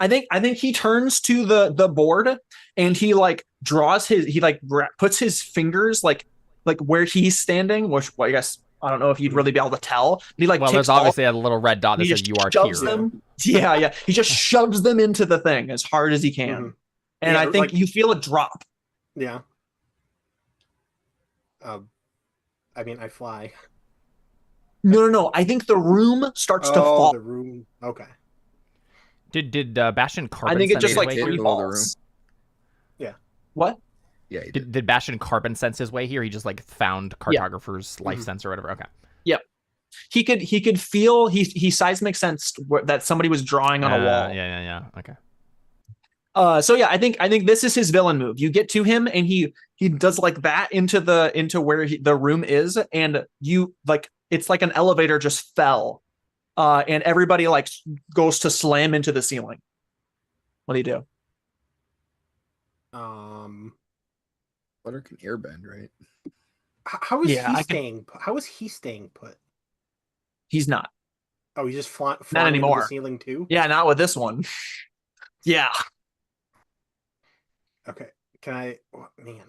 I think he turns to the board and he like draws puts his fingers like where he's standing, which I guess I don't know if you'd really be able to tell. But he like Well, takes there's obviously a little red dot that he says just you are shoves here. them. Yeah. He just shoves them into the thing as hard as he can, Mhm. and Yeah, I think like- you feel it drop. Yeah. I mean, I fly. No. I think the room starts to fall. The room. Okay. Did Bastion carbon I think it sense just his like way hit free here? below the room. falls. Yeah. What? yeah, he did. Did Bastion carbon sense his way here? He just like found cartographer's life sense or whatever. Okay. He could feel he seismic sensed that somebody was drawing on a wall. Yeah. Okay. So yeah, I think this is his villain move. You get to him and he does like that into where the room is, and you like it's like an elevator just fell, and everybody like goes to slam into the ceiling. What do you do? Butter can airbend, right? How is Yeah, he I can- staying? How is he staying put? He's not. Oh, he's just flying into anymore. the ceiling too. Yeah, not with this one. Yeah. Okay. Can I? Oh, man.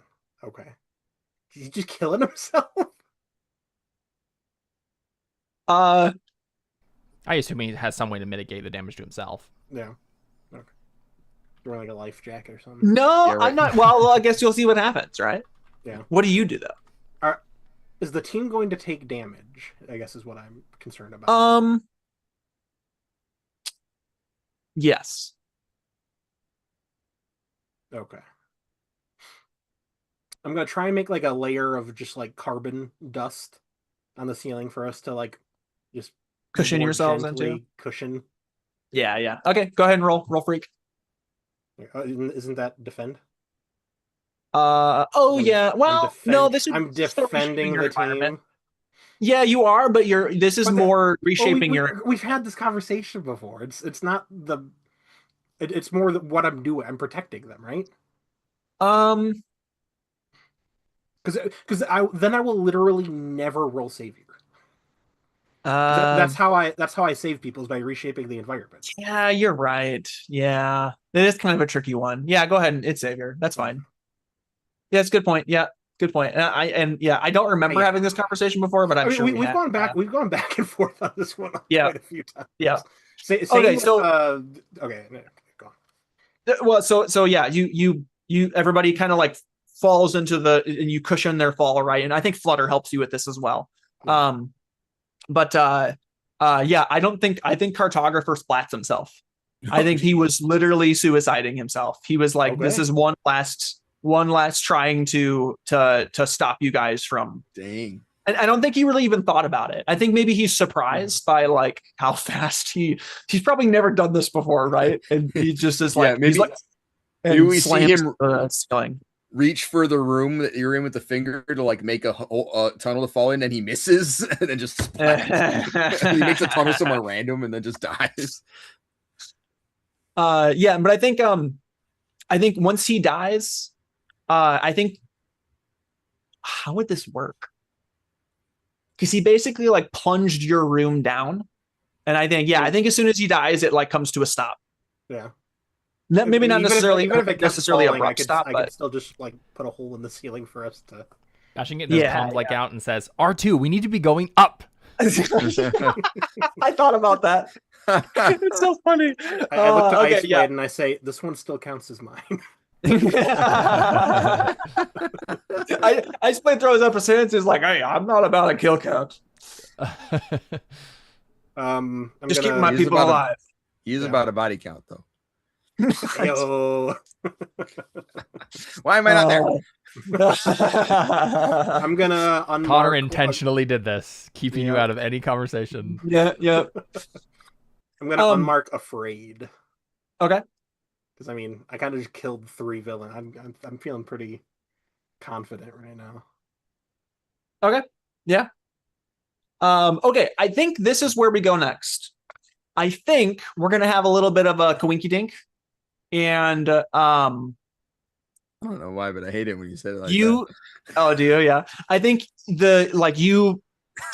Okay. Is he just killing himself? Uh, I assume he has some way to mitigate the damage to himself. Yeah. Okay. Or like a life jacket or something. no, Yeah, right. I'm not. Well, I guess you'll see what happens, right? Yeah. What do you do though? Is the team going to take damage? I guess is what I'm concerned about. Yes. Okay. I'm gonna try and make like a layer of just like carbon dust on the ceiling for us to like just Cushion more yourselves gently into. cushion. Yeah, yeah. Okay, go ahead and roll freak. Isn't that defend? Oh yeah. Well, no, this is I'm still reshaping defending your the environment. team. Yeah, you are, but this is But more well, reshaping your we've had this conversation before. It's not it's more what I'm doing. I'm protecting them, right? um Because I will literally never roll savior. uh That's how I save people is by reshaping the environment. yeah, you're right. Yeah. It is kind of a tricky one. Yeah, go ahead and it's Savior. That's fine. Yeah, it's a good point. Yeah, good point. I don't remember Yeah. having this conversation before, but I'm I mean, sure we've have. gone back. We've gone back and forth on this one Yeah. quite a few times. Yeah. Okay, so okay, go on. well, so yeah, you everybody kind of like falls into and you cushion their fall, right? And I think Flutter helps you with this as well. Yeah. But yeah, I think Cartographer splats himself. I think he was literally suiciding himself. He was like, Okay. this is one last trying to stop you guys from. Dang. And I don't think he really even thought about it. I think maybe he's surprised by like how fast he's probably never done this before, right? And he just is like, maybe, he's like, maybe we see him ceiling. Reach for the room that you're in with the finger to like make a tunnel to fall in, and he misses, and then just splats. He makes a tunnel somewhere random and then just dies. Yeah, but I think once he dies, I think how would this work? Because he basically like plunged your room down, and I think I think as soon as he dies, it like comes to a stop. Yeah. Maybe not necessarily even if it kept necessarily falling, abrupt stop, I but could still just like put a hole in the ceiling for us to. Bashing gets his palm like out and says, "R2, we need to be going up." I thought about that. It's so funny. I look to okay, Ice Blade and I say, "This one still counts as mine." Ice Blade throws up a sentence is like, "Hey, I'm not about a kill count. I'm Just gonna keep my people alive." He's about a body count, though. Yo. Why am I not there? I'm gonna unmark. Connor intentionally did this, keeping you out of any conversation. Yeah. I'm gonna unmark afraid. Okay. Because I mean, I kind of just killed 3 villains. I'm feeling pretty confident right now. Okay. Yeah. Okay. I think this is where we go next. I think we're gonna have a little bit of a coinky dink, and I don't know why, but I hate it when you say it like that. Oh, do you? Yeah. I think you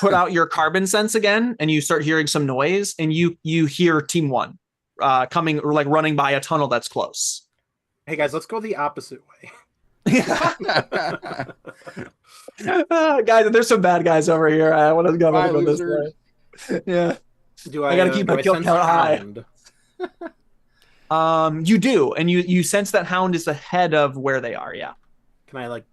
put out your carbon sense again, and you start hearing some noise, and you hear Team 1 coming or like running by a tunnel that's close. Hey guys, let's go the opposite way. Guys, there's some bad guys over here. I want to go this way. Yeah. I gotta keep my kill count high. You do, and you sense that Hound is ahead of where they are. Yeah. Can I like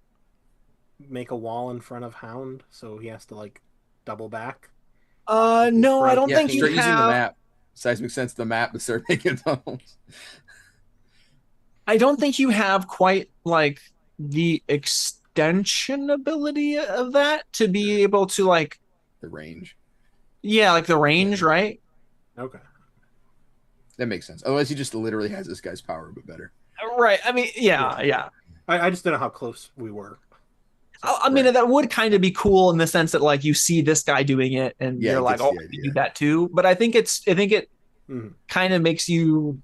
make a wall in front of Hound so he has to like double back? No, I don't think you start have. Using the map. Seismic sense the map to start making tunnels. I don't think you have quite like the extension ability of that to be able to like the range. Yeah, like the range, right? Okay. That makes sense. Otherwise, he just literally has this guy's power, but better. Right. I mean, yeah. I just didn't know how close we were. I mean, that would kind of be cool in the sense that like you see this guy doing it, and you're like, oh, I can do that too. But I think it kind of makes you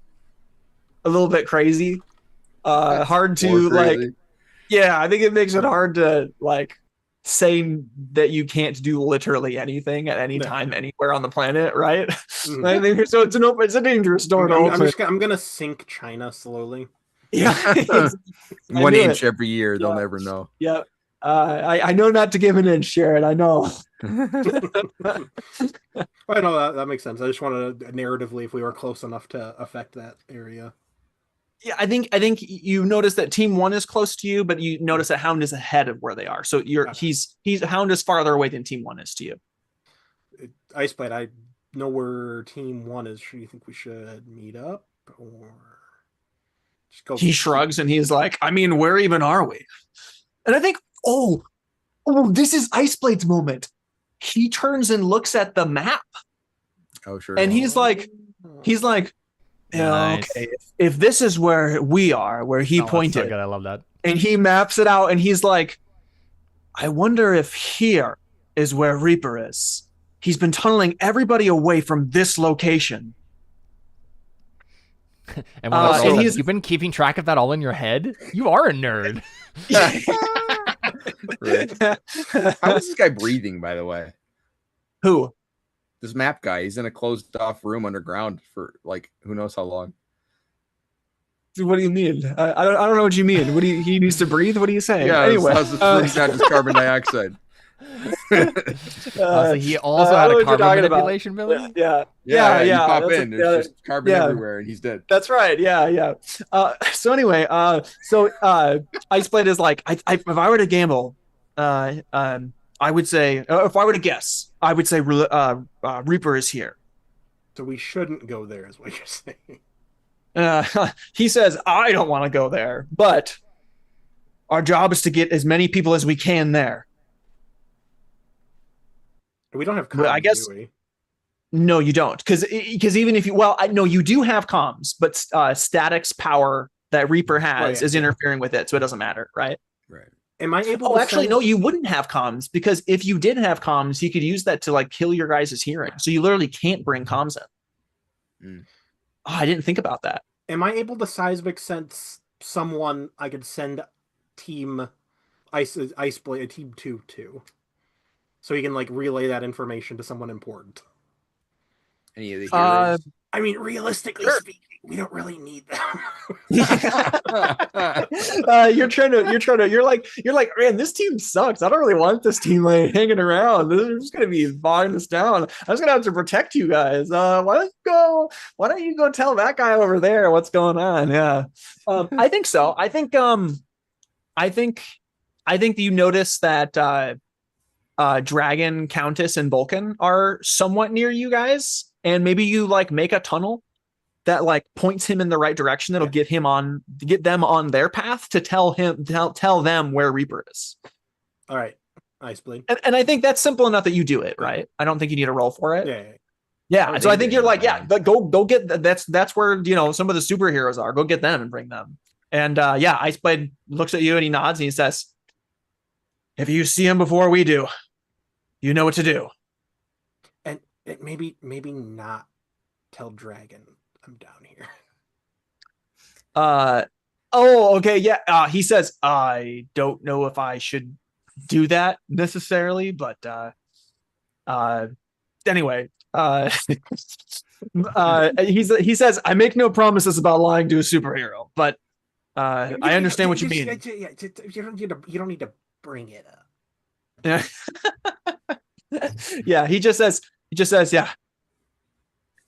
a little bit crazy. Hard to like. Yeah, I think it makes it hard to like say that you can't do literally anything at any time anywhere on the planet, right? I think so. It's a dangerous door. I'm gonna sink China slowly. Yeah, 1 inch every year. They'll never know. Yeah, I know not to give an inch, Sharon. I know. I know that makes sense. I just wanted narratively if we were close enough to affect that area. Yeah, I think you notice that Team 1 is close to you, but you notice that Hound is ahead of where they are. So he's Hound is farther away than Team 1 is to you. Iceblade, I know where Team 1 is. Do you think we should meet up? or just go? He shrugs and he's like, I mean, where even are we? And I think, oh, this is Iceblade's moment. He turns and looks at the map. Oh, sure. And he's like, yeah, Nice. okay. If this is where we are, where he Oh, that's pointed, so good. I love that. and he maps it out, and he's like, I wonder if here is where Reaper is. He's been tunneling everybody away from this location. And one of the and girls says, he's- you've been keeping track of that all in your head? You are a nerd. Right. How is this guy breathing, by the way? Who? This map guy, he's in a closed off room underground for like who knows how long. What do you mean? I don't know what you mean. What do you, he needs to breathe? What are you saying? Yeah, anyway, how's this room's not just carbon dioxide? So he also I had know a what you're carbon talking about. manipulation ability? Yeah. You pop that's in, there's just carbon yeah. everywhere, and he's dead. That's right. Yeah. So anyway, Iceblade is like, if I were to gamble, I would say, if I were to guess, I would say Reaper is here. So we shouldn't go there, is what you're saying. He says, I don't want to go there, but our job is to get as many people as we can there. We don't have comms, Well, I guess- do we? No, you don't, because even if you, well, I know you do have comms, but Static's power that Reaper has is interfering with it, so it doesn't matter, right? Right. Am I able? Oh, to actually, send... no, you wouldn't have comms, because if you did have comms, he could use that to like kill your guys' hearing. So you literally can't bring comms in. Mm. Oh, I didn't think about that. Am I able to seismic sense someone I could send team Iceblade, team 2 to? So he can like relay that information to someone important. Any of the heroes? I mean, realistically Sure. speaking, we don't really need them. You're like, man, this team sucks. I don't really want this team like hanging around. They're just gonna be bogging us down. I'm just gonna have to protect you guys. Why don't you go tell that guy over there what's going on? Yeah. I think so. I think you notice that Dragon, Countess, and Vulcan are somewhat near you guys, and maybe you like make a tunnel that like points him in the right direction. That'll get them on their path to tell them where Reaper is. All right, Iceblade. And I think that's simple enough that you do it, right? I don't think you need a roll for it. Yeah. So I think you're like, go get that's where some of the superheroes are. Go get them and bring them. And Iceblade looks at you and he nods and he says, "If you see him before we do, you know what to do." And maybe not tell Dragon I'm down here. Okay, yeah. He says, "I don't know if I should do that necessarily, but anyway." He says, "I make no promises about lying to a superhero, but I understand what you mean." You don't need to bring it up. Yeah, he just says, yeah.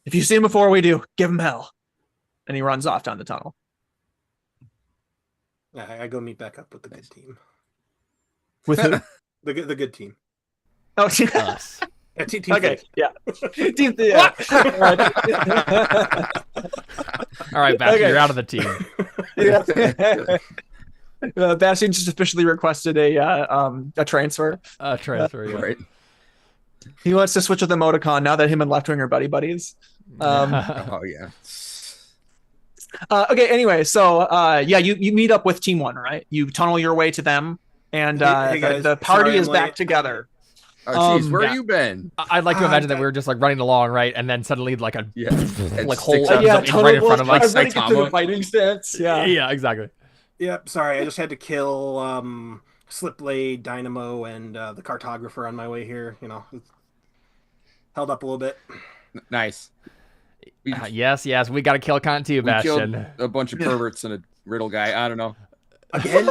If you see him before we do, give him hell. And he runs off down the tunnel. I go meet back up with the good team. With who? The good team. Oh, Us. Yeah, team okay. three. Yeah. Team, yeah. All right, Bastion, Okay. you're out of the team. Yeah. Bastion just officially requested a transfer. Transfer, yeah. Right. He wants to switch with emoticon now that him and Leftwing are buddies. Oh yeah. Okay. Anyway, so you meet up with Team 1, right? You tunnel your way to them, and Hey, guys, the party sorry is I'm back late. together. Oh jeez, where yeah. you been? I'd like to imagine that we were just like running along, right? And then suddenly like a Yeah. like It hole sticks opens out. up right in front of us. Everybody gets to the Saitama. fighting stance. Yeah. Yeah, exactly. Yep, sorry, I just had to kill Slipblade, Dynamo, and the cartographer on my way here. It's held up a little bit. Nice. We, Yes, we got to kill Kant too, we killed Bastion. a bunch of perverts and a riddle guy. I don't know. Again?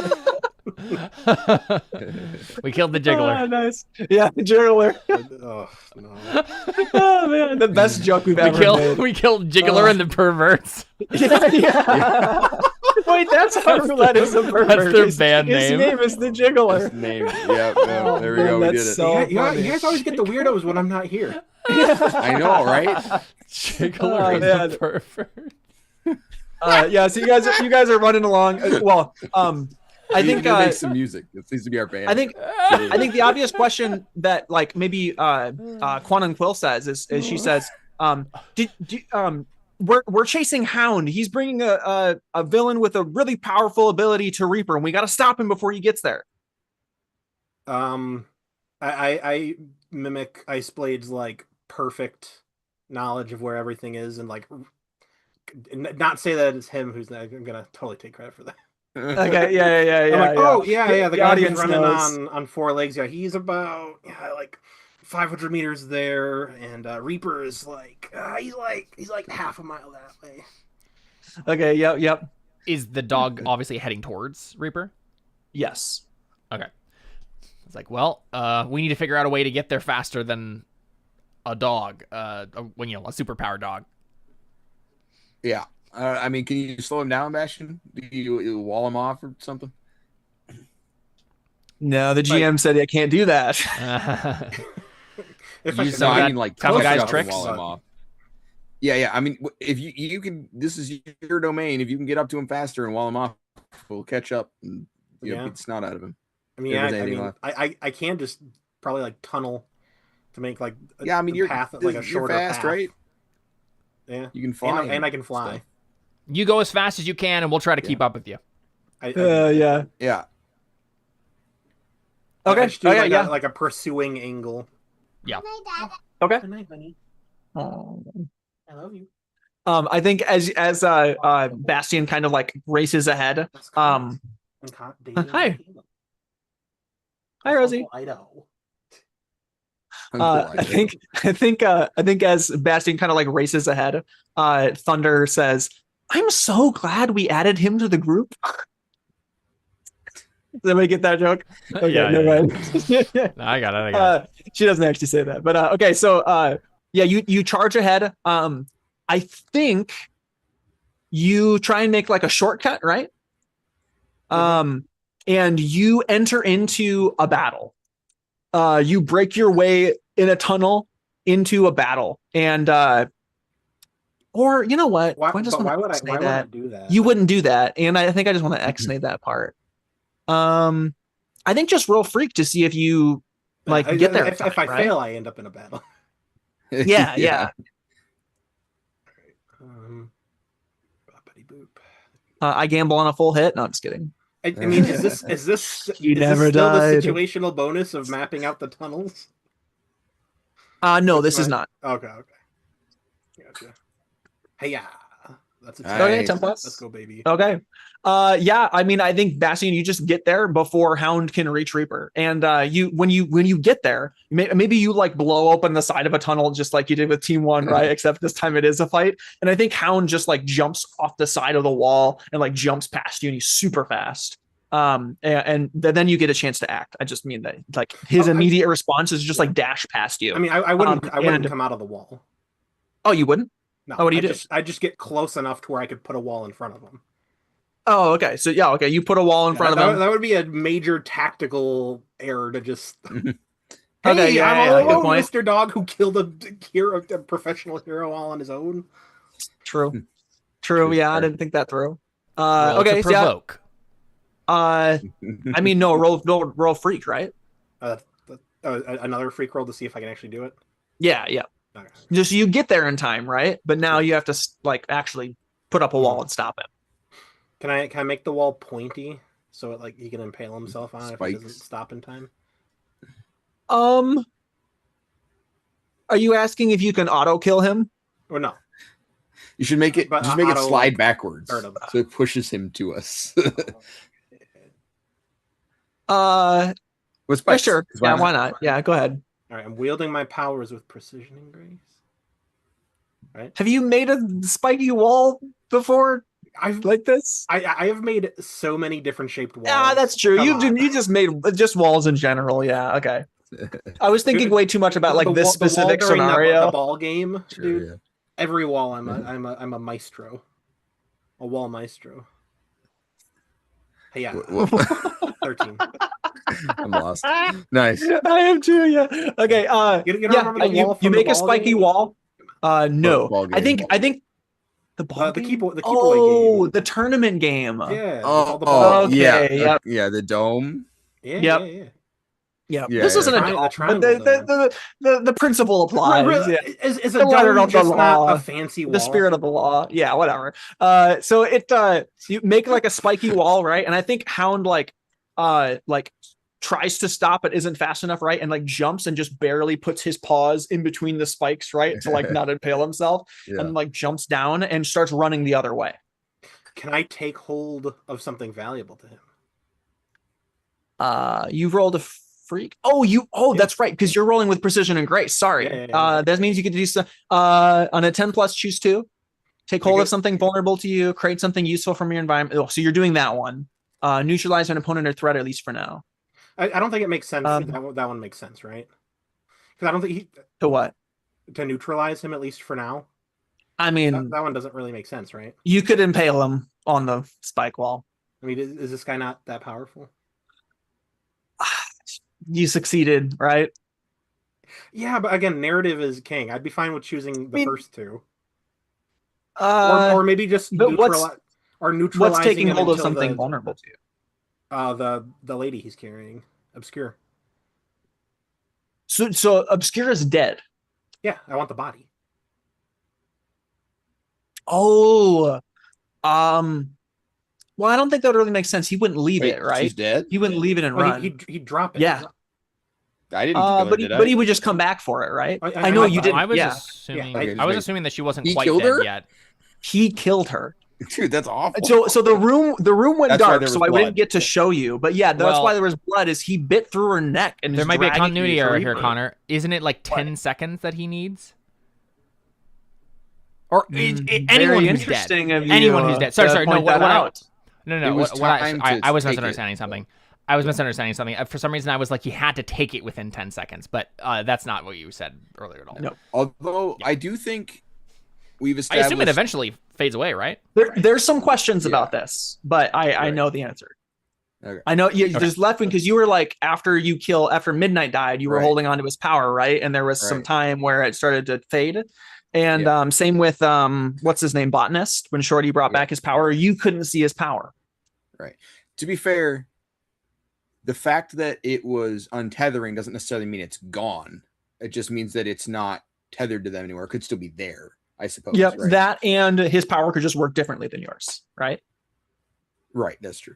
We killed the jiggler. Ah, nice. Yeah, the jiggler. Oh, no. Oh man, the best joke we've ever made. We killed Jiggler and the perverts. Yeah. Wait, that's how Roulette is a pervert. That's their His- band his name. name is the Jiggler. Name. Yep. Oh, There we man, go. We did that's it. so- You funny. guys always get the weirdos when I'm not here. I know, right? Jiggler Oh, and man. the pervert. Yeah. So you guys are running along. Well, I think make some music. This needs to be our band. I think the obvious question that like maybe Quan and Quill says is she says, we're chasing Hound. He's bringing a villain with a really powerful ability to Reaper, and we got to stop him before he gets there. I mimic Iceblade's like perfect knowledge of where everything is, and like not say that it's him who's not. I'm gonna totally take credit for that. Okay, yeah. I'm like, oh yeah, the guy audience who's running knows. on 4 legs. Yeah, he's about like 500 meters there, and Reaper is like he's like half a mile that way. Okay, yep. Is the dog obviously heading towards Reaper? Yes. Okay. It's like, well, we need to figure out a way to get there faster than a dog, when a superpower dog. Yeah. I mean, can you slow him down, Bastion? Do you wall him off or something? No, the GM said I can't do that. Use some of that kind of guy's tricks. Wall him off. Yeah. I mean, if you can, this is your domain. If you can get up to him faster and wall him off, we'll catch up and beat the snot out of him. I mean, I can just probably like tunnel to make like your path like a shorter fast, path. right? Yeah, you can fly, and I can fly. Stuff. You go as fast as you can, and we'll try to keep up with you. Yeah. Okay. Like a pursuing angle. Yeah. Okay. Good night, honey. Oh. I love you. I think as Bastion kind of like races ahead. Hi, Rosie. Idaho. I think as Bastion kind of like races ahead, Thunder says, "I'm so glad we added him to the group." Does anybody get that joke? Okay, Yeah. No, I got it. She doesn't actually say that, but okay. So you charge ahead. I think you try and make like a shortcut, right? And you enter into a battle. You break your way in a tunnel into a battle, and or you know what? Why would I do that? You wouldn't do that, and I think I just want to exnate that part. I think just roll freak to see if you like get there. If I fail, I end up in a battle. Yeah. I gamble on a full hit. No, I'm just kidding. I mean, is this you is never this still died. the situational bonus of mapping out the tunnels? No, this is not. Okay. Gotcha. Hey, yeah. That's a 10. Okay, 10 plus. Let's go, baby. Okay. Yeah, I mean, I think Bastion, you just get there before Hound can reach Reaper. And when you get there, maybe you like blow open the side of a tunnel just like you did with Team 1, right? Except this time it is a fight. And I think Hound just like jumps off the side of the wall and like jumps past you, and he's super fast. And then you get a chance to act. I just mean that like his immediate response is just like dash past you. I mean, I wouldn't come out of the wall. Oh, you wouldn't? No. What do you do? I just get close enough to where I could put a wall in front of him. Oh, okay. So yeah, okay. You put a wall in front of him. That would be a major tactical error to just. Hey, okay, I'm all alone, point. Mr. Dog, who killed a professional hero all on his own. True. Yeah, I didn't think that through. Roll okay, to provoke. I mean, no, roll freak, right? Another freak roll to see if I can actually do it. Yeah. Okay. Just you get there in time, right? But now you have to like actually put up a wall and stop it. Can I make the wall pointy so it like he can impale himself on it if he doesn't stop in time? Are you asking if you can auto kill him? Or no? You should make it slide backwards so it pushes him to us. With spikes. Sure. Yeah, why not? Yeah, go ahead. All right, I'm wielding my powers with precision and grace. Right? Have you made a spiky wall before? Like this? I have made so many different shaped walls. Yeah, that's true. You just made just walls in general. Yeah, okay. I was thinking way too much about like this specific scenario. The ball game, dude. Yeah. Every wall, I'm a maestro, a wall maestro. Hey, yeah, 13. I'm lost. Nice. I am too. Yeah. Okay. You make a spiky wall. No, I think The ball The game? keep away Oh, game. the tournament game. Yeah. with Oh, all the balls. Okay, yeah, yep. yeah, the dome. Yeah. Yep. Yeah. Yeah, Yeah, this yeah. isn't a The dome, but triangle dome. the principle applies. Yeah. Is The a letter dome of the just not law, a fancy wall? the spirit of the law. Yeah, whatever. So you make like a spiky wall, right? And I think Hound like tries to stop but isn't fast enough, right? And like jumps and just barely puts his paws in between the spikes, right? To like not impale himself, and like jumps down and starts running the other way. Can I take hold of something valuable to him? You've rolled a freak. That's right, because you're rolling with precision and grace. Sorry. Yeah. That means you could do some on a 10 plus, choose 2. Take hold of something vulnerable to you, create something useful from your environment. Oh, so you're doing that one. Neutralize an opponent or threat, at least for now. I don't think it makes sense. That one makes sense, right? Because I don't think to what? To neutralize him, at least for now. I mean, that one doesn't really make sense, right? You could impale him on the spike wall. I mean, is this guy not that powerful? You succeeded, right? Yeah, but again, narrative is king. I'd be fine with choosing the first two. Or maybe just neutralizing what's taking hold of something vulnerable to you? The lady he's carrying, Obscure. So Obscure is dead. Yeah, I want the body. Oh, well, I don't think that would really make sense. He wouldn't leave it, right? She's dead. He wouldn't leave it and run. He'd drop it. Yeah. I didn't kill her, but he would just come back for it, right? I know you didn't. I was assuming. I was assuming that she wasn't He quite killed dead her? yet. He killed her. Dude, that's awful. So the room went dark, so I blood. didn't get to show you. But yeah, that's why there was blood. Is he bit through her neck and there might be a continuity error here, blood. Connor. Isn't it like 10 seconds that he needs? Or anyone who's dead? Anyone who's dead. Sorry. No. I was misunderstanding something. I was misunderstanding something. For some reason, I was like, he had to take it within 10 seconds, but that's not what you said earlier at all. No. Although I do think we've established. I assume it eventually fades away, right? There's some questions about this, but I know the answer. Okay. I know you just left me because you were like, after Midnight died, you were holding on to his power, right? And there was some time where it started to fade. And same with what's his name, Botanist. When Shorty brought back his power, you couldn't see his power. Right. To be fair, the fact that it was untethering doesn't necessarily mean it's gone. It just means that it's not tethered to them anymore. It could still be there, I suppose. Yep, right? that and his power could just work differently than yours, right? Right, that's true.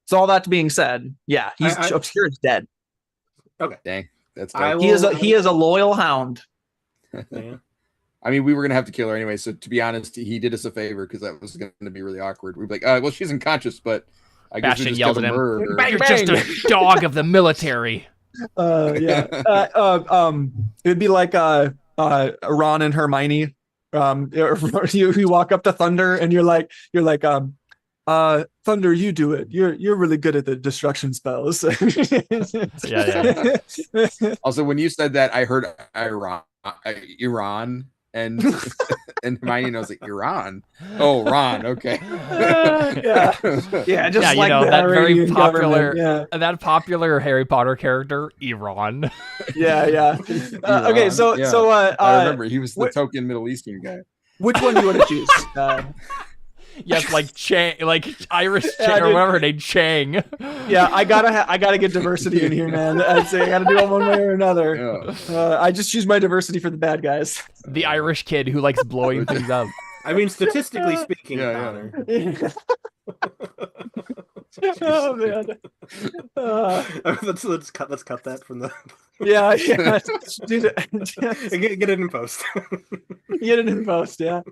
So all that being said, yeah, Obscure is dead. Okay. Dang, that's he is a loyal hound. Yeah. I mean, we were gonna have to kill her anyway. So to be honest, he did us a favor because that was gonna be really awkward. We'd be like, well, she's unconscious, but I guess we just yelled at him. Bang, You're just a dog of the military. It'd be like Ron and Hermione. You walk up to Thunder and you're like, Thunder, you do it. You're really good at the destruction spells. Yeah. Also, when you said that, I heard Iran and Hermione, and I was like, Iran. Oh, Ron. Okay. Just like that very popular, that popular Harry Potter character, Iran. Okay, so I remember he was the token Middle Eastern guy. Which one do you want to choose? Yes, like Chang, like Irish Chang, or whatever her name, Chang. Yeah, I gotta get diversity in here, man. I'd say I gotta do it one way or another. I just choose my diversity for the bad guys. The Irish kid who likes blowing things up. I mean, statistically speaking, Connor. Oh man. Let's cut that from the. Yeah. Get it in post. Get it in post. Yeah.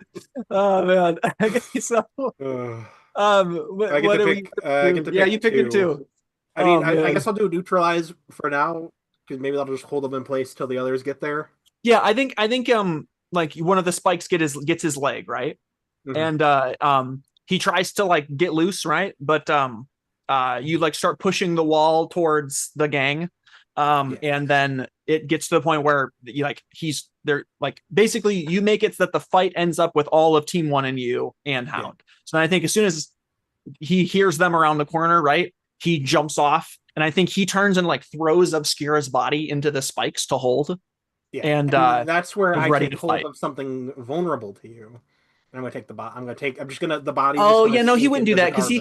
Oh man. Okay, so. What do we? Yeah, you pick it too. I mean, I guess I'll do neutralize for now because maybe I'll just hold them in place till the others get there. Yeah, I think like one of the spikes gets his leg, right? Mm-hmm. And he tries to like get loose, right? But you like start pushing the wall towards the gang. And then it gets to the point where he's there, like basically you make it so that the fight ends up with all of Team 1 and you and Hound. Yeah. So I think as soon as he hears them around the corner, right, he jumps off, and I think he turns and like throws Obscura's body into the spikes to hold. Yeah, and that's where I ready take to hold fight. of something vulnerable to you. And I'm gonna take the bot. I'm just gonna the body. Oh just yeah, gonna no, he sink wouldn't do into the that because carbon.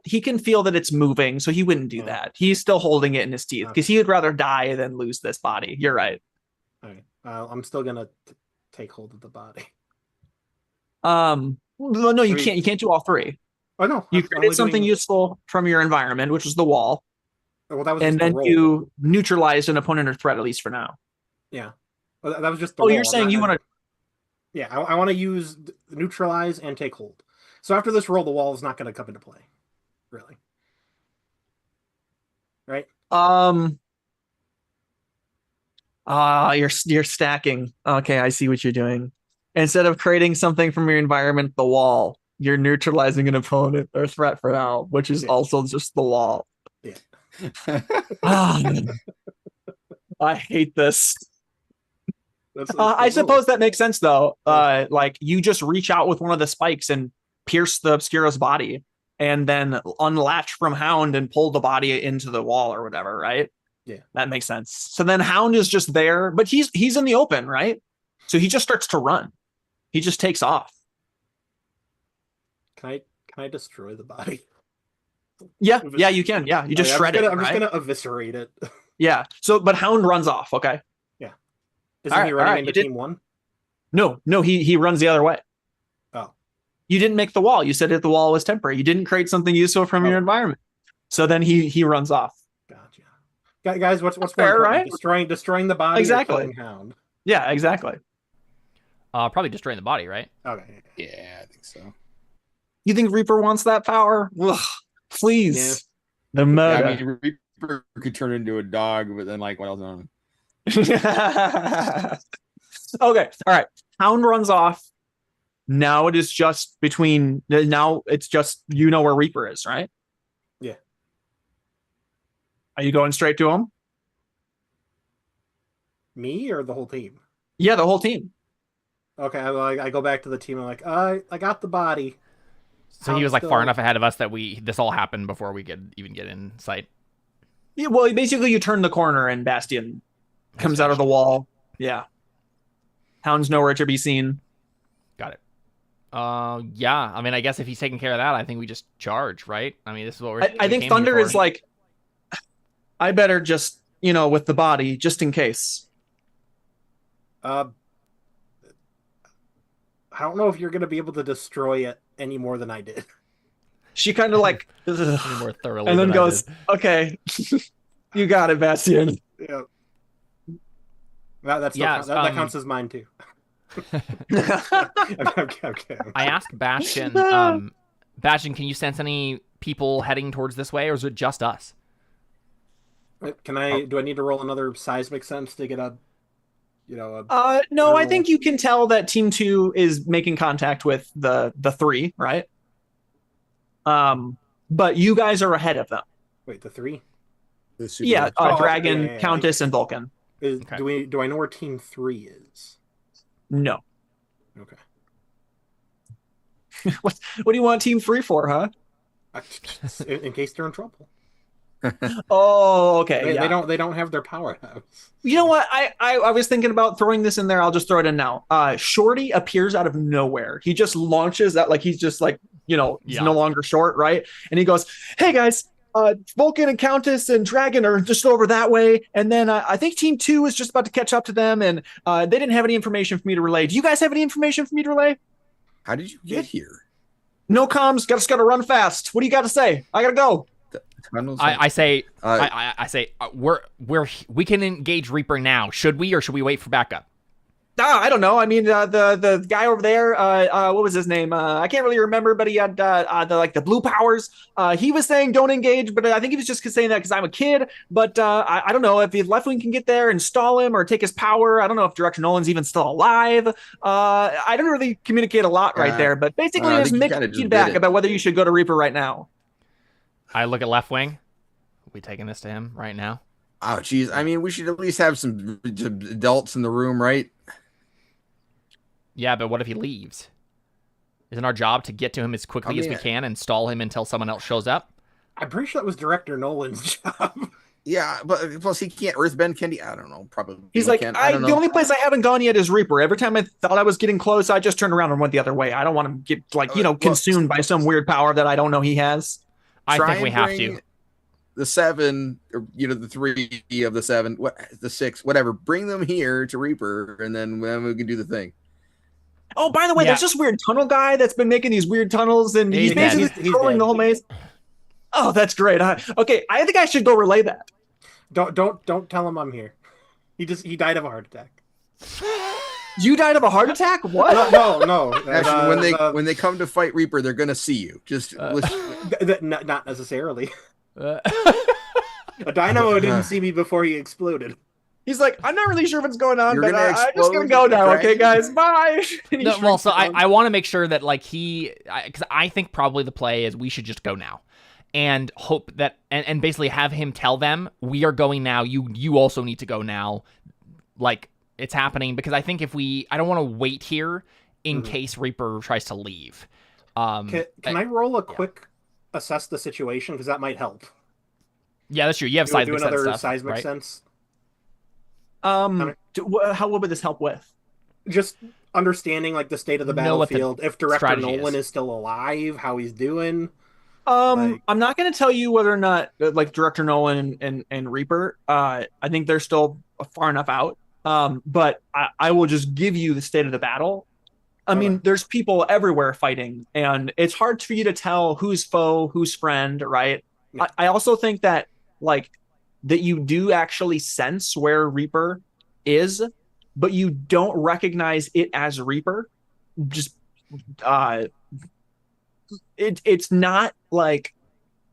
he can feel that it's moving, so he wouldn't do Oh. that. He's still holding it in his teeth because he would rather die than lose this body. You're right. All right. I'm still gonna take hold of the body. No, you can't. You can't do all three. Oh no, You I'm created only something doing. useful from your environment, which was the wall, Well, that was and just the then roll. you neutralized an opponent or threat, at least for now. Yeah, well, that was just the Oh, roll. you're saying you want to? Yeah, I want to use neutralize and take hold. So after this roll, the wall is not going to come into play, really. Right? You're stacking. Okay, I see what you're doing. Instead of creating something from your environment, the wall, you're neutralizing an opponent or threat for now, which is also just the wall. Yeah. I hate this. That's I suppose that makes sense though. Like you just reach out with one of the spikes and pierce the Obscura's body, and then unlatch from Hound and pull the body into the wall or whatever, right? Yeah, that makes sense. So then Hound is just there, but he's in the open, right? So he just starts to run. He just takes off. Can I destroy the body? Yeah, you can. Yeah, you just shred it. I'm just gonna eviscerate it. Yeah. So, but Hound runs off. Okay. Yeah. Isn't he running into team one? No, he runs the other way. Oh. You didn't make the wall. You said that the wall was temporary. You didn't create something useful from your environment. So then he runs off. Gotcha. Guys, what's fair, more right? Destroying the body exactly. or killing Hound? Yeah, exactly. Probably destroying the body, right? Okay. Yeah, I think so. You think Reaper wants that power? Ugh, please. Yeah. The murder. Yeah, I mean, Reaper could turn into a dog, but then like what else on? Okay, all right. Hound runs off. Now it is just between. Now it's just you know where Reaper is, right? Yeah. Are you going straight to him? Me or the whole team? Yeah, the whole team. Okay, I go back to the team. I'm like, I got the body. So he was like far enough ahead of us that this all happened before we could even get in sight. Yeah, well, basically you turn the corner and Bastion comes out of the wall. Yeah. Hound's nowhere to be seen. Got it. Yeah. I mean, I guess if he's taking care of that, I think we just charge, right? I mean, this is what I think Thunder is like, I better just, with the body, just in case. I don't know if you're going to be able to destroy it any more than I did. She kind of like, more thoroughly, and then goes, "Okay, you got it, Bastion." Yeah, that counts as mine too. Okay. I asked Bastion, Bastion, can you sense any people heading towards this way, or is it just us? Do I need to roll another seismic sense to get a? No, I think you can tell that Team 2 is making contact with the three, right? But you guys are ahead of them. Wait, the three? Yeah, Dragon, Countess, and Vulcan. Okay. Do I know where Team 3 is? No. Okay. What do you want Team 3 for, huh? In case they're in trouble. Oh, okay. They don't have their powerhouse. You know what? I was thinking about throwing this in there. I'll just throw it in now. Shorty appears out of nowhere. He just launches that like he's just like, he's no longer short, right? And he goes, "Hey guys, Vulcan and Countess and Dragon are just over that way. And then I think Team 2 is just about to catch up to them, and they didn't have any information for me to relay. Do you guys have any information for me to relay?" How did you get here? No comms. Gotta run fast. What do you got to say? I gotta go. I say we can engage Reaper now. Should we, or should we wait for backup? I don't know. I mean, the guy over there, what was his name? I can't really remember, but he had the blue powers. He was saying don't engage, but I think he was just saying that because I'm a kid. But I don't know if the left wing can get there and stall him or take his power. I don't know if Director Nolan's even still alive. I didn't really communicate a lot right there, but basically there's mixed feedback about whether you should go to Reaper right now. I look at left wing. Are we taking this to him right now? Oh, geez. I mean, we should at least have some adults in the room, right? Yeah, but what if he leaves? Isn't our job to get to him as quickly as we can and stall him until someone else shows up? I'm pretty sure that was Director Nolan's job. Yeah, but plus he can't earthbend, can he? I don't know. Probably He's he like, can. I don't the know. only place I haven't gone yet is Reaper. Every time I thought I was getting close, I just turned around and went the other way. I don't want to get consumed by some weird power that I don't know he has. I Try think we and have bring to. the 7, or the 3 of the 7, the 6, whatever. Bring them here to Reaper, and then we can do the thing. Oh, by the way, there's this weird tunnel guy that's been making these weird tunnles, and he's basically controlling the whole maze. Oh, that's great. Okay, I think I should go relay that. Don't tell him I'm here. He died of a heart attack. You died of a heart attack? What? No. Actually, when they come to fight Reaper, they're gonna see you. Just not necessarily. A dynamo didn't see me before he exploded. He's like, I'm not really sure what's going on, but I'm just gonna go now. Okay, guys, bye. No, well, so I want to make sure that like because I think probably the play is we should just go now. And hope that, and basically have him tell them, we are going now. You also need to go now. Like, it's happening. Because I think I don't want to wait here in case Reaper tries to leave. Can I roll a quick assess the situation? Because that might help. Yeah, that's true. You have seismic sense stuff, seismic right? sense. What would this help with? Just understanding like the state of the battlefield. If Director Nolan is still alive, how he's doing. I'm not going to tell you whether or not like Director Nolan and Reaper. I think they're still far enough out. But I will just give you the state of the battle. I mean, there's people everywhere fighting, and it's hard for you to tell who's foe, who's friend, right? Yeah. I also think that that you do actually sense where Reaper is, but you don't recognize it as Reaper. Just it's not like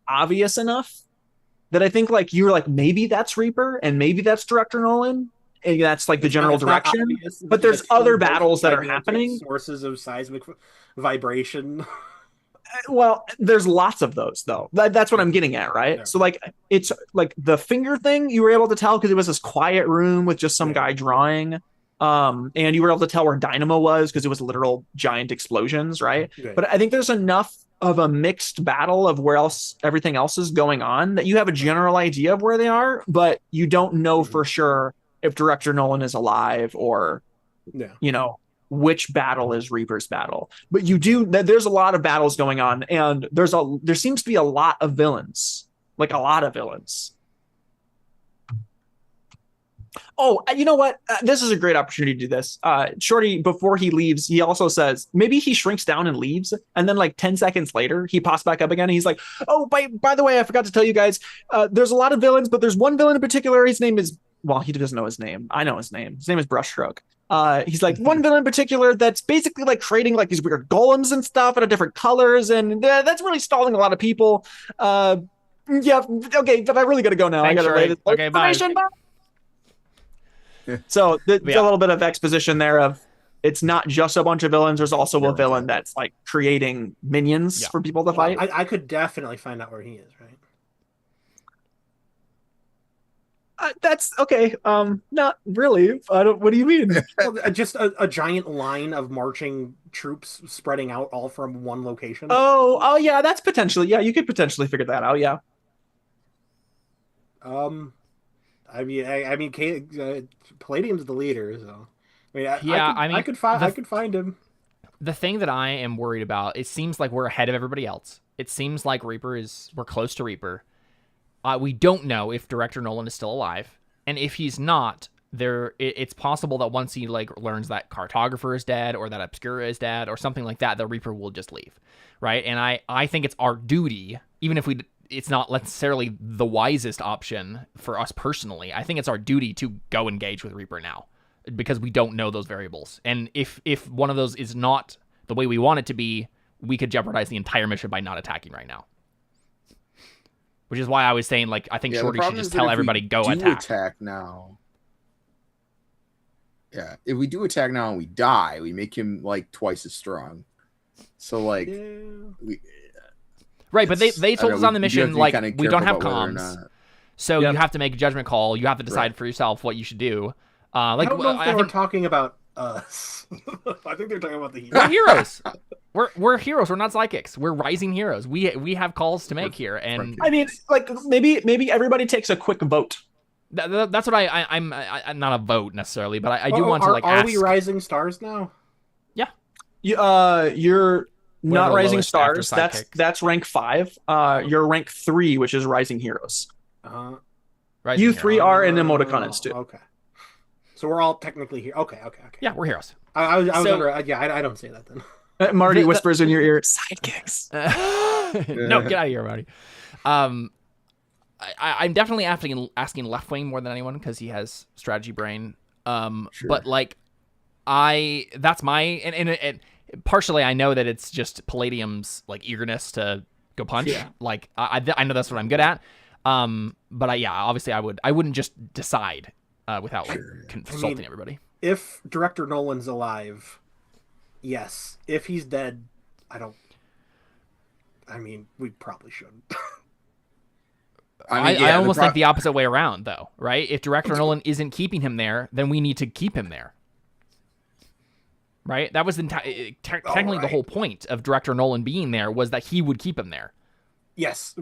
obvious enough that I think like you're like maybe that's Reaper and maybe that's Director Nolan and that's like the general direction. Obvious, but there's other battles that are happening. Sources of seismic vibration. Well, there's lots of those though. That's what I'm getting at, right? Yeah. So like it's like the finger thing you were able to tell because it was this quiet room with just some guy drawing. And you were able to tell where Dynamo was because it was literal giant explosions, right? But I think there's enough of a mixed battle of where else everything else is going on that you have a general idea of where they are, but you don't know for sure if Director Nolan is alive or, which battle is Reaper's battle. But you do, there's a lot of battles going on, and there seems to be a lot of villains, like a lot of villains. Oh, you know what? This is a great opportunity to do this. Shorty, before he leaves, he also says, maybe he shrinks down and leaves. And then like 10 seconds later, he pops back up again. And he's like, oh, by the way, I forgot to tell you guys, there's a lot of villains, but there's one villain in particular. His name is, well, he doesn't know his name. I know his name. His name is Brushstroke. He's like one villain in particular that's basically like creating like these weird golems and stuff out of different colors. And that's really stalling a lot of people. Yeah, okay, but I really got to go now. Thanks, I got to lay this information. Bye. So there's a little bit of exposition there of it's not just a bunch of villains. There's also a villain that's like creating minions for people to fight. I could definitely find out where he is, right? That's okay. Not really. What do you mean? Just a giant line of marching troops spreading out all from one location. Oh yeah, that's potentially. Yeah, you could potentially figure that out. Yeah. I mean, Palladium's the leader, so I could find him. The thing that I am worried about, it seems like we're ahead of everybody else. It seems like we're close to Reaper. We don't know if Director Nolan is still alive, and if he's not, it's possible that once he like learns that Cartographer is dead or that Obscura is dead or something like that, the Reaper will just leave, right? And I think it's our duty, even if it's not necessarily the wisest option for us personally. I think it's our duty to go engage with Reaper now because we don't know those variables. And if one of those is not the way we want it to be, we could jeopardize the entire mission by not attacking right now. Which is why I was saying, like, I think Shorty should just tell everybody, go attack now. Yeah, if we do attack now and we die, we make him, like, twice as strong. So, like, right, but they told us on the mission, like, we don't have comms. So you have to make a judgment call. You have to decide for yourself what you should do. I don't know if they were talking about us. I think they're talking about the heroes. We're heroes. We're heroes. We're not sidekicks. We're rising heroes. We have calls to make here, and I mean, like maybe everybody takes a quick vote. That's what I'm not a vote necessarily, but I do want to like Are ask. we rising stars now? Yeah. You're not the rising lowest after stars. sidekicks. That's rank 5. You're rank 3, which is rising heroes. Rising You hero. 3 are, and emoticon is too. Okay. So we're all technically here. Okay. Yeah, we're heroes. I was So- under. Yeah, I don't say that then. Marty whispers in your ear, sidekicks. No, get out of here, Marty. I'm definitely asking Left Wing more than anyone because he has strategy brain. Sure. But like, that's my and partially I know that it's just Palladium's like eagerness to go punch. Yeah. Like I know that's what I'm good at. But obviously I wouldn't just decide without like consulting everybody. If Director Nolan's alive, yes. If he's dead, I mean, we probably shouldn't. I almost think the opposite way around, though, right? If Director Nolan isn't keeping him there, then we need to keep him there. Right? That was technically the whole point of Director Nolan being there was that he would keep him there. Yes.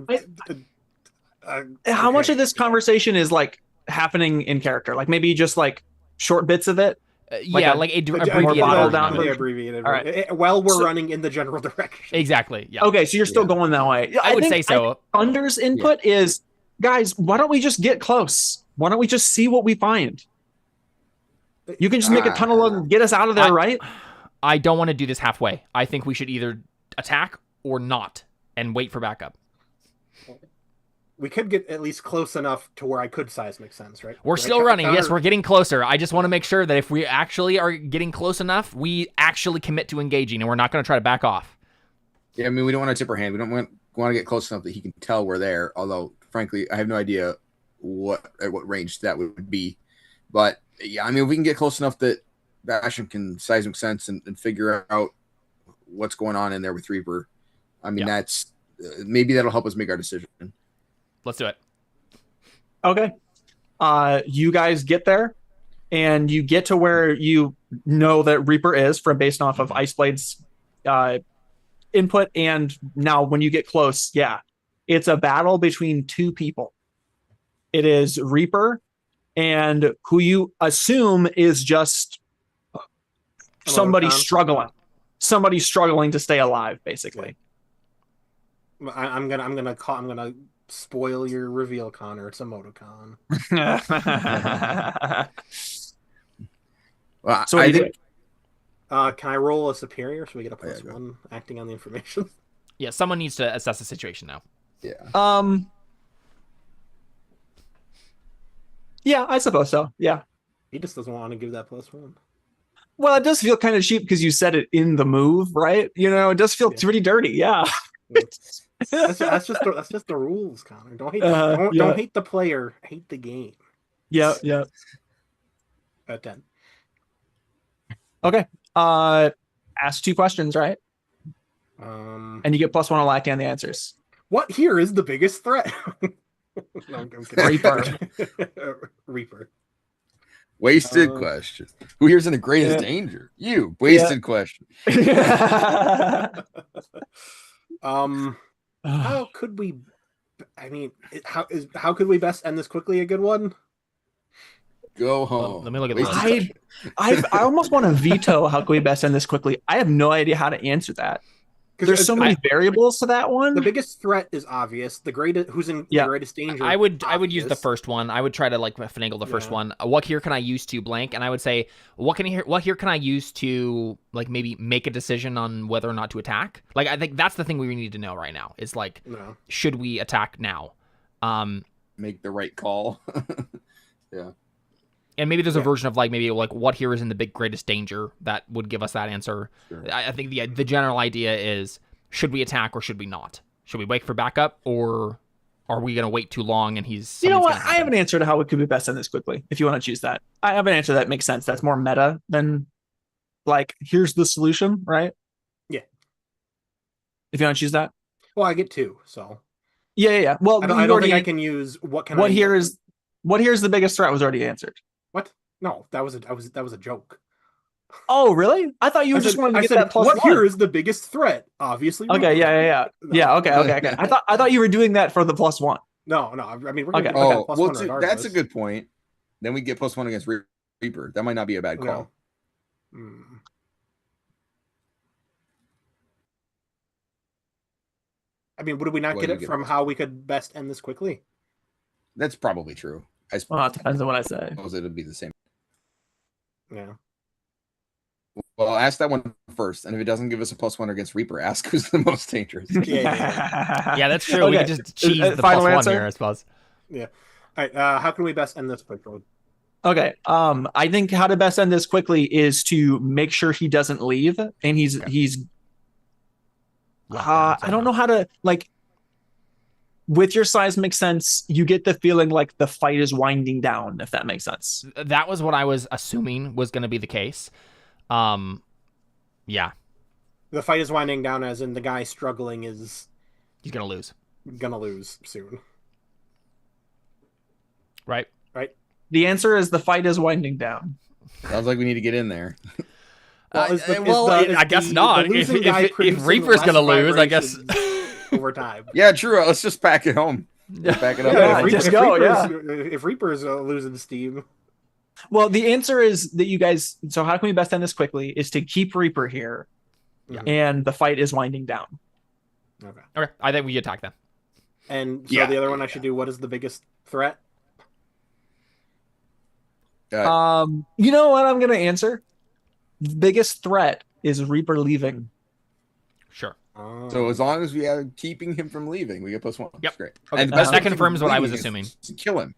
How much of this conversation is like happening in character? Like maybe just like short bits of it? Like a more abbreviated bottled version down of it. version. Abbreviated. All right. While we're So- running in the general direction. Exactly. Yeah. Okay, so you're still going that way. I would think- say so. Thunder's input is, guys, why don't we just get close? Why don't we just see what we find? You can just make a tunnel and get us out of there, right? I don't want to do this halfway. I think we should either attack or not and wait for backup. We could get at least close enough to where I could seismic sense, right? We're still running. Yes, we're getting closer. I just want to make sure that if we actually are getting close enough, we actually commit to engaging and we're not going to try to back off. Yeah, I mean, we don't want to tip our hand. We don't want to get close enough that he can tell we're there. Although, frankly, I have no idea at what range that would be. But yeah, I mean, if we can get close enough that Basham can seismic sense and figure out what's going on in there with Reaper. I mean, that's maybe that'll help us make our decision. Let's do it. Okay. You guys get there, and you get to where you know that Reaper is based off of Iceblade's input. And now when you get close, it's a battle between two people. It is Reaper and who you assume is just somebody struggling to stay alive, basically. I'm gonna spoil your reveal, Connor. It's emoticon. Well, So I think Can I roll a superior so we get a +1 acting on the information? Yeah, someone needs to assess the situation now. Yeah. Yeah, I suppose so. Yeah. He just doesn't want to give that +1. Well, it does feel kind of cheap because you said it in the move, right? You know, it does feel pretty dirty. Yeah. That's just the rules, Connor. Don't hate the player, hate the game. Yeah. 10. Okay. Ask 2 questions, right? And you get +1 on acting on the answers. What here is the biggest threat? No, I'm kidding. Reaper. Reaper. Wasted question. Who here's in the greatest danger? You. Wasted question. How could we? I mean, how could we best end this quickly? A good one. Go home. Let me look at Wasted this. question. I almost want to veto how can we best end this quickly. I have no idea how to answer that. There's so many variables to that one. The biggest threat is obvious. The greatest, who's in the greatest danger. I would use the first one. I would try to like finagle the first one. What here can I use to blank? And I would say, what here can I use to like maybe make a decision on whether or not to attack? Like I think that's the thing we need to know right now. Is like, should we attack now? Make the right call. Yeah. And maybe there's a version of like maybe like what here is in the greatest danger that would give us that answer. Sure. I think the general idea is, should we attack or should we not? Should we wait for backup or are we going to wait too long and he's... You know what? I have an answer to how it could be best end this quickly, if you want to choose that. I have an answer that makes sense. That's more meta than like, here's the solution, right? Yeah. If you want to choose that. Well, I get 2, so... Yeah. Well, I don't think I can use... What here's the biggest threat was already answered. What? No, that was a joke. Oh, really? I thought you I just said, wanted to I get said, that plus what one. here is the biggest threat? Obviously. Okay, yeah. Okay. I thought you were doing that for the plus one. No. I mean, we're Okay. gonna get Oh, plus well, one regardless. that's a good point. Then we get +1 against Reaper. That might not be a bad call. No. I mean, would we not Well, get you it get from plus how we could best end this quickly? That's probably true. I Well, it depends on what I say. suppose it'll be the same. Yeah. Well, ask that one first, and if it doesn't give us a +1 against Reaper, ask who's the most dangerous. Yeah, that's true. We Okay. could just cheese the Final +1 answer? here, I suppose. Yeah. All right. How can we best end this quickly? Okay. I think how to best end this quickly is to make sure he doesn't leave, and he's. I don't know how to like. With your seismic sense, you get the feeling like the fight is winding down. If that makes sense. That was what I was assuming was going to be the case. Yeah, The fight is winding down, as in the guy struggling is he's going to lose. gonna lose soon. Right. The answer is the fight is winding down. Sounds like we need to get in there. I guess not. If Reaper's going to lose, I guess. Over time. Yeah, true. Let's just pack it home. Just pack it up. Yeah, if, just if go, If Reaper's losing steam. Well, the answer is that you guys. So how can we best end this quickly? Is to keep Reaper here, and the fight is winding down. Okay. I think we attack them. And so the other one I should do. What is the biggest threat? You know what I'm gonna answer? The biggest threat is Reaper leaving. Sure. So as long as we are keeping him from leaving, we get +1. Yep. That's great. Okay. And That confirms what I was assuming. To kill him.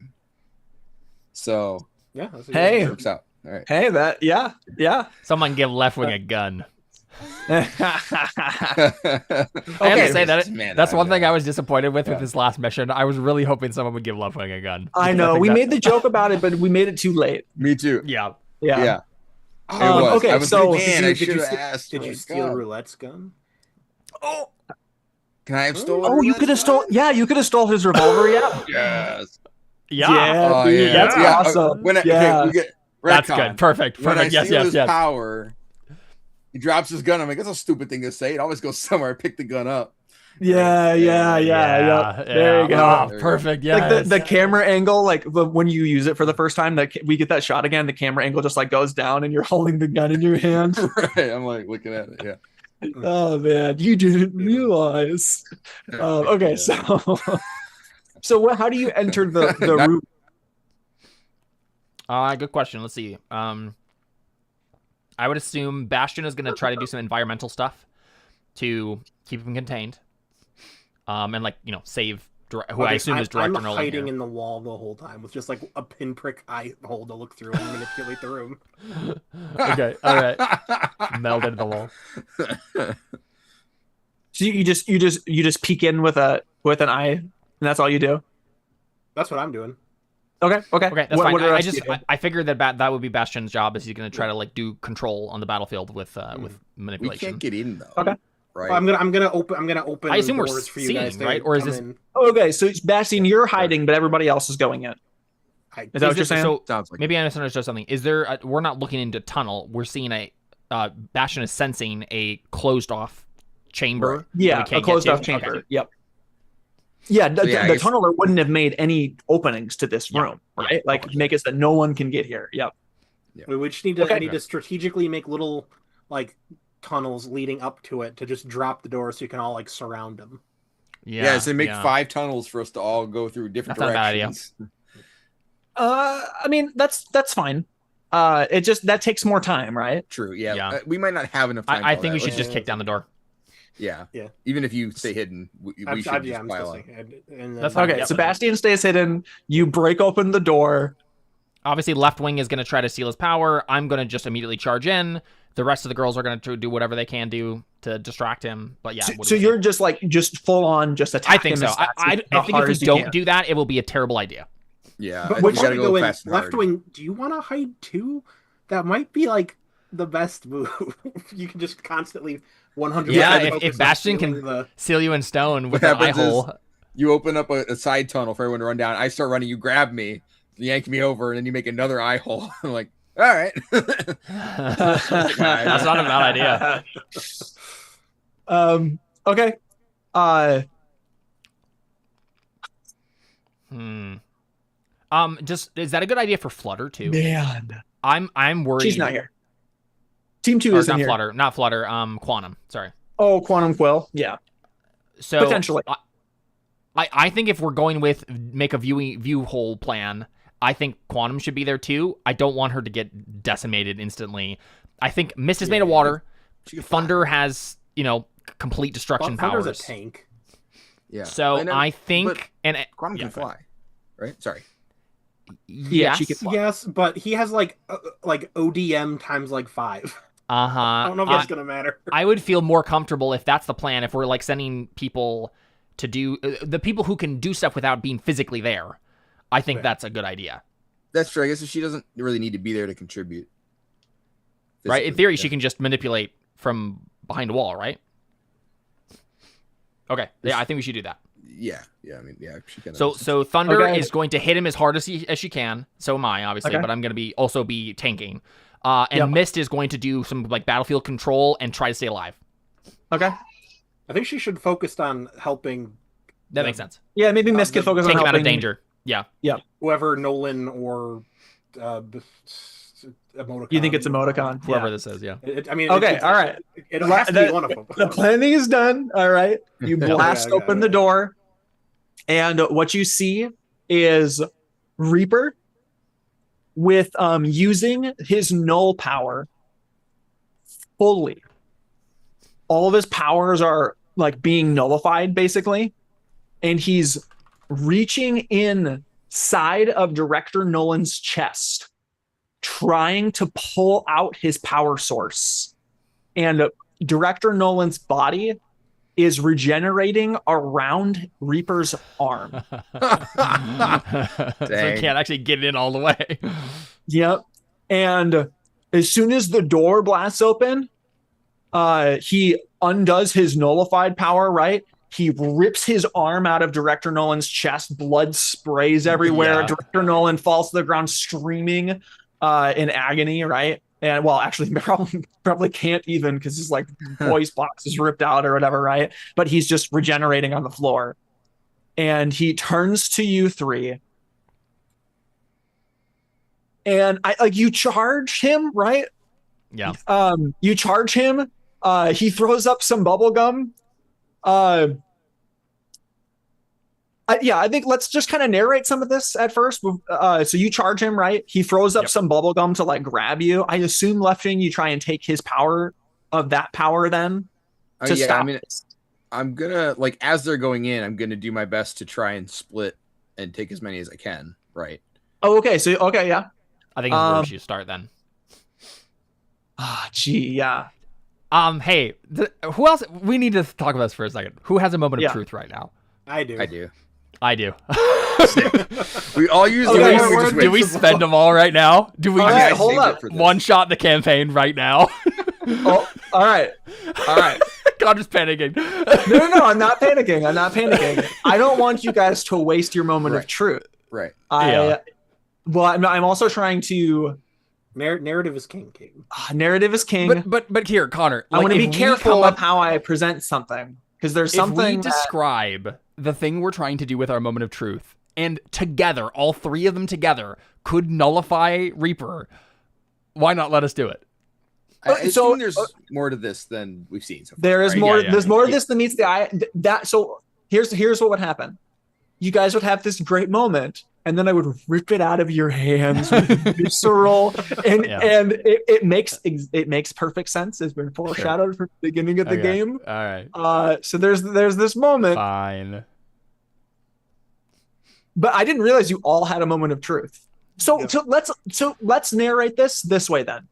So Yeah. That's a Hey. it works out. All right. Hey, yeah. Someone give Left Wing a gun. Okay. I have to say that's one thing I was disappointed with this last mission. I was really hoping someone would give Left Wing a gun. I know we made the joke about it, but we made it too late. Me too. Yeah. Yeah. It was. Okay, I was so like, man, I did should you have st- asked. Did for you a steal gun. Roulette's gun? Can I have stolen? Oh, you could have stole. Yeah, you could have stole his revolver. Yeah. Yes. Yeah. Oh, dude, yeah. that's Yeah. awesome. When Yeah. we get That's retcon. good. Perfect. When I Yes, steal yes, his yes. power, he drops his gun. I'm like, that's a stupid thing to say. It always goes somewhere. I pick the gun up. Yeah. There you go. Oh, perfect. Yeah. Like the camera angle, like when you use it for the first time, that we get that shot again. The camera angle just like goes down, and you're holding the gun in your hand. Right. I'm like looking at it. Yeah. Oh man, you didn't realize. Okay, so how do you enter the room? Good question. Let's see. I would assume Bastion is going to try to do some environmental stuff to keep him contained. And save who I assume is Director I'm Nolan hiding here. in the wall the whole time with just like a pinprick eye hole to look through and manipulate the room. Okay, all right. Meld into the wall. So you just peek in with an eye, and that's all you do. That's what I'm doing. Okay, That's fine. I figured that would be Bastion's job, is he's going to try to do control on the battlefield with manipulation. We can't get in though. Okay. Right. Well, I'm gonna open. I assume we're doors for you seeing, guys to right? Or is come this- in. Okay, so Bastion, you're hiding, but everybody else is going in. Is that what you're saying? So Sounds like maybe I misunderstood something. Is there? We're not looking into tunnel. We're seeing Bastion is sensing a closed off chamber. Right. Yeah, that we can't a closed get off to. chamber. Okay. Yep. Yeah, I the guess- tunneler wouldn't have made any openings to this Yeah. room, Yeah, right? of Like course. make it so that no one can get here. Yep. We just need to. Okay. I need to strategically make little like tunnels leading up to it to just drop the door so you can all like surround them. Yeah, so make 5 tunnels for us to all go through different That's not a bad idea. directions. I mean that's fine. It just that takes more time, right? True. Yeah. Yeah. We might not have enough time. I for think that. we should Let's- just kick down the door. Yeah. Yeah. Even if you stay hidden, we should I'm just still pile on. saying. And then, That's fine. Okay, Yeah. Sebastian stays hidden. You break open the door. Obviously, Left Wing is going to try to steal his power. I'm going to just immediately charge in. The rest of the girls are going to do whatever they can do to distract him. But yeah, So you're just full on just attack I think him so. as fast I as think if hard we as you don't can. do that, it will be a terrible idea. Yeah. But we which gotta one go in fast and left hard. wing? Do you want to hide too? That might be like the best move. You can just constantly 100. Yeah, if Bastion can seal you in stone with an eye happens is- hole. You open up a side tunnel for everyone to run down. I start running. You grab me, you yank me over, and then you make another eye hole. I'm like, All right. That's not a bad idea. Okay. Just is that a good idea for Flutter too? Man, I'm worried. she's not here. Team 2 Or isn't not here. Flutter, not Flutter. Quantum. Sorry. Oh, Quantum Quill. Yeah, So potentially. I think if we're going with make a view hole plan, I think Quantum should be there too. I don't want her to get decimated instantly. I think Mist is made of water. Thunder has, complete destruction Thunder's powers. a tank. Yeah. So I but think Quantum yeah, can fly, right? Sorry. yes, she can fly. Yes, but he has like ODM times like 5. I don't know if that's gonna matter. I would feel more comfortable if that's the plan. If we're like sending people to do the people who can do stuff without being physically there, I think that's a good idea. That's true. I guess she doesn't really need to be there to contribute. Right? In theory, she can just manipulate from behind a wall, right? Okay. Yeah, I think we should do that. Yeah. I mean, yeah. She can. So Thunder is going to hit him as hard as she can. So am I, obviously, Okay. but I'm going to also be tanking. And Mist is going to do some like battlefield control and try to stay alive. Okay. I think she should focus on helping. That makes sense. Yeah, maybe Mist can focus on Take him helping. out of danger. Yeah. Whoever Nolan or Emoticon. You think it's Emoticon? Whoever Yeah. this is, yeah. Okay, all right. It has to be one of them. The planning is done. All right. You blast Okay. open the door, and what you see is Reaper with using his null power fully. All of his powers are like being nullified, basically, and he's reaching inside of Director Nolan's chest, trying to pull out his power source. And Director Nolan's body is regenerating around Reaper's arm. So he can't actually get in all the way. Yep. And as soon as the door blasts open, he undoes his nullified power, right? He rips his arm out of Director Nolan's chest. Blood sprays everywhere. Yeah. Director Nolan falls to the ground screaming in agony, right? And well, actually, probably can't even because his like voice box is ripped out or whatever, right? But he's just regenerating on the floor. And he turns to you three. And you charge him, right? Yeah. You charge him. He throws up some bubble gum. I think let's just kind of narrate some of this at first. So you charge him, right? He throws up some bubble gum to like grab you. I assume Lefting, you try and take his power of that power then to stop. I mean, I'm gonna as they're going in, I'm gonna do my best to try and split and take as many as I can. Right. Oh, okay. So yeah. I think it's where we should start then. Yeah. Hey, who else? We need to talk about this for a second. Who has a moment of truth right now? I do. I do. We all use the Okay, one we just Do we spend them all right now? Do we All just right, hold up. one shot the campaign right now? Oh, all right. I'm just panicking. No, I'm not panicking. I don't want you guys to waste your moment of truth. Right. Well, I'm also trying to. Narrative is king. Narrative is king. But here, Connor, I want to be careful of how I present something because there's something. If we describe the thing we're trying to do with our moment of truth, and together, all three of them together, could nullify Reaper, why not let us do it? I assume there's more to this than we've seen so far. There is right? more. Yeah. There's more of this than meets the eye. So here's what would happen. You guys would have this great moment, and then I would rip it out of your hands with visceral, and it makes perfect sense. It's been foreshadowed from the beginning of the game. All right. So there's this moment. Fine. But I didn't realize you all had a moment of truth. So let's narrate this way then.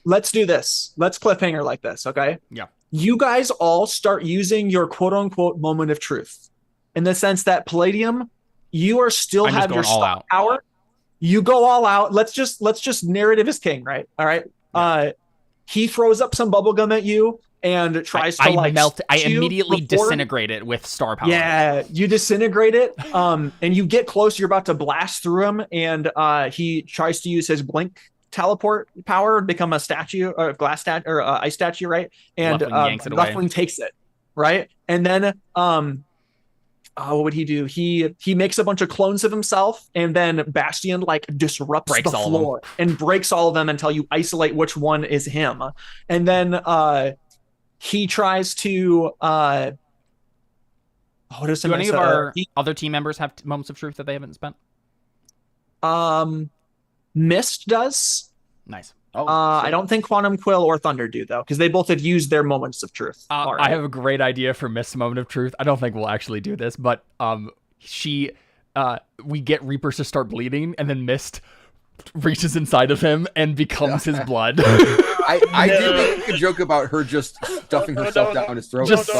Let's do this. Let's cliffhanger like this, okay? Yeah. You guys all start using your quote unquote moment of truth. In the sense that Palladium, you are still have your star power. You go all out. Let's just narrative is king, right? All right. Yeah. He throws up some bubblegum at you and tries to melt. I immediately disintegrate it with star power. Yeah, you disintegrate it. And you get close. You're about to blast through him, and he tries to use his blink teleport power, become a statue or a glass statue or ice statue, right? And Yanks it away. Leftwing takes it, right? And then what would he do? He makes a bunch of clones of himself, and then Bastion like disrupts Breaks the all of floor and breaks all of them until you isolate which one is him. And then he tries to what are some Do any of our other team members have moments of truth that they haven't spent? Mist does. Nice. I don't think Quantum Quill or Thunder do though, because they both have used their moments of truth. I have a great idea for Mist's moment of truth. I don't think we'll actually do this, but we get Reapers to start bleeding, and then Mist reaches inside of him and becomes his blood. I did make a joke about her just stuffing herself down his throat. Just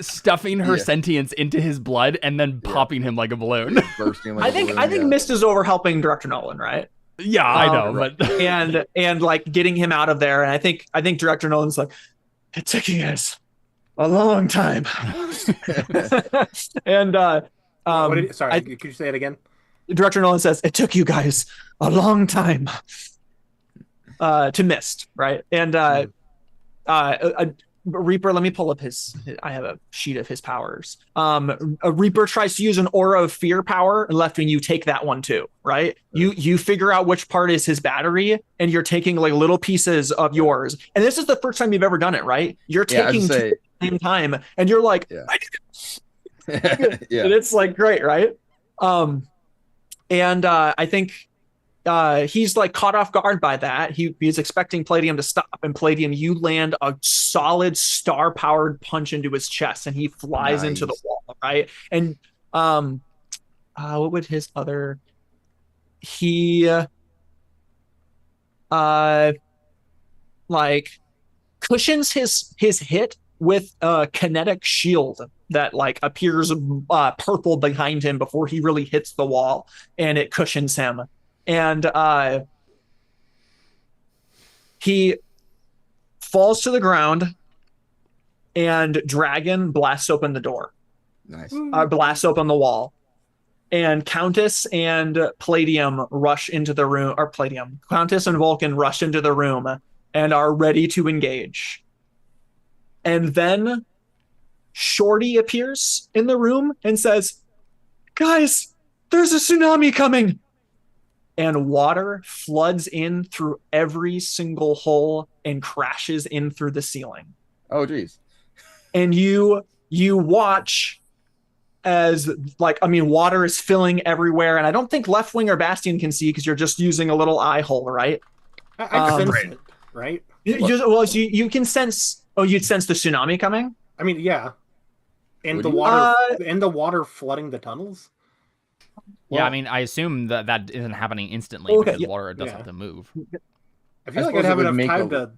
stuffing her sentience into his blood and then popping him like a balloon. Bursting I think Mist is over helping Director Nolan, right? Yeah, I know, but and like getting him out of there. And I think Director Nolan's like, it took you guys a long time. And could you say it again? Director Nolan says, it took you guys a long time to Mist, right? And Reaper, let me pull up I have a sheet of his powers. A Reaper tries to use an aura of fear power, and Leftwing, you take that one too, right? You figure out which part is his battery, and you're taking like little pieces of yours. And this is the first time you've ever done it, right? You're taking two at the same time, and you're like, I did it. And it's like great, right? I think he's like caught off guard by that. He's expecting Palladium to stop, and Palladium, you land a solid star-powered punch into his chest, and he flies into the wall, right? And what would his other? He like cushions his hit with a kinetic shield that like appears purple behind him before he really hits the wall, and it cushions him. And he falls to the ground, and Dragon blasts open the door. Nice. Blasts open the wall. And Countess and Palladium rush into the room, or Palladium, Countess and Vulcan rush into the room and are ready to engage. And then Shorty appears in the room and says, guys, there's a tsunami coming. And water floods in through every single hole and crashes in through the ceiling. Oh, geez. And you watch as water is filling everywhere. And I don't think Leftwing or Bastion can see because you're just using a little eye hole, right? I sense it, right? You can sense. Oh, you'd sense the tsunami coming? I mean, yeah. And the water flooding the tunnels? Yeah, I mean, I assume that isn't happening instantly because water does have to move. I feel like I'd have enough time to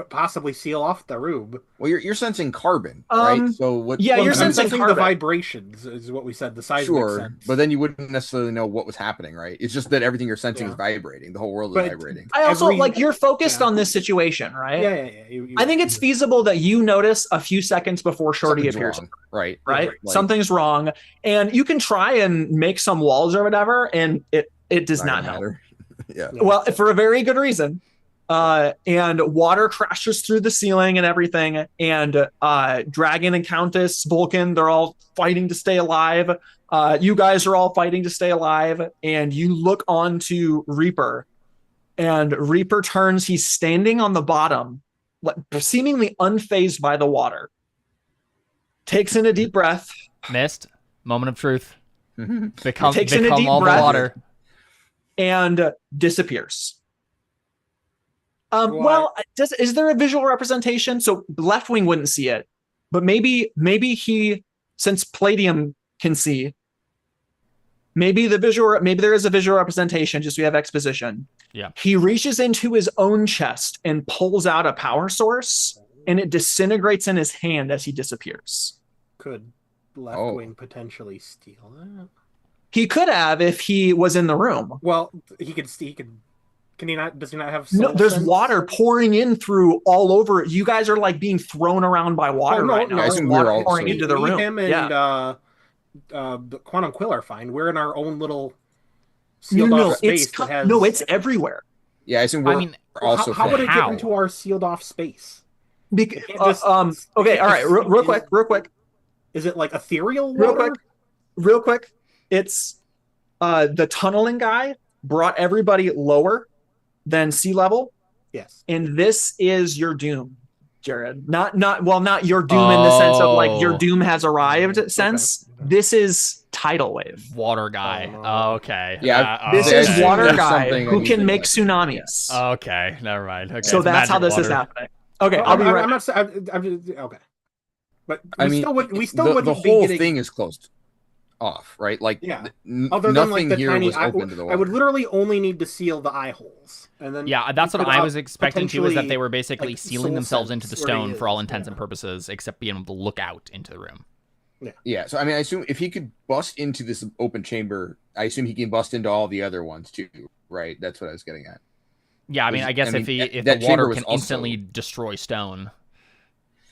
possibly seal off the room. Well, you're sensing carbon, right? So what? Yeah, you're sensing the vibrations, is what we said. The seismic sense. But then you wouldn't necessarily know what was happening, right? It's just that everything you're sensing is vibrating. The whole world is vibrating. I also you're focused on this situation, right? Yeah. I think it's feasible that you notice a few seconds before Shorty appears. Wrong. Right. Something's wrong, and you can try and make some walls or whatever, and it does not help. Yeah. Well, for a very good reason. And water crashes through the ceiling and everything. And Dragon and Countess, Vulcan, they're all fighting to stay alive. You guys are all fighting to stay alive. And you look on to Reaper. And Reaper turns. He's standing on the bottom, seemingly unfazed by the water. Takes in a deep breath. Mist. Moment of truth. Takes in a deep breath. The water. And disappears. Is there a visual representation? So Leftwing wouldn't see it, but maybe he, since Palladium can see, maybe there is a visual representation. Just we have exposition. Yeah. He reaches into his own chest and pulls out a power source, and it disintegrates in his hand as he disappears. Could Leftwing potentially steal that? He could have if he was in the room. Well, he could. Can he not? Does he not have? No, there's water pouring in through all over. You guys are like being thrown around by water right now. There's water pouring into the room. Him and the Quantum Quill are fine. We're in our own little sealed off space. It's everywhere. Yeah, I assume we're also. How would it get How? into our sealed off space? Okay, It all right, real quick. Is it like ethereal Real water? quick. It's the tunneling guy brought everybody lower than sea level, Yes. and this is your doom, Jared. Not your doom in the sense of like your doom has arrived sense. Okay. This is tidal wave. Water guy. Oh, no. Okay. Yeah, This okay. is water There's guy something who can unusual make about it. tsunamis. Okay. Never mind. Okay. So it's that's how magic this is water. happening. Okay, Well, I'll be right. I'm not saying. I'm just, okay. But I mean, we still the wouldn't whole be getting, thing is closed off, right? Like, Yeah. Other than nothing like the here tiny, was open to the water. I would literally only need to seal the eye holes, and then Yeah, that's we what could, I was expecting too, is that they were potentially, basically like, sealing soul themselves into sense the where he stone for all is, intents yeah. and purposes, except being able to look out into the room. Yeah, so I mean, I assume if he could bust into this open chamber, I assume he can bust into all the other ones too, right? That's what I was getting at. Yeah, I mean, I guess if that the chamber water was can also- instantly destroy stone,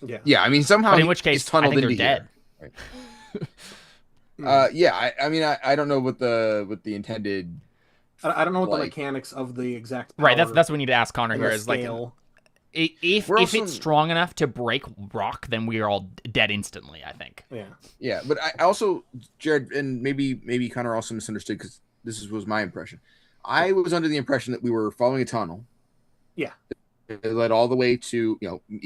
Yeah. Yeah, I mean, somehow but in he- which he's case I tunneled think they're into dead. here. Yeah, I mean, I don't know what the intended. I don't know what the Like- mechanics of the exact Right, that's power what we need to ask Connor and here. the Is like, scale. if We're also- it's strong enough to break rock, then we are all dead instantly. I think. Yeah. Yeah, but I also, Jared, and maybe Connor also misunderstood because was my impression. I was under the impression that we were following a tunnel. Yeah. It led all the way to,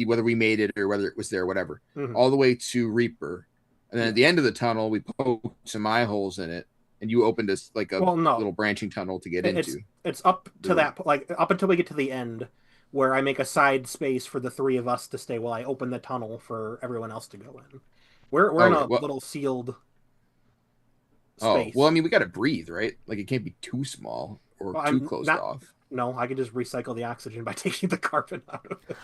whether we made it or whether it was there, or whatever, Mhm. all the way to Reaper. And then at the end of the tunnel, we poked some eye holes in it, and you opened us like a Well, no. little branching tunnel to get It's into. it's up to The- that, like up until we get to the end, where I make a side space for the three of us to stay while I open the tunnel for everyone else to go in. We're in Okay, a well- little sealed Oh, space. well, I mean, we got to breathe, right? Like, it can't be too small or Well, too I'm closed not- off. No, I could just recycle the oxygen by taking the carbon out of it.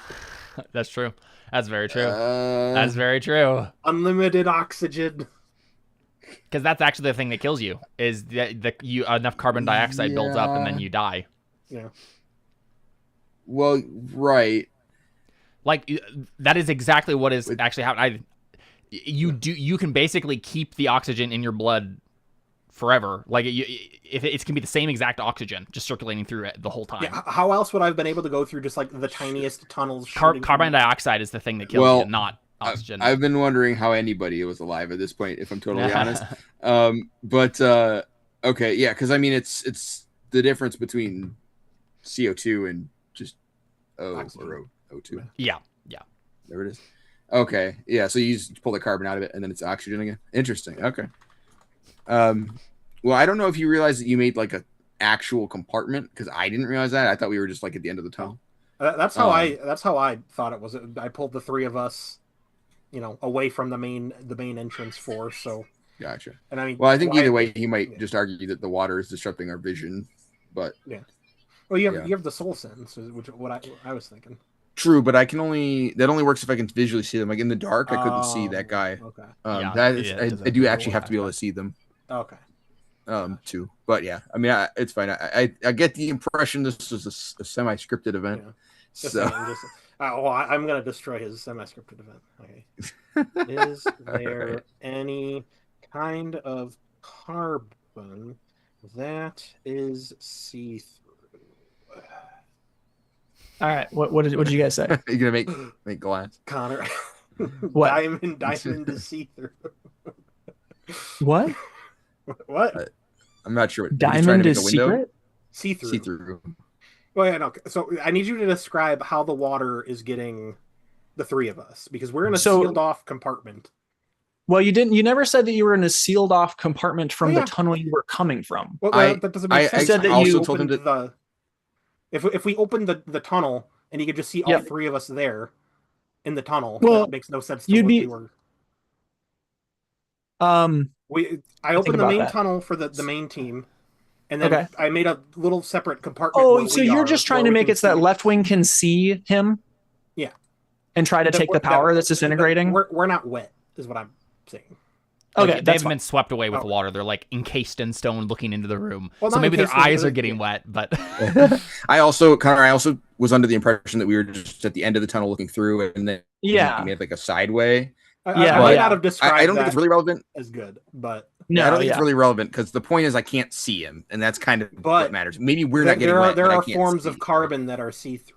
That's true. That's very true. Uh, That's very true. Unlimited oxygen. Because that's actually the thing that kills you is that you enough carbon dioxide builds up and then Yeah. you die. Yeah. well, right. Like that is exactly what is actually happening. You can basically keep the oxygen in your blood forever. Like it can be the same exact oxygen just circulating through it the whole time. Yeah. How else would I have been able to go through just like the tiniest tunnels? shooting Carbon through- dioxide is the thing that kills Well, you, not oxygen. I've been wondering how anybody was alive at this point, if I'm totally honest. Okay, yeah, because I mean, it's the difference between CO2 and just Oxygen. or O2. yeah. There it is. Okay, yeah. So you just pull the carbon out of it, and then it's oxygen again. Interesting. Okay. Well, I don't know if you realize that you made like a actual compartment, because I didn't realize that. I thought we were just like at the end of the tunnel. That's how I thought it was. I pulled the three of us, away from the main entrance force. So, Gotcha. and I mean, Well, I think why- either way, he might yeah. just argue that the water is disrupting our vision. But Well, you have yeah. you have the soul sense, which what I was thinking. true, but that only works if I can visually see them. Like in the dark, I couldn't see that guy. Okay. Yeah, That is, yeah, it I doesn't do really actually have to be able work. to see them. Okay. Too. But yeah, I mean, it's fine. I get the impression this was a semi-scripted event. Yeah. Just So saying, I'm gonna destroy his semi-scripted event. Okay. Is there any kind of carbon that is see-through? All right, what did you guys say? you're gonna make glass. Connor, What? diamond is see-through. What? What? I'm not sure. What, he's trying to Diamond make is a window? secret? See-through. See-through. Well, yeah, no. So I need you to describe how the water is getting the three of us, because we're in a So- sealed off compartment. Well, you never said that you were in a sealed off compartment from Oh, yeah. the tunnel you were coming from. Well, that doesn't make I sense. said that If we you told him opened to- if we opened the tunnel and you could just see all Yep. three of us there in the tunnel, Well, that makes no sense to you'd what be- we were. I opened the about main that. tunnel for the main team, and then Okay. I made a little separate compartment. Oh, where so we you're are, just trying where to we make can it so that see- left wing can see him? Yeah. And try to that take we're- the power that- that's disintegrating? We're not wet, is what I'm saying. Like, Okay, they that's haven't fine. been swept away with Oh. water. They're like encased in stone, looking into the room. Well, so not maybe their encased in- eyes are getting wet, but I also was under the impression that we were just at the end of the tunnel looking through, and then Yeah. he made like a sideway. Yeah, I might yeah. not have described I don't think that it's really relevant. as good, but Yeah, I don't think yeah. it's really relevant because the point is I can't see him, and that's kind of what But matters. Maybe we're not getting there are wet, but I there are can't forms see, of carbon that are see-through.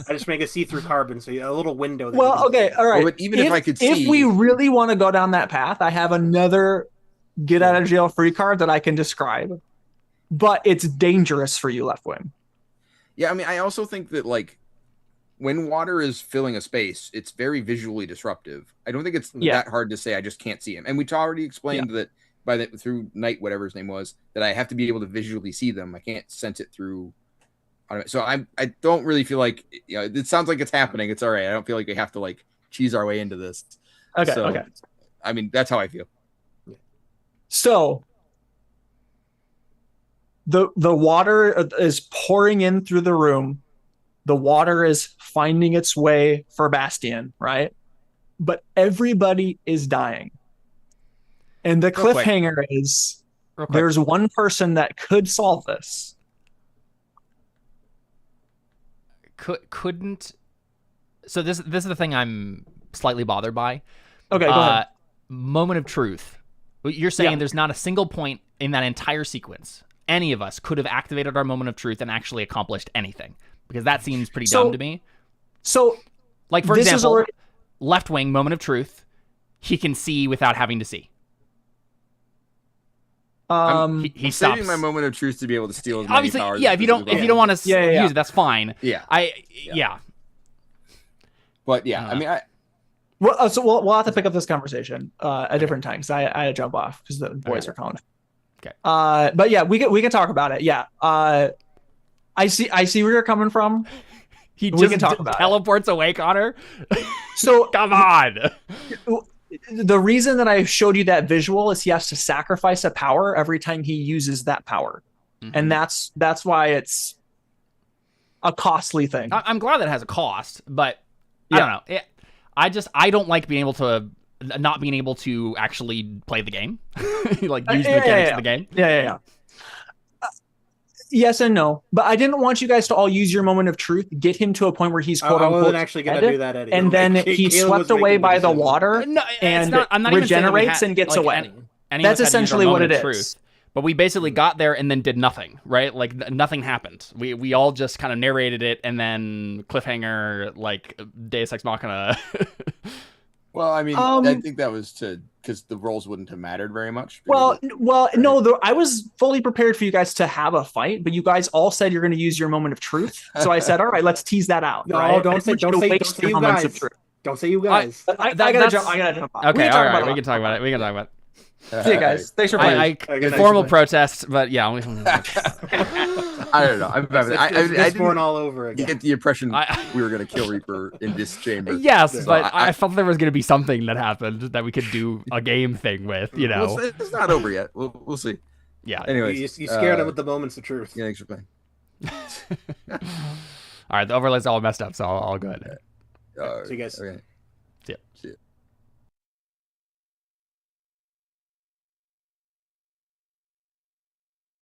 I just make a see-through carbon, so a little window. That you Well, can okay, all right. Well, but even if I could if see- we really want to go down that path, I have another get out of jail free card that I can describe, but it's dangerous for you, Leftwing. Yeah, I mean, I also think that like when water is filling a space, it's very visually disruptive. I don't think it's that hard to say I just can't see him. And we already explained that through Knight, whatever his name was, that I have to be able to visually see them. I can't sense it through. So I don't really feel like, you know, it sounds like it's happening. It's all right. I don't feel like we have to like cheese our way into this. Okay. I mean, that's how I feel. So the water is pouring in through the room. The water is finding its way for Bastian, right? But everybody is dying. And the cliffhanger is there's one person that could solve this. Couldn't. So this is the thing I'm slightly bothered by. Okay, go ahead. Moment of truth. You're saying there's not a single point in that entire sequence any of us could have activated our moment of truth and actually accomplished anything, because that seems pretty dumb to me. So, like, for example, Leftwing, moment of truth, he can see without having to see. He saving my moment of truth to be able to steal as many obviously powers. if you don't want to use it, that's fine. But yeah, I mean, so we'll have to pick up this conversation a different time, because I had to jump off because the boys are calling. Okay. But yeah, we can talk about it. Yeah. I see where you're coming from. We can talk about teleports away, Connor. So come on. The reason that I showed you that visual is he has to sacrifice a power every time he uses that power. Mm-hmm. And that's why it's a costly thing. I'm glad that it has a cost, but I don't know. I don't like being able to not being able to actually play the game, like use the mechanics of the game. Yeah. Yes and no, but I didn't want you guys to all use your moment of truth, get him to a point where he's quote unquote actually going to do that anyway. And then he's swept away by the water and regenerates and gets away. That's essentially what it is. But we basically got there and then did nothing, right? Like nothing happened. We all just kind of narrated it, and then cliffhanger, like Deus Ex Machina. Well, I mean, I think that was because the roles wouldn't have mattered very much. No, I was fully prepared for you guys to have a fight, but you guys all said you're going to use your moment of truth. So I said, all right, let's tease that out. No, right? don't say you guys. Don't say you guys. I gotta jump off. Okay, all right, we can talk about it. See you guys. Thanks for playing. Formal protest, but yeah. I don't know. I born all over again. You get the impression we were going to kill Reaper in this chamber. Yes, so but I felt there was going to be something that happened that we could do a game thing with. You know, it's not over yet. We'll see. Yeah. Anyways, you scared him with the moments of truth. Yeah, thanks for playing. All right, the overlay's all messed up, so all good. See you guys. Okay. See ya. See ya.